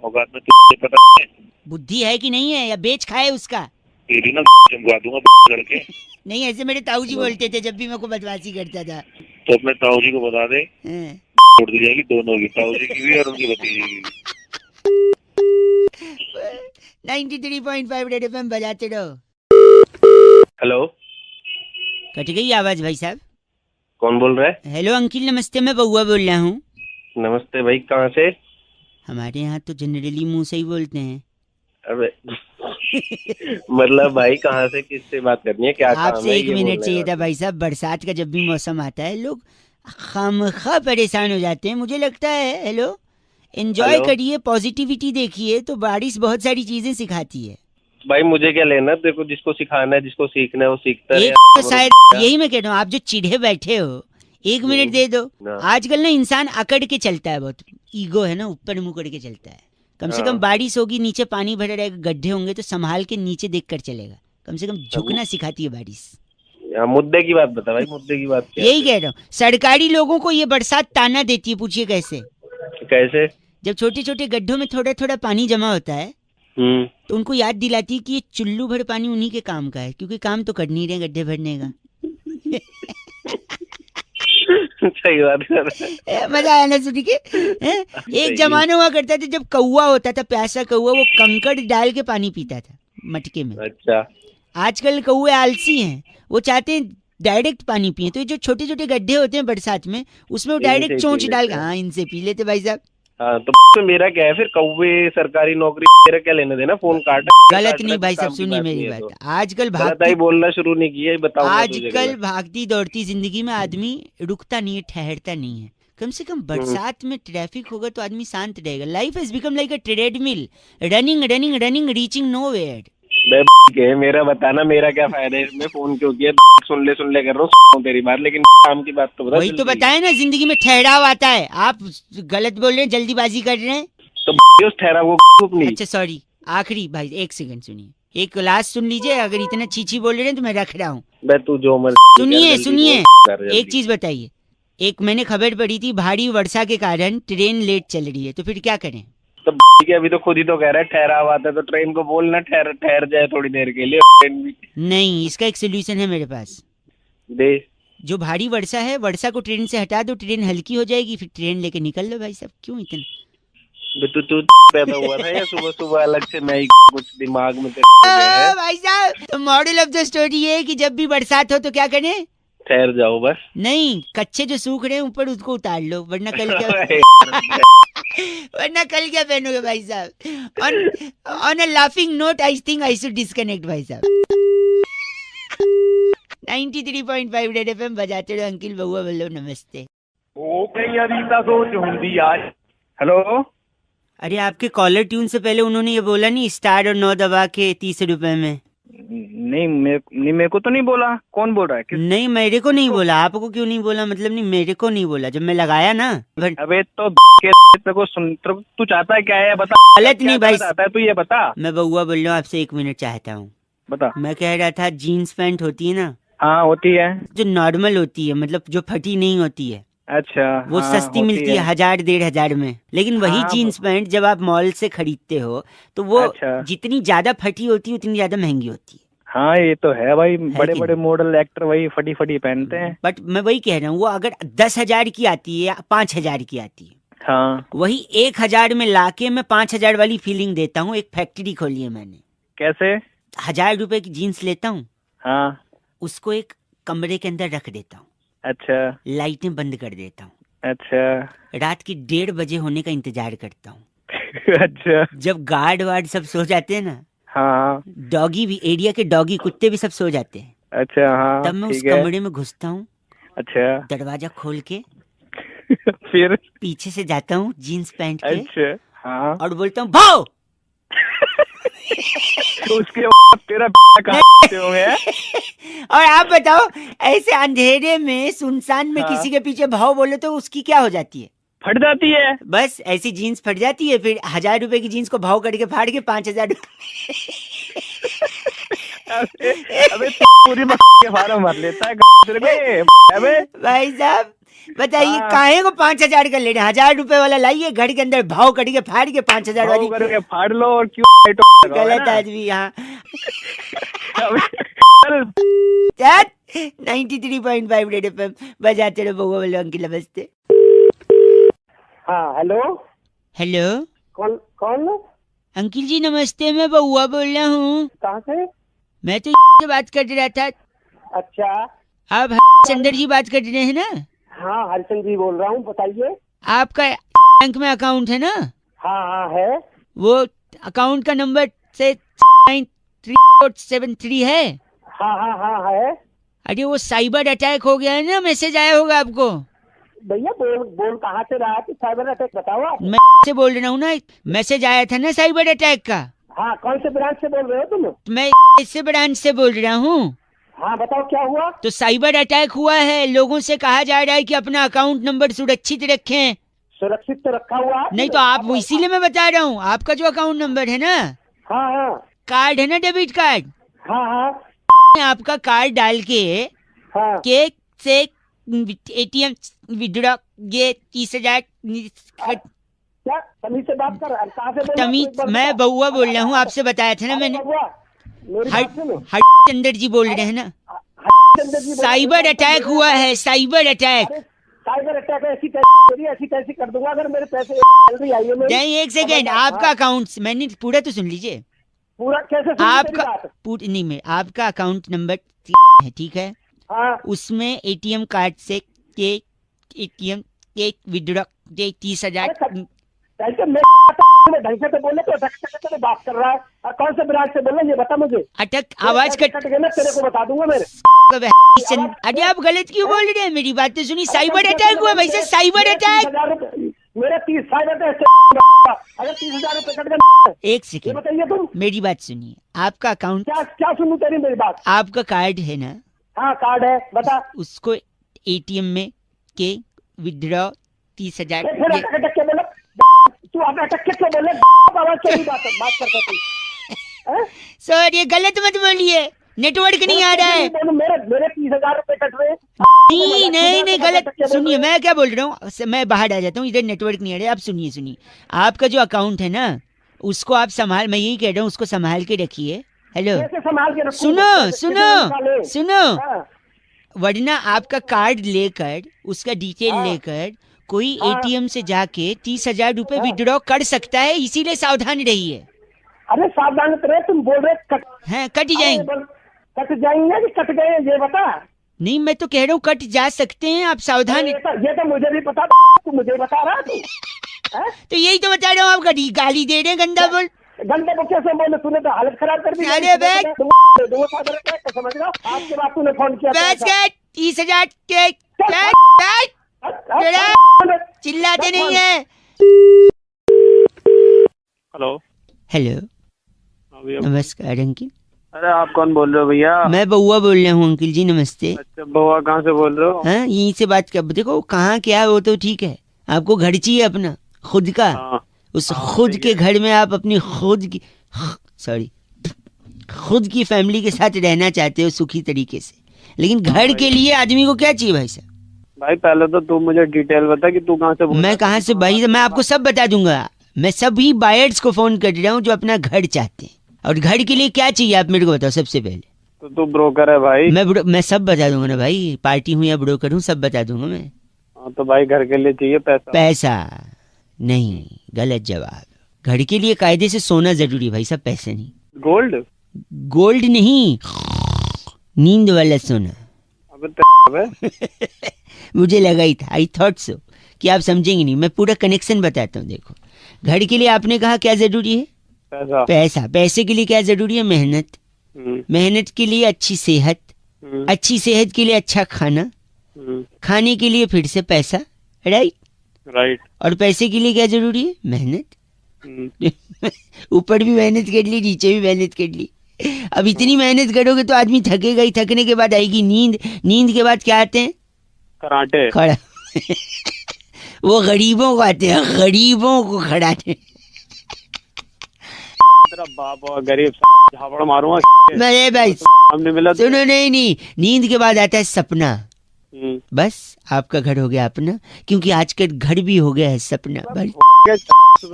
औकात में पता है? बुद्धि है कि नहीं है, या बेच खाए उसका? तेरी ना चमका दूंगा करके। नहीं, ऐसे मेरे ताऊ जी बोलते थे जब भी मैं को बदमाशी करता था। तो अपने ताऊ जी को बता दे, छोड़ दी जाएगी दोनों की, ताऊ जी की भी और उनकी भतीजी की। 93.5 रेड एफएम बजाते रहो। हेलो। कट गई आवाज भाई साहब। कौन बोल रहा है? हेलो अंकिल नमस्ते, मैं बउआ बोल रहा हूँ। नमस्ते भाई, कहाँ से? हमारे यहाँ तो जनरली मुंह से ही बोलते हैं। अबे मतलब भाई कहाँ से, किससे बात करनी है, क्या काम है? आपसे 1 ये मिनट बोलने चाहिए का। था भाई साहब। बरसात का जब भी मौसम आता है लोग खामखा परेशान हो जाते हैं, मुझे लगता है। Hello, enjoy hello? करिए, पॉजिटिविटी देखिए, तो बारिश बहुत सारी चीजें सिखाती है। भाई मुझे क्या लेना, देखो जिसको सिखाना है, जिसको सीखना है वो सीखता एक रहे। तो शायद यही मैं कह रहा हूँ, आप जो चिढ़े बैठे हो 1 मिनट दे दो। ना। आजकल ना इंसान अकड़ के चलता है, बहुत ईगो है ना, ऊपर मुंह करके चलता है। कम से कम हाँ। बारिश होगी, नीचे पानी भरा रहेगा, गड्ढे होंगे तो संभाल के नीचे देख कर चलेगा। कम से कम झुकना सिखाती है बारिश। मुद्दे की बात बता भाई, मुद्दे की बात क्या यही कह रहा हूँ, सरकारी लोगों को ये बरसात ताना देती है। पूछिए कैसे? कैसे? जब छोटे छोटे गड्ढों में थोड़ा थोड़ा पानी जमा होता है तो उनको याद दिलाती है कि ये चुल्लू भर पानी उन्हीं के काम का है, क्योंकि काम तो कर नहीं रहे गड्ढे भरने का। सही बात कर रहा है। मजा आया ना सुन के? एक जमाना हुआ करता था जब कौवा होता था, प्यासा कौवा, वो कंकड़ डाल के पानी पीता था मटके में। अच्छा। आजकल कौवे आलसी हैं, वो चाहते हैं डायरेक्ट पानी पिए। तो ये जो छोटे छोटे गड्ढे होते हैं बरसात में, उसमें वो इनसे डायरेक्ट पी चोंच डाल लेते हैं। हाँ इनसे पी लेते भाई साहब। हाँ तो मेरा क्या है फिर, कौवे सरकारी नौकरी, मेरा क्या लेना देना, फोन काट। गलत नहीं भाई साहब, सुनिए मेरी बात। आजकल गलत ही भागती बोलना शुरू नहीं किया, बताओ। आजकल भागती दौड़ती जिंदगी में आदमी रुकता नहीं है, ठहरता नहीं है। कम से कम बरसात में ट्रैफिक होगा तो आदमी शांत रहेगा। Life has become like a treadmill, running running running, reaching nowhere. के मेरा बताना, मेरा क्या फायदा है इसमें, फोन क्यों किया? सुन ले कर रहा हूँ तेरी बात, लेकिन काम की बात तो बता। वही तो बताया ना, जिंदगी में ठहराव आता है। आप गलत बोल रहे हैं, जल्दीबाजी कर रहे हैं। तो उस ठहराव को अपनी। अच्छा सॉरी, आखिरी भाई 1 सेकंड सुनिए, एक लास्ट सुन लीजिए। अगर इतना चीची बोल रहे हैं तो मैं रख रहा हूँ। बे तू जो मर्जी सुनिए कर, सुनिए, कर जल्दी। एक चीज बताइए। एक मैंने खबर पढ़ी थी, भारी वर्षा के कारण ट्रेन लेट चल रही है, तो फिर क्या करें? तो अभी तो खुद ही तो कह रहा है ठहराव आता है, तो ट्रेन को बोलना ठहर जाए थोड़ी देर के लिए। ट्रेन भी नहीं, इसका एक सोल्यूशन है मेरे पास। दे। जो भारी वर्षा है, वर्षा को ट्रेन से हटा दो, ट्रेन हल्की हो जाएगी, फिर ट्रेन लेके निकल लो भाई साहब। क्यों इतना? तू पैदा हुआ था या सुबह सुबह अलग से नई कुछ दिमाग में तेरे है? भाई साहब, तो मॉडल ऑफ द स्टोरी ये है कि जब भी बरसात हो तो क्या करें? ठहर जाओ बस। नहीं, कच्चे जो सूख रहे हैं ऊपर उसको उतार लो, वरना कल क्या वरना कल क्या पहनोगे भाई साहब? On a laughing note I think I should disconnect भाई साहब। 93.5 रेड एफएम बजाते रहो। अंकिल बउआ बोलो नमस्ते। ओ कई रीता सोच हुंदी यार। हेलो। अरे आपके कॉलर ट्यून से पहले उन्होंने ये बोला नहीं, स्टार और 9 दबा के 30 रुपए में? नहीं मेरे को तो नहीं बोला। कौन बोल रहा है? नहीं मेरे को नहीं बोला। आपको क्यों नहीं बोला? मतलब नहीं, मेरे को नहीं बोला जब मैं लगाया ना। अबे तो तेरे को सुन, तू चाहता है क्या है बता। गलत नहीं भाई, चाहता है तू ये बता। मैं बउआ बोल रहा हूँ आपसे, 1 मिनट चाहता हूँ। बता। मैं कह रहा था जीन्स पैंट होती है ना? हाँ होती है। जो नॉर्मल होती है, मतलब जो फटी नहीं होती है। अच्छा। वो हाँ, सस्ती मिलती है 1000-1500 में। लेकिन वही हाँ, जीन्स पैंट जब आप मॉल से खरीदते हो तो वो जितनी ज्यादा फटी होती है उतनी ज्यादा महंगी होती है। हाँ ये तो है भाई, बड़े बड़े मॉडल एक्टर वही फटी फटी पहनते हैं। बट मैं वही कह रहा हूँ, वो अगर 10,000 की आती है या 5,000 की आती है, हाँ वही 1,000 में लाके मैं 5,000 वाली फीलिंग देता हूँ। एक फैक्ट्री खोली है मैंने। कैसे? 1,000 रुपए की जीन्स लेता हूँ, हाँ उसको एक कमरे के अंदर रख देता हूँ। अच्छा। लाइटें बंद कर देता हूँ। अच्छा। रात की 1:30 बजे होने का इंतजार करता हूँ। अच्छा। जब गार्ड वार्ड सब सो जाते हैं ना, हाँ, डॉगी भी, एरिया के डॉगी कुत्ते भी सब सो जाते हैं। अच्छा हाँ, तब मैं उस ठीक है। कमरे में घुसता हूँ। अच्छा। दरवाजा खोल के फिर पीछे से जाता हूँ जीन्स पैंट के। अच्छा हाँ। और बोलता हूँ भाओ। उसके बाद तेरा कहाँ से होंगे? और आप बताओ, ऐसे अंधेरे में सुनसान में किसी के पीछे भाव बोले तो उसकी क्या हो जाती है? फट जाती है। बस ऐसी जीन्स फट जाती है। फिर 1,000 रुपए की जीन्स को भाव करके फाड़ के 5,000 अबे पूरी के फार्म भर लेता है। अबे भाई साहब बताइए, हाँ। काहे को 5,000 का ले रहे? 1,000 रुपए वाला लाइए, घर के अंदर भाव करके फाड़ के 5,000 वाली करके फाड़ लो। और क्यों गलत आदमी यहाँ। 93.5 रेड एफएम बजाते रहो। बउआ बोलो अंकिल नमस्ते। हाँ हेलो। हेलो कौन कौन? अंकिल जी नमस्ते, मैं बउआ बोल रहा हूँ। कहाँ से? मैं तो से बात कर रहा था। अच्छा। आप चंदर जी बात कर रहे हैं ना? हाँ हरिचंद जी बोल रहा हूँ, बताइए। आपका बैंक में अकाउंट है ना? हाँ है। वो अकाउंट का नंबर से 9373 है। हाँ है। अरे वो साइबर अटैक हो गया है ना, मैसेज आया होगा आपको। भैया बोल कहाँ से रहा है? साइबर अटैक बताओ आप। मैं से बोल रहा हूँ ना, मैसेज आया था ना साइबर अटैक का। हाँ, कौन से ब्रांच से बोल रहे हो तुम? मैं इससे ब्रांच से बोल रहा हूँ। हाँ बताओ क्या हुआ? तो साइबर अटैक हुआ है, लोगों से कहा जा रहा है कि अपना अकाउंट नंबर सुरक्षित रखें। सुरक्षित तो रखा हुआ है। नहीं तो आप इसीलिए मैं बता रहा हूँ, आपका जो अकाउंट नंबर है ना, हाँ कार्ड है ना, डेबिट कार्ड, हाँ आपका कार्ड डाल के केक से एटीएम विड्रॉ ये 30,000 क्या तमीज से बात कर? कहाँ से बोल? तमीज मैं बउआ बोल रहा हूँ, आपसे बताया था ना मैंने। चंद्र जी बोल रहे हैं ना। साइबर अटैक हुआ है, साइबर अटैक। साइबर अटैक ऐसी कैसी कर दूंगा अगर मेरे पैसे जल्दी आइए। नहीं एक सेकेंड, आपका अकाउंट मैंने पूरा तो सुन लीजिए। पूरा कैसे? आपका नहीं में आपका अकाउंट नंबर है, ठीक है? हाँ। उसमें एटीएम कार्ड से एटीएम के विड्रॉ 30,000। ढंग से तो बोले तो बात कर रहा है। कौन से ब्रांच से बोल रहे ये बता मुझे। अटक आवाज कट गया ना, तेरे को बता दूंगा मेरे। अरे आप गलत क्यों बोल रहे हैं? मेरी बात तो सुनिए। साइबर अटैक हुआ भाई साहब, साइबर अटैक। मेरा 30 साइबर अगर 30,000 रुपए कट गए। एक सेकेंड बताइए तुम, मेरी बात सुनिए। आपका अकाउंट क्या सुनूं तेरी मेरी बात? आपका कार्ड है ना? हाँ कार्ड है, बता। उसको एटीएम में के विड्रॉ 30,000। तू अटक के क्यों बोले? बात करता तू। सर ये गलत मत बोलिए, नेटवर्क नहीं आ रहा है। मेरे 30,000 रुपए कट रहे। नहीं गलत सुनिए, मैं क्या बोल रहा हूँ, मैं बाहर आ जाता हूँ, इधर नेटवर्क नहीं आ रहा है। आप सुनिए, आपका जो अकाउंट है ना, उसको आप संभाल, मैं यही कह रहा हूँ, उसको संभाल के रखिए। हेलो, सुनो, वरना आपका कार्ड लेकर, उसका डिटेल लेकर कोई एटीएम से जाके 30,000 रुपए विड्रॉ कर सकता है, इसीलिए सावधान रहिए। अरे सावधान रहे, तुम बोल रहे कट जाएंगे। कट जाएंगे कि कट गए ये बता। नहीं मैं तो कह रहा हूँ कट जा सकते हैं, आप सावधान। ये तो मुझे भी पता, तू मुझे बता रहा तू। तो यही तो बता रहा हूँ, आप गाली दे रहे हैं, गंदा बोल। गंदे को कैसे बोले? तूने तो हालत खराब कर दी। अरे समझ रहा, आपके बाद तूने फोन किया। 30,000 के चिल्लाते नहीं है। हेलो नमस्कार अंकिल। अरे आप कौन बोल रहे हो भैया? मैं बउआ बोल रहा हूँ अंकिल जी, नमस्ते। अच्छा बउआ, कहाँ से बोल रहे हो? हाँ यहीं से बात कर, देखो कहाँ क्या है वो तो ठीक है, आपको घर चाहिए अपना खुद का। उस खुद के घर में आप अपनी खुद की फैमिली के साथ रहना चाहते हो सुखी तरीके से, लेकिन घर के लिए आदमी को क्या चाहिए भाई साहब? भाई पहले तो तू मुझे डिटेल बता कि तू कहाँ से बोल रहा है। मैं कहाँ से भाई, मैं आपको सब बता दूंगा। मैं सभी बायर्स को फोन कर रहा हूँ जो अपना घर चाहते हैं, और घर के लिए क्या चाहिए आप मेरे को बताओ सबसे पहले। तो तू ब्रोकर है भाई? मैं सब बता दूंगा ना भाई, पार्टी हूँ या ब्रोकर हूँ, सब बता दूंगा मैं। तो भाई घर के लिए चाहिए पैसा नहीं, गलत जवाब। घर के लिए कायदे से सोना जरूरी भाई साहब, पैसे नहीं। गोल्ड नहीं, नींद वाला सोना। मुझे लगा ही था, आई थॉट सो कि आप समझेंगे नहीं। मैं पूरा कनेक्शन बताता हूँ। देखो, घर के लिए आपने कहा क्या जरूरी है? पैसा। पैसे के लिए क्या जरूरी है? मेहनत। मेहनत के लिए अच्छी सेहत, अच्छी सेहत के लिए अच्छा खाना, खाने के लिए फिर से पैसा। राइट। और पैसे के लिए क्या जरूरी है? मेहनत। ऊपर भी मेहनत कर ली, नीचे भी मेहनत कर ली। अब इतनी मेहनत करोगे तो आदमी थकेगा ही, थकने के बाद आएगी नींद, नींद के बाद क्या आते हैं? कराटे। खड़ा वो गरीबों को आते हैं, गरीबों को खड़ाते। तेरा बाप और गरीब झापड़ मारूंगा मैं भाई। हमने मिला सुनो, नहीं, नींद के बाद आता है सपना। बस आपका घर हो गया अपना, क्योंकि आजकल घर भी हो गया है सपना। सुबह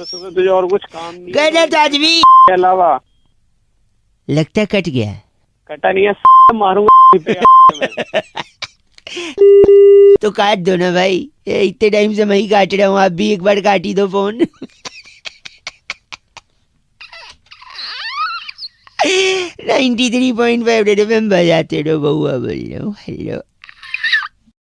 सुबह तुझे और कुछ काम नहीं गलत आदमी के अलावा। लगता है कट गया। कटा नहीं है, मारूंगा। तो काट दो ना भाई, इतने टाइम से मैं ही काट रहा हूँ, आप भी एक बार काट ही दो फोन। 93.5 रेड एफएम बजाते रहो, बउआ बोल रहा हूँ। हेलो।